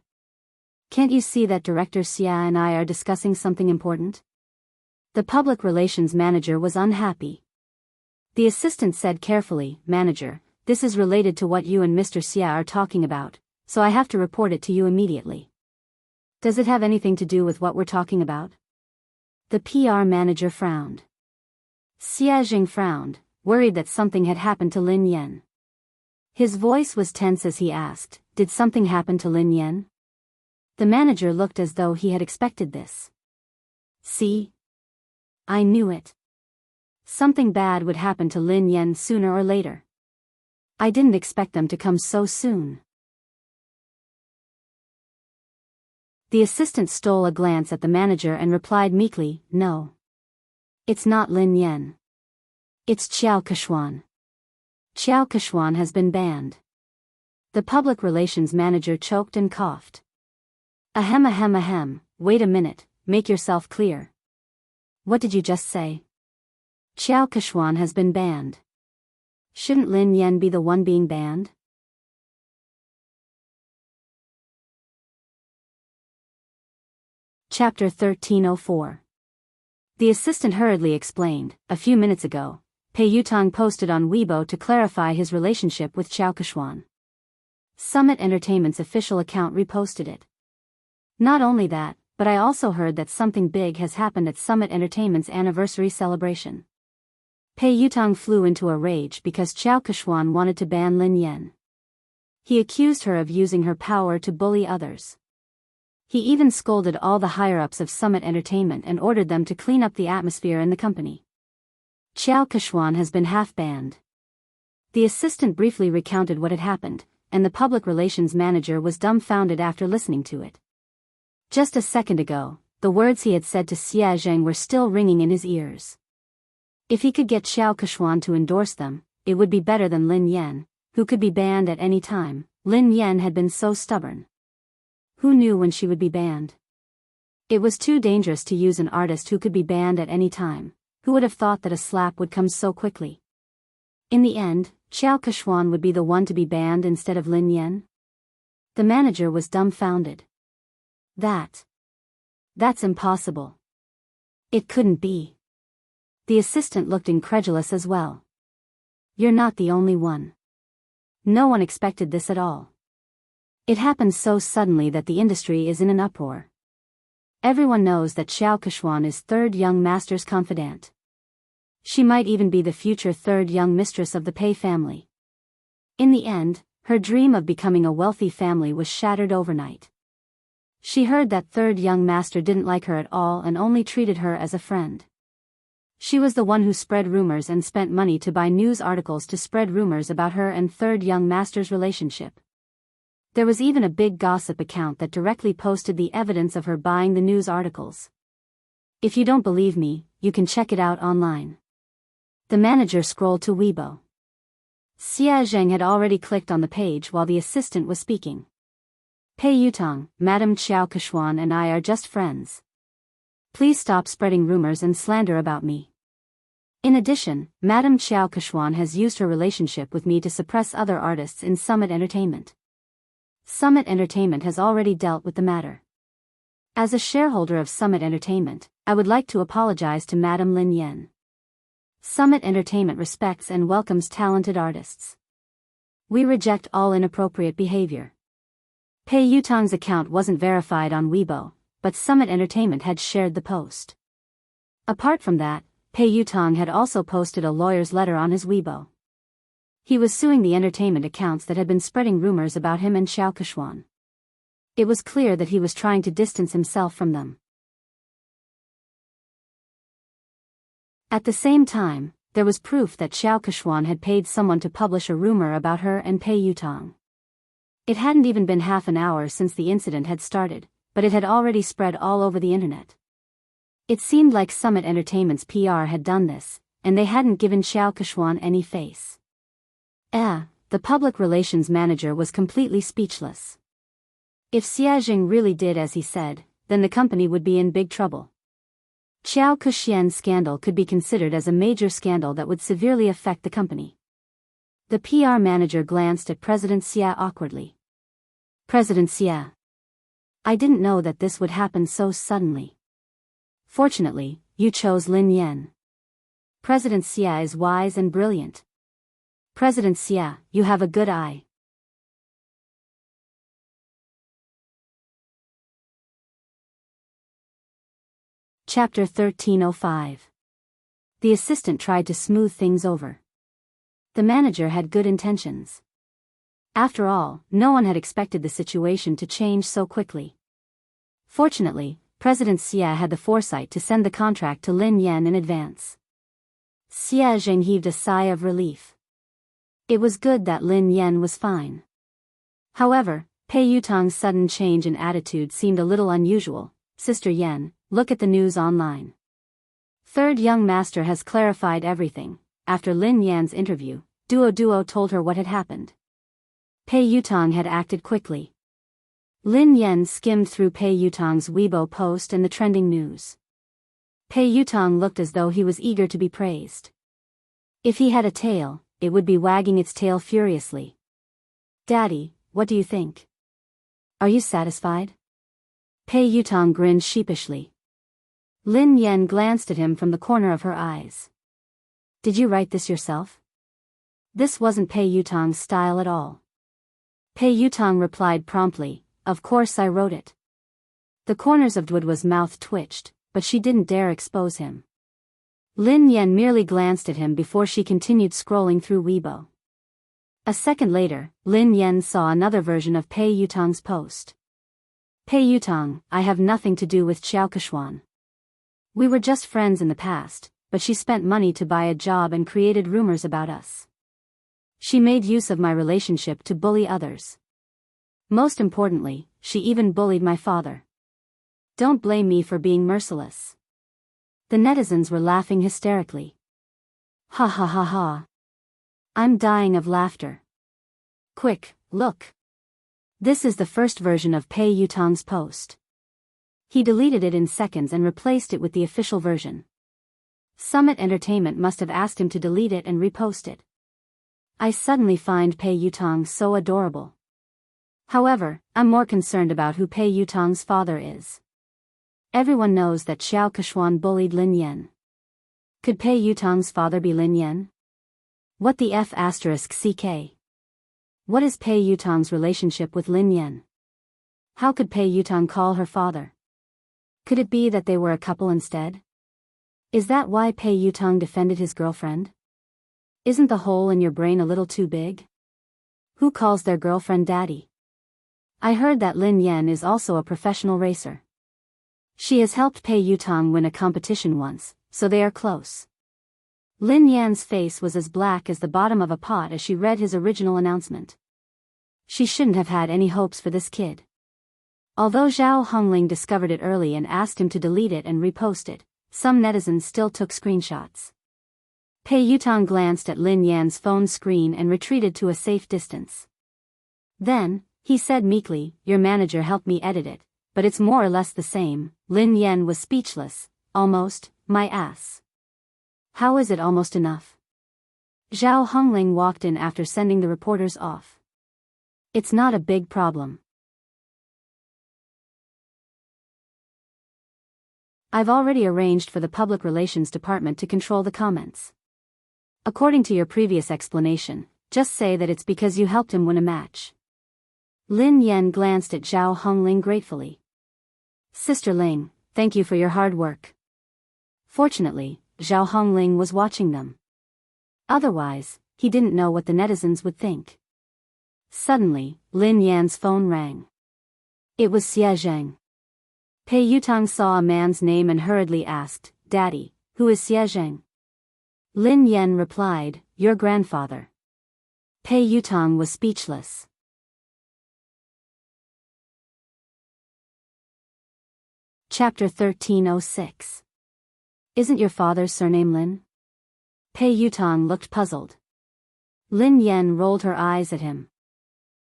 Can't you see that Director Xia and I are discussing something important? The public relations manager was unhappy. The assistant said carefully, Manager, this is related to what you and Mr. Xia are talking about, so I have to report it to you immediately. Does it have anything to do with what we're talking about? The PR manager frowned. Xia Jing frowned, worried that something had happened to Lin Yan. His voice was tense as he asked, Did something happen to Lin Yan? The manager looked as though he had expected this. See? I knew it. Something bad would happen to Lin Yan sooner or later. I didn't expect them to come so soon. The assistant stole a glance at the manager and replied meekly, No. It's not Lin Yan. It's Qiao Kechuan. Qiao Kechuan has been banned. The public relations manager choked and coughed. Ahem, wait a minute, make yourself clear. What did you just say? Qiao Kechuan has been banned. Shouldn't Lin Yan be the one being banned? Chapter 1304. The assistant hurriedly explained, a few minutes ago, Pei Yutang posted on Weibo to clarify his relationship with Qiao Kechuan. Summit Entertainment's official account reposted it. Not only that, but I also heard that something big has happened at Summit Entertainment's anniversary celebration. Pei Yutang flew into a rage because Qiao Kechuan wanted to ban Lin Yan. He accused her of using her power to bully others. He even scolded all the higher-ups of Summit Entertainment and ordered them to clean up the atmosphere in the company. Qiao Kechuan has been half-banned. The assistant briefly recounted what had happened, and the public relations manager was dumbfounded after listening to it. Just a second ago, the words he had said to Xia Zheng were still ringing in his ears. If he could get Qiao Kechuan to endorse them, it would be better than Lin Yan, who could be banned at any time. Lin Yan had been so stubborn. Who knew when she would be banned? It was too dangerous to use an artist who could be banned at any time. Who would have thought that a slap would come so quickly? In the end, Qiao Kechuan would be the one to be banned instead of Lin Yan? The manager was dumbfounded. That's impossible. It couldn't be. The assistant looked incredulous as well. You're not the only one. No one expected this at all. It happened so suddenly that the industry is in an uproar. Everyone knows that Qiao Kechuan is third young master's confidant. She might even be the future third young mistress of the Pei family. In the end, her dream of becoming a wealthy family was shattered overnight. She heard that third young master didn't like her at all and only treated her as a friend. She was the one who spread rumors and spent money to buy news articles to spread rumors about her and third young master's relationship. There was even a big gossip account that directly posted the evidence of her buying the news articles. If you don't believe me, you can check it out online. The manager scrolled to Weibo. Xia Zheng had already clicked on the page while the assistant was speaking. Pei Yutong, Madame Qiao Keshuan and I are just friends. Please stop spreading rumors and slander about me. In addition, Madame Qiao Keshuan has used her relationship with me to suppress other artists in Summit Entertainment. Summit Entertainment has already dealt with the matter. As a shareholder of Summit Entertainment, I would like to apologize to Madame Lin Yan. Summit Entertainment respects and welcomes talented artists. We reject all inappropriate behavior. Pei Yutong's account wasn't verified on Weibo, but Summit Entertainment had shared the post. Apart from that, Pei Yutong had also posted a lawyer's letter on his Weibo. He was suing the entertainment accounts that had been spreading rumors about him and Xiao Keshuan. It was clear that he was trying to distance himself from them. At the same time, there was proof that Xiao Keshuan had paid someone to publish a rumor about her and Pei Yutong. It hadn't even been half an hour since the incident had started, but it had already spread all over the internet. It seemed like Summit Entertainment's PR had done this, and they hadn't given Xiao Keshuan any face. The public relations manager was completely speechless. If Xia Zheng really did as he said, then the company would be in big trouble. Qiao Kexian's scandal could be considered as a major scandal that would severely affect the company. The PR manager glanced at President Xia awkwardly. President Xia. I didn't know that this would happen so suddenly. Fortunately, you chose Lin Yan. President Xia is wise and brilliant. President Xia, you have a good eye. Chapter 1305. The assistant tried to smooth things over. The manager had good intentions. After all, no one had expected the situation to change so quickly. Fortunately, President Xia had the foresight to send the contract to Lin Yan in advance. Xia Zheng heaved a sigh of relief. It was good that Lin Yan was fine. However, Pei Yutong's sudden change in attitude seemed a little unusual. Sister Yan, look at the news online. Third young master has clarified everything. After Lin Yan's interview, Duo told her what had happened. Pei Yutong had acted quickly. Lin Yan skimmed through Pei Yutong's Weibo post and the trending news. Pei Yutong looked as though he was eager to be praised. If he had a tail, it would be wagging its tail furiously. Daddy, what do you think? Are you satisfied? Pei Yutong grinned sheepishly. Lin Yan glanced at him from the corner of her eyes. Did you write this yourself? This wasn't Pei Yutong's style at all. Pei Yutong replied promptly, of course I wrote it. The corners of Duo's mouth twitched, but she didn't dare expose him. Lin Yan merely glanced at him before she continued scrolling through Weibo. A second later, Lin Yan saw another version of Pei Yutong's post. Pei Yutong, I have nothing to do with Qiao Keshuan. We were just friends in the past, but she spent money to buy a job and created rumors about us. She made use of my relationship to bully others. Most importantly, she even bullied my father. Don't blame me for being merciless. The netizens were laughing hysterically. Ha ha ha ha. I'm dying of laughter. Quick, look. This is the first version of Pei Yutong's post. He deleted it in seconds and replaced it with the official version. Summit Entertainment must have asked him to delete it and repost it. I suddenly find Pei Yutong so adorable. However, I'm more concerned about who Pei Yutong's father is. Everyone knows that Xiao Keshuan bullied Lin Yan. Could Pei Yutong's father be Lin Yan? What the F***ck? What is Pei Yutong's relationship with Lin Yan? How could Pei Yutong call her father? Could it be that they were a couple instead? Is that why Pei Yutong defended his girlfriend? Isn't the hole in your brain a little too big? Who calls their girlfriend daddy? I heard that Lin Yan is also a professional racer. She has helped Pei Yutong win a competition once, so they are close. Lin Yan's face was as black as the bottom of a pot as she read his original announcement. She shouldn't have had any hopes for this kid. Although Zhao Hongling discovered it early and asked him to delete it and repost it, Some netizens still took screenshots. Pei Yutong glanced at Lin Yan's phone screen and retreated to a safe distance. Then, he said meekly, "Your manager helped me edit it, but it's more or less the same." Lin Yan was speechless. "Almost, my ass. How is it almost enough?" Zhao Hongling walked in after sending the reporters off. "It's not a big problem. I've already arranged for the public relations department to control the comments. According to your previous explanation, just say that it's because you helped him win a match." Lin Yan glanced at Zhao Hongling gratefully. "Sister Ling, thank you for your hard work." Fortunately, Zhao Hongling was watching them. Otherwise, he didn't know what the netizens would think. Suddenly, Lin Yan's phone rang. It was Xie Zheng. Pei Yutong saw a man's name and hurriedly asked, "Daddy, who is Xie Zheng?" Lin Yan replied, "Your grandfather." Pei Yutong was speechless. Chapter 1306. Isn't your father's surname Lin? Pei Yutong looked puzzled. Lin Yan rolled her eyes at him.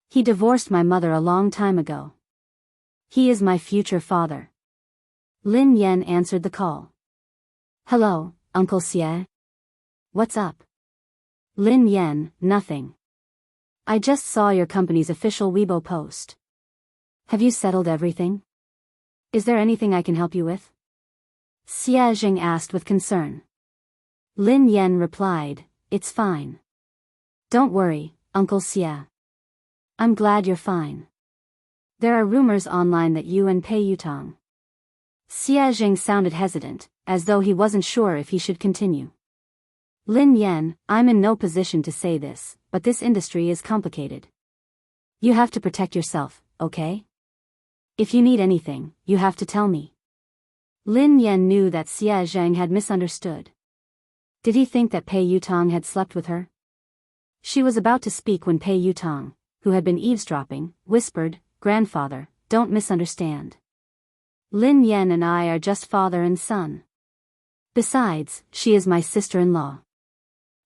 "He divorced my mother a long time ago. He is my future father." Lin Yan answered the call. "Hello, Uncle Xie. What's up?" Lin Yan, "Nothing. I just saw your company's official Weibo post. Have you settled everything? Is there anything I can help you with?" Xie Zheng asked with concern. Lin Yan replied, "It's fine. Don't worry, Uncle Xie. I'm glad you're fine. There are rumors online that you and Pei Yutong." Xie Zheng sounded hesitant, as though he wasn't sure if he should continue. "Lin Yan, I'm in no position to say this, but this industry is complicated. You have to protect yourself, okay? If you need anything, you have to tell me." Lin Yan knew that Xie Zheng had misunderstood. Did he think that Pei Yutong had slept with her? She was about to speak when Pei Yutong, who had been eavesdropping, whispered, "Grandfather, don't misunderstand. Lin Yan and I are just father and son. Besides, she is my sister-in-law.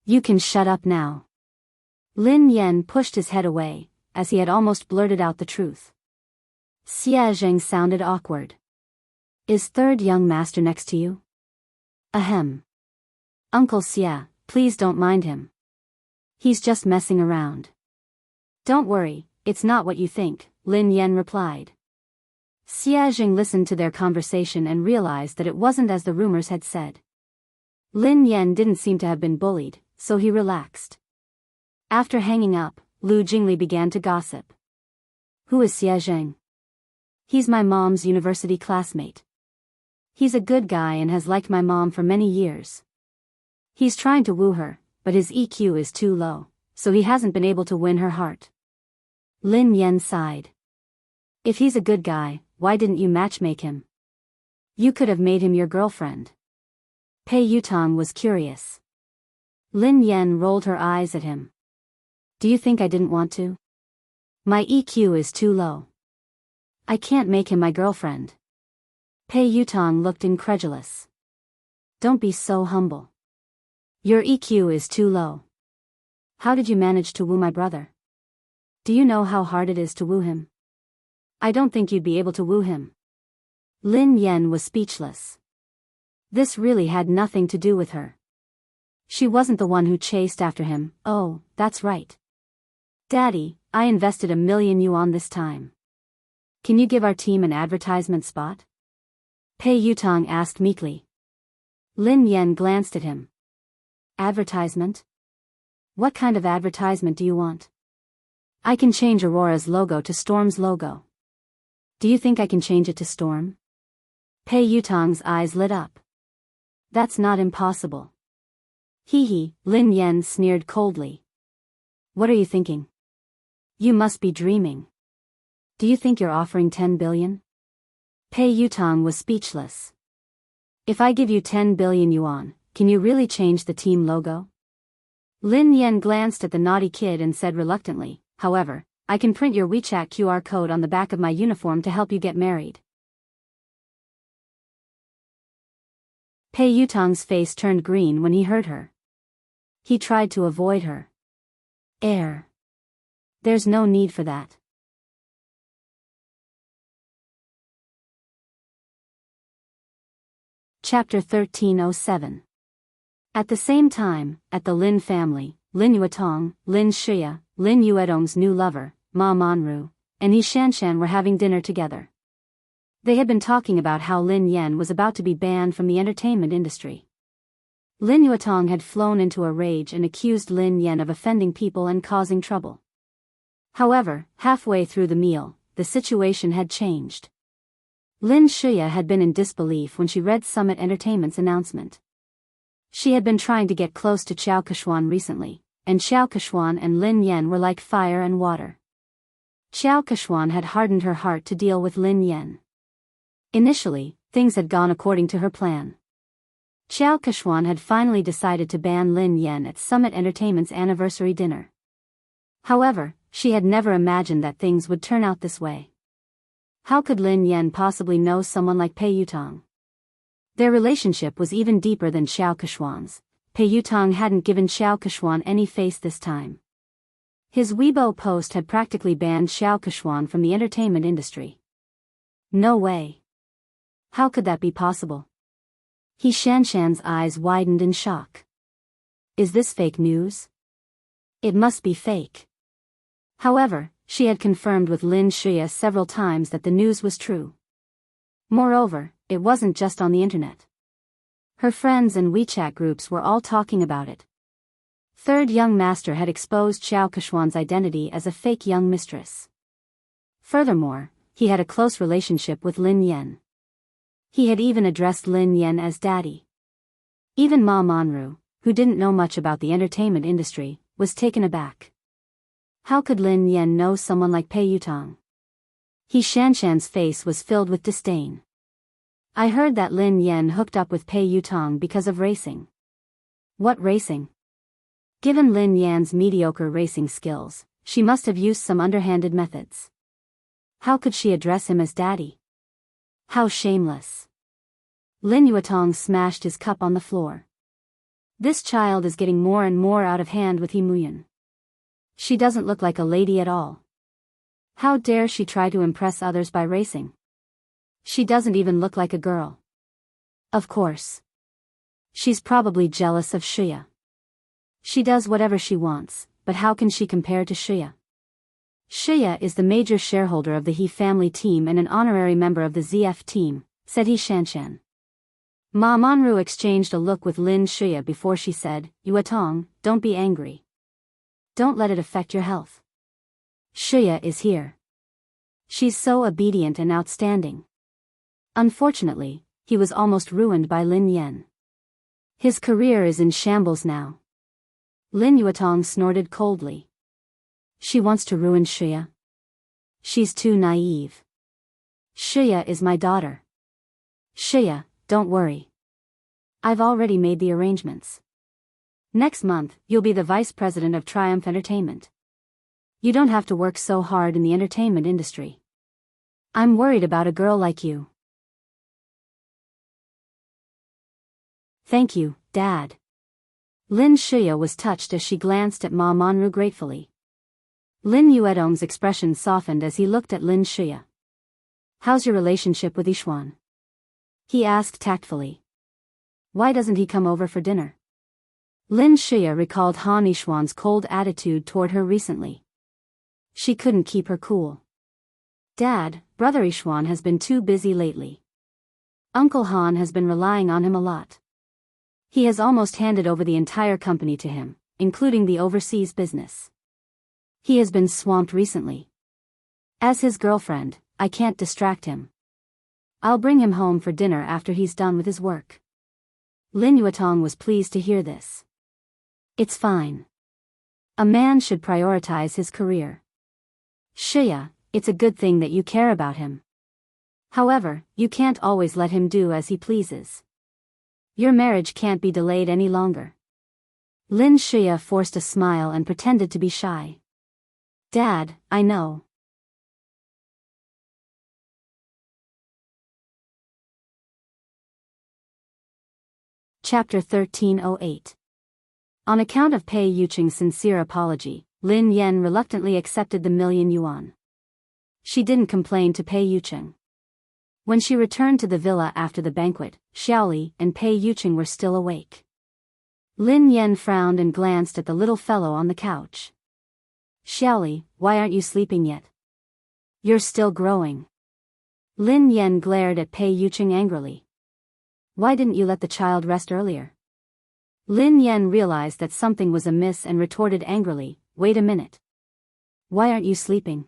You can shut up now." Lin Yan pushed his head away, as he had almost blurted out the truth. Xie Zheng sounded awkward. "Is third young master next to you?" "Ahem. Uncle Xie, please don't mind him. He's just messing around." "Don't worry, it's not what you think," Lin Yan replied. Xie Zheng listened to their conversation and realized that it wasn't as the rumors had said. Lin Yan didn't seem to have been bullied, so he relaxed. After hanging up, Lu Jingli began to gossip. "Who is Xie Zheng?" "He's my mom's university classmate. He's a good guy and has liked my mom for many years. He's trying to woo her, but his EQ is too low, so he hasn't been able to win her heart." Lin Yan sighed. "If he's a good guy, why didn't you matchmake him? You could have made him your girlfriend." Pei Yutong was curious. Lin Yan rolled her eyes at him. "Do you think I didn't want to? My EQ is too low. I can't make him my girlfriend." Pei Yutong looked incredulous. "Don't be so humble. Your EQ is too low. How did you manage to woo my brother? Do you know how hard it is to woo him? I don't think you'd be able to woo him." Lin Yan was speechless. This really had nothing to do with her. She wasn't the one who chased after him. "Oh, that's right. Daddy, I invested $1,000,000 this time. Can you give our team an advertisement spot?" Pei Yutong asked meekly. Lin Yan glanced at him. "Advertisement? What kind of advertisement do you want?" "I can change Aurora's logo to Storm's logo." "Do you think I can change it to Storm?" Pei Yutong's eyes lit up. "That's not impossible." "Hee," Lin Yan sneered coldly. "What are you thinking? You must be dreaming. Do you think you're offering 10 billion? Pei Yutong was speechless. "If I give you 10 billion yuan, can you really change the team logo?" Lin Yan glanced at the naughty kid and said reluctantly, "However, I can print your WeChat QR code on the back of my uniform to help you get married." Pei Yutong's face turned green when he heard her. He tried to avoid her. There's no need for that. Chapter 1307. At the same time, at the Lin family, Lin Yuetong, Lin Shia, Lin Yuedong's new lover, Ma Manru, and Yi Shanshan were having dinner together. They had been talking about how Lin Yan was about to be banned from the entertainment industry. Lin Yuetong had flown into a rage and accused Lin Yan of offending people and causing trouble. However, halfway through the meal, the situation had changed. Lin Shia had been in disbelief when she read Summit Entertainment's announcement. She had been trying to get close to Xiao Keshuan recently, and Xiao Keshuan and Lin Yan were like fire and water. Xiao Keshuan had hardened her heart to deal with Lin Yan. Initially, things had gone according to her plan. Xiao Keshuan had finally decided to ban Lin Yan at Summit Entertainment's anniversary dinner. However, she had never imagined that things would turn out this way. How could Lin Yan possibly know someone like Pei Yutong? Their relationship was even deeper than Xiao Keshuan's. Pei Yutong hadn't given Xiao Keshuan any face this time. His Weibo post had practically banned Xiao Keshuan from the entertainment industry. No way. How could that be possible? Yi Shanshan's eyes widened in shock. Is this fake news? It must be fake. However, she had confirmed with Lin Shia several times that the news was true. Moreover, it wasn't just on the internet. Her friends and WeChat groups were all talking about it. Third young master had exposed Xiao Keshuan's identity as a fake young mistress. Furthermore, he had a close relationship with Lin Yan. He had even addressed Lin Yan as daddy. Even Ma Manru, who didn't know much about the entertainment industry, was taken aback. How could Lin Yan know someone like Pei Yutong? Yi Shanshan's face was filled with disdain. I heard that Lin Yan hooked up with Pei Yutong because of racing. What racing? Given Lin Yan's mediocre racing skills, she must have used some underhanded methods. How could she address him as daddy? How shameless. Lin Yuetong smashed his cup on the floor. This child is getting more and more out of hand with He Muyan. She doesn't look like a lady at all. How dare she try to impress others by racing? She doesn't even look like a girl. Of course. She's probably jealous of Shia. She does whatever she wants, but how can she compare to Shia? Shia is the major shareholder of the He family team and an honorary member of the ZF team, said Yi Shanshan. Ma Manru exchanged a look with Lin Shia before she said, Yuetong, don't be angry. Don't let it affect your health. Shia is here. She's so obedient and outstanding. Unfortunately, he was almost ruined by Lin Yan. His career is in shambles now. Lin Yuetong snorted coldly. She wants to ruin Shia. She's too naive. Shia is my daughter. Shia, don't worry. I've already made the arrangements. Next month, you'll be the vice president of Triumph Entertainment. You don't have to work so hard in the entertainment industry. I'm worried about a girl like you. Thank you, Dad. Lin Shia was touched as she glanced at Ma Manru gratefully. Lin Yuedong's expression softened as he looked at Lin Shia. How's your relationship with Yishuan? He asked tactfully. Why doesn't he come over for dinner? Lin Shia recalled Han Yishuan's cold attitude toward her recently. She couldn't keep her cool. Dad, Brother Yishuan has been too busy lately. Uncle Han has been relying on him a lot. He has almost handed over the entire company to him, including the overseas business. He has been swamped recently. As his girlfriend, I can't distract him. I'll bring him home for dinner after he's done with his work. Lin Yuetong was pleased to hear this. It's fine. A man should prioritize his career. Shia, it's a good thing that you care about him. However, you can't always let him do as he pleases. Your marriage can't be delayed any longer. Lin Shia forced a smile and pretended to be shy. Dad, I know. Chapter 1308. On account of Pei Yuqing's sincere apology, Lin Yan reluctantly accepted the $1,000,000 yuan. She didn't complain to Pei Yuqing. When she returned to the villa after the banquet, Xiaoli and Pei Yuqing were still awake. Lin Yan frowned and glanced at the little fellow on the couch. Xiaoli, why aren't you sleeping yet? You're still growing. Lin Yan glared at Pei Yuqing angrily. Why didn't you let the child rest earlier? Lin Yan realized that something was amiss and retorted angrily, wait a minute. Why aren't you sleeping?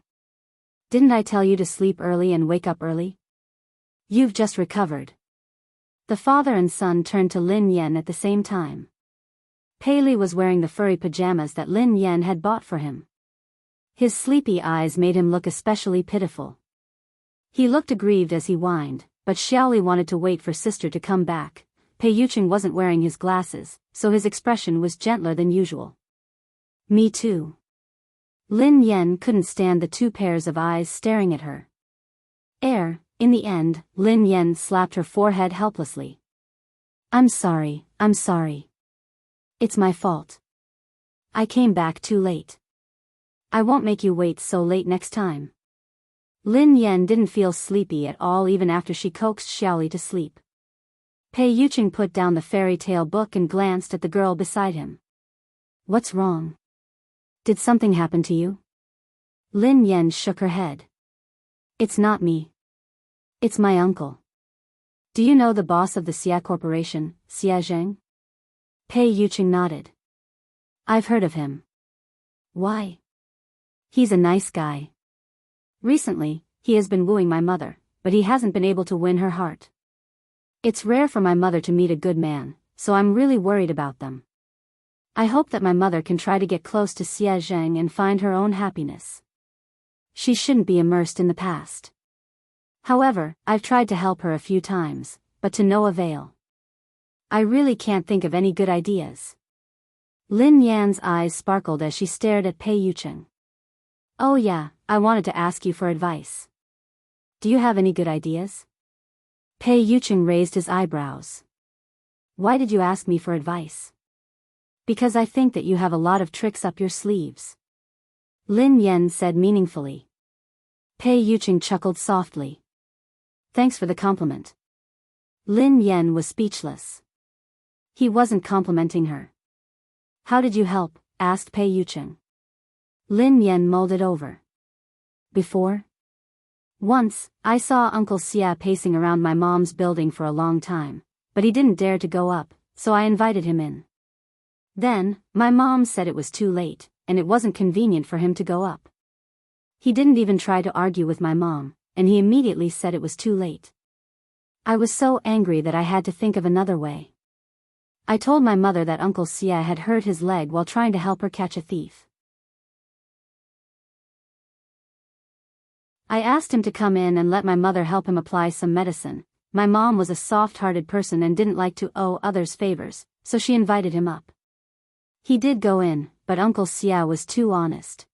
Didn't I tell you to sleep early and wake up early? You've just recovered. The father and son turned to Lin Yan at the same time. Pei Li was wearing the furry pajamas that Lin Yan had bought for him. His sleepy eyes made him look especially pitiful. He looked aggrieved as he whined, but Xiaoli wanted to wait for sister to come back. Pei Yuqing wasn't wearing his glasses, so his expression was gentler than usual. Me too. Lin Yan couldn't stand the two pairs of eyes staring at her. In the end, Lin Yan slapped her forehead helplessly. I'm sorry. It's my fault. I came back too late. I won't make you wait so late next time. Lin Yan didn't feel sleepy at all even after she coaxed Xiaoli to sleep. Pei Yuqing put down the fairy tale book and glanced at the girl beside him. What's wrong? Did something happen to you? Lin Yan shook her head. It's not me. It's my uncle. Do you know the boss of the Xia Corporation, Xia Zheng? Pei Yuqing nodded. I've heard of him. Why? He's a nice guy. Recently, he has been wooing my mother, but he hasn't been able to win her heart. It's rare for my mother to meet a good man, so I'm really worried about them. I hope that my mother can try to get close to Xia Zheng and find her own happiness. She shouldn't be immersed in the past. However, I've tried to help her a few times, but to no avail. I really can't think of any good ideas. Lin Yan's eyes sparkled as she stared at Pei Yuqing. Oh yeah, I wanted to ask you for advice. Do you have any good ideas? Pei Yuqing raised his eyebrows. Why did you ask me for advice? Because I think that you have a lot of tricks up your sleeves. Lin Yan said meaningfully. Pei Yuqing chuckled softly. Thanks for the compliment. Lin Yan was speechless. He wasn't complimenting her. How did you help? Asked Pei Yuqing. Lin Yan mulled it over. Before? Once, I saw Uncle Xia pacing around my mom's building for a long time, but he didn't dare to go up, so I invited him in. Then, my mom said it was too late, and it wasn't convenient for him to go up. He didn't even try to argue with my mom, and he immediately said it was too late. I was so angry that I had to think of another way. I told my mother that Uncle Xia had hurt his leg while trying to help her catch a thief. I asked him to come in and let my mother help him apply some medicine. My mom was a soft-hearted person and didn't like to owe others favors, so she invited him up. He did go in, but Uncle Xia was too honest.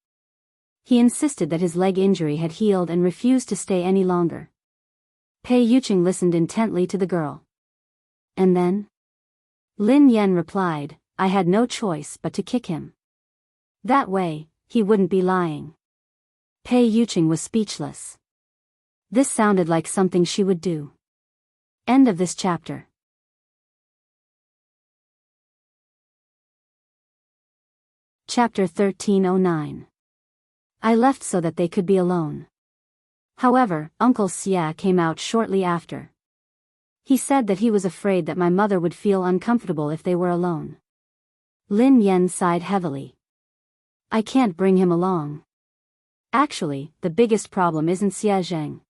He insisted that his leg injury had healed and refused to stay any longer. Pei Yuqing listened intently to the girl. And then? Lin Yan replied, I had no choice but to kick him. That way, he wouldn't be lying. Pei Yuqing was speechless. This sounded like something she would do. End of this chapter. Chapter 1309. I left so that they could be alone. However, Uncle Xia came out shortly after. He said that he was afraid that my mother would feel uncomfortable if they were alone. Lin Yan sighed heavily. I can't bring him along. Actually, the biggest problem isn't Xia Zheng.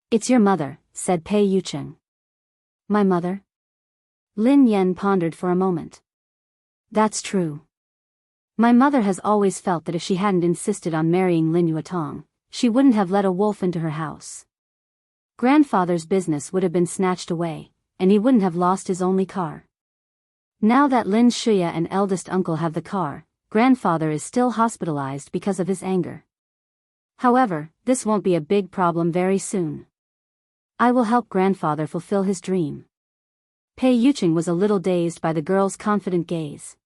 It's your mother, said Pei Yuqing. My mother? Lin Yan pondered for a moment. That's true. My mother has always felt that if she hadn't insisted on marrying Lin Yuetong, she wouldn't have let a wolf into her house. Grandfather's business would have been snatched away, and he wouldn't have lost his only car. Now that Lin Shuya and eldest uncle have the car, grandfather is still hospitalized because of his anger. However, this won't be a big problem very soon. I will help grandfather fulfill his dream. Pei Yucheng was a little dazed by the girl's confident gaze.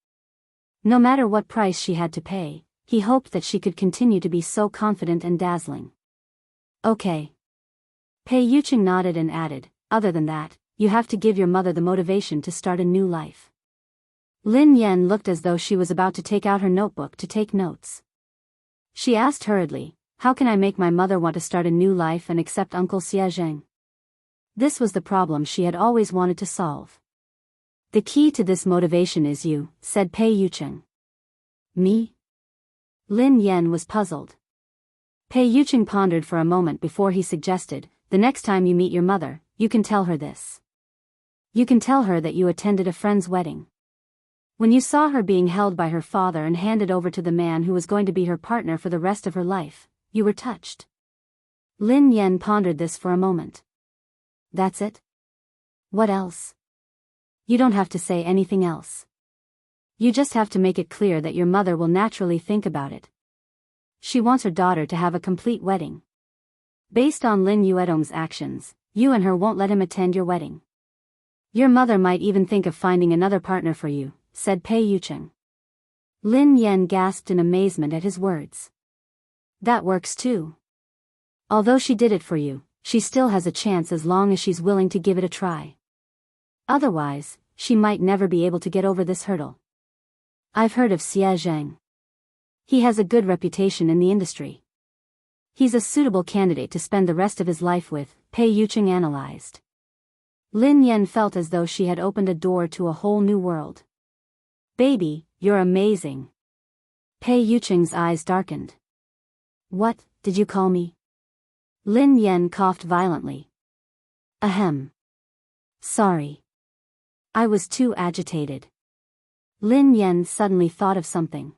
No matter what price she had to pay, he hoped that she could continue to be so confident and dazzling. Okay. Pei Yucheng nodded and added, other than that, you have to give your mother the motivation to start a new life. Lin Yan looked as though she was about to take out her notebook to take notes. She asked hurriedly, how can I make my mother want to start a new life and accept Uncle Xie Zheng? This was the problem she had always wanted to solve. The key to this motivation is you, said Pei Yucheng. Me? Lin Yan was puzzled. Pei Yucheng pondered for a moment before he suggested, the next time you meet your mother, you can tell her this. You can tell her that you attended a friend's wedding. When you saw her being held by her father and handed over to the man who was going to be her partner for the rest of her life, you were touched. Lin Yan pondered this for a moment. That's it? What else? You don't have to say anything else. You just have to make it clear that your mother will naturally think about it. She wants her daughter to have a complete wedding. Based on Lin Yuedong's actions, you and her won't let him attend your wedding. Your mother might even think of finding another partner for you, said Pei Yucheng. Lin Yan gasped in amazement at his words. That works too. Although she did it for you, she still has a chance as long as she's willing to give it a try. Otherwise, she might never be able to get over this hurdle. I've heard of Xie Zheng. He has a good reputation in the industry. He's a suitable candidate to spend the rest of his life with, Pei Yucheng analyzed. Lin Yan felt as though she had opened a door to a whole new world. Baby, you're amazing. Pei Yucheng's eyes darkened. What, did you call me? Lin Yan coughed violently. Ahem. Sorry. I was too agitated. Lin Yan suddenly thought of something.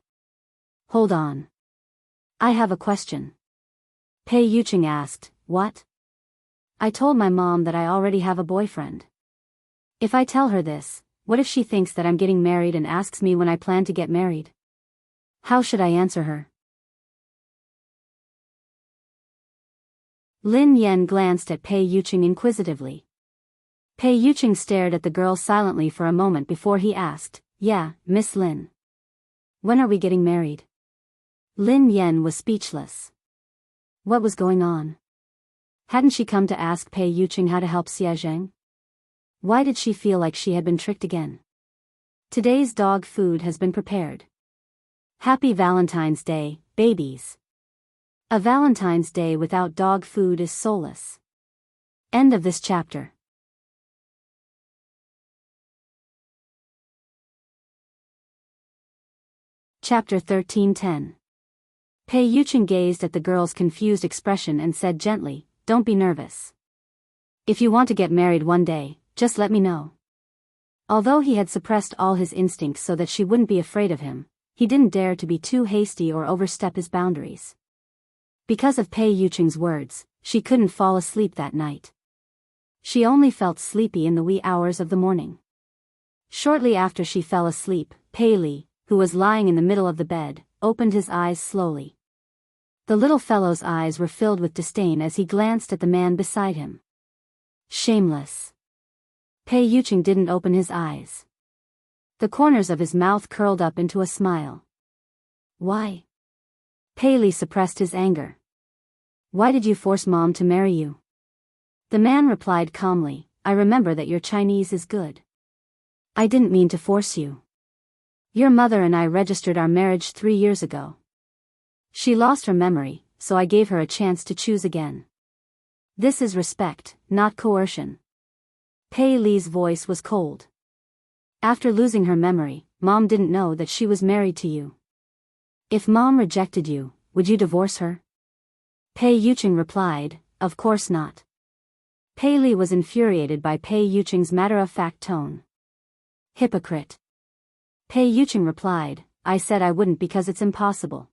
Hold on. I have a question. Pei Yucheng asked, what? I told my mom that I already have a boyfriend. If I tell her this, what if she thinks that I'm getting married and asks me when I plan to get married? How should I answer her? Lin Yan glanced at Pei Yucheng inquisitively. Pei Yucheng stared at the girl silently for a moment before he asked, yeah, Miss Lin. When are we getting married? Lin Yan was speechless. What was going on? Hadn't she come to ask Pei Yucheng how to help Xie Zheng? Why did she feel like she had been tricked again? Today's dog food has been prepared. Happy Valentine's Day, babies. A Valentine's Day without dog food is soulless. End of this chapter. Chapter 13:10. Pei Yucheng gazed at the girl's confused expression and said gently, don't be nervous. If you want to get married one day, just let me know. Although he had suppressed all his instincts so that she wouldn't be afraid of him, he didn't dare to be too hasty or overstep his boundaries. Because of Pei Yucheng's words, she couldn't fall asleep that night. She only felt sleepy in the wee hours of the morning. Shortly after she fell asleep, Pei Li, who was lying in the middle of the bed, opened his eyes slowly. The little fellow's eyes were filled with disdain as he glanced at the man beside him. Shameless. Pei Yucheng didn't open his eyes. The corners of his mouth curled up into a smile. Why? Pei Li suppressed his anger. Why did you force Mom to marry you? The man replied calmly, I remember that your Chinese is good. I didn't mean to force you. Your mother and I registered our marriage 3 years ago. She lost her memory, so I gave her a chance to choose again. This is respect, not coercion. Pei Li's voice was cold. After losing her memory, Mom didn't know that she was married to you. If Mom rejected you, would you divorce her? Pei Yucheng replied, of course not. Pei Li was infuriated by Pei Yucheng's matter-of-fact tone. Hypocrite. Pei Yucheng replied, I said I wouldn't because it's impossible.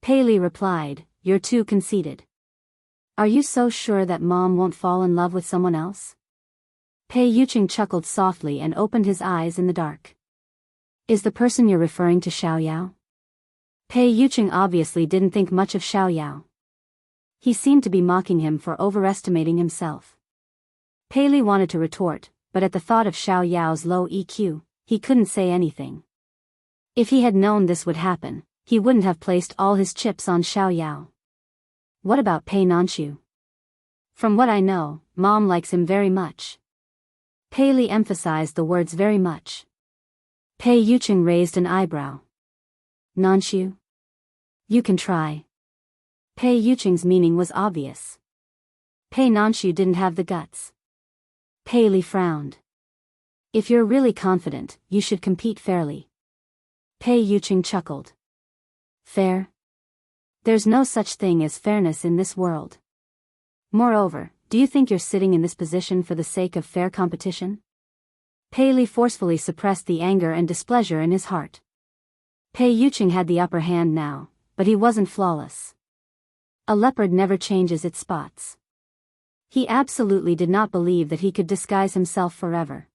Pei Li replied, you're too conceited. Are you so sure that Mom won't fall in love with someone else? Pei Yucheng chuckled softly and opened his eyes in the dark. Is the person you're referring to Xiao Yao? Pei Yucheng obviously didn't think much of Xiao Yao. He seemed to be mocking him for overestimating himself. Pei Li wanted to retort, but at the thought of Xiao Yao's low EQ, he couldn't say anything. If he had known this would happen, he wouldn't have placed all his chips on Xiao Yao. What about Pei Nanxiu? From what I know, Mom likes him very much. Pei Li emphasized the words very much. Pei Yuqing raised an eyebrow. Nanxiu? You can try. Pei Yuqing's meaning was obvious. Pei Nanxiu didn't have the guts. Pei Li frowned. If you're really confident, you should compete fairly. Pei Yuqing chuckled. Fair? There's no such thing as fairness in this world. Moreover, do you think you're sitting in this position for the sake of fair competition? Pei Li forcefully suppressed the anger and displeasure in his heart. Pei Yuqing had the upper hand now, but he wasn't flawless. A leopard never changes its spots. He absolutely did not believe that he could disguise himself forever.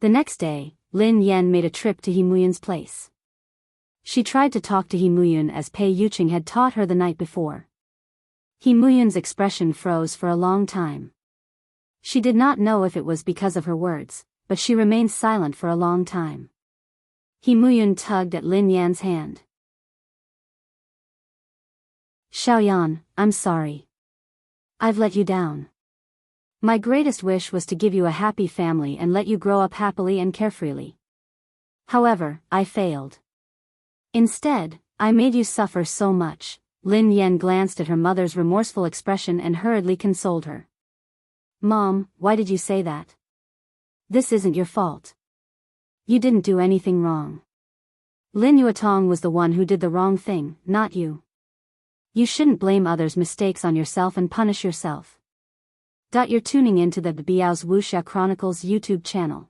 The next day, Lin Yan made a trip to He Muyun's place. She tried to talk to He Muyun as Pei Yuqing had taught her the night before. He Muyun's expression froze for a long time. She did not know if it was because of her words, but she remained silent for a long time. He Muyun tugged at Lin Yan's hand. Xiaoyan, I'm sorry. I've let you down. My greatest wish was to give you a happy family and let you grow up happily and carefreely. However, I failed. Instead, I made you suffer so much. Lin Yan glanced at her mother's remorseful expression and hurriedly consoled her. Mom, why did you say that? This isn't your fault. You didn't do anything wrong. Lin Yuetong was the one who did the wrong thing, not you. You shouldn't blame others' mistakes on yourself and punish yourself. You're tuning into the Biyao's Wuxia Chronicles YouTube channel.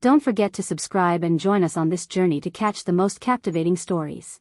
Don't forget to subscribe and join us on this journey to catch the most captivating stories.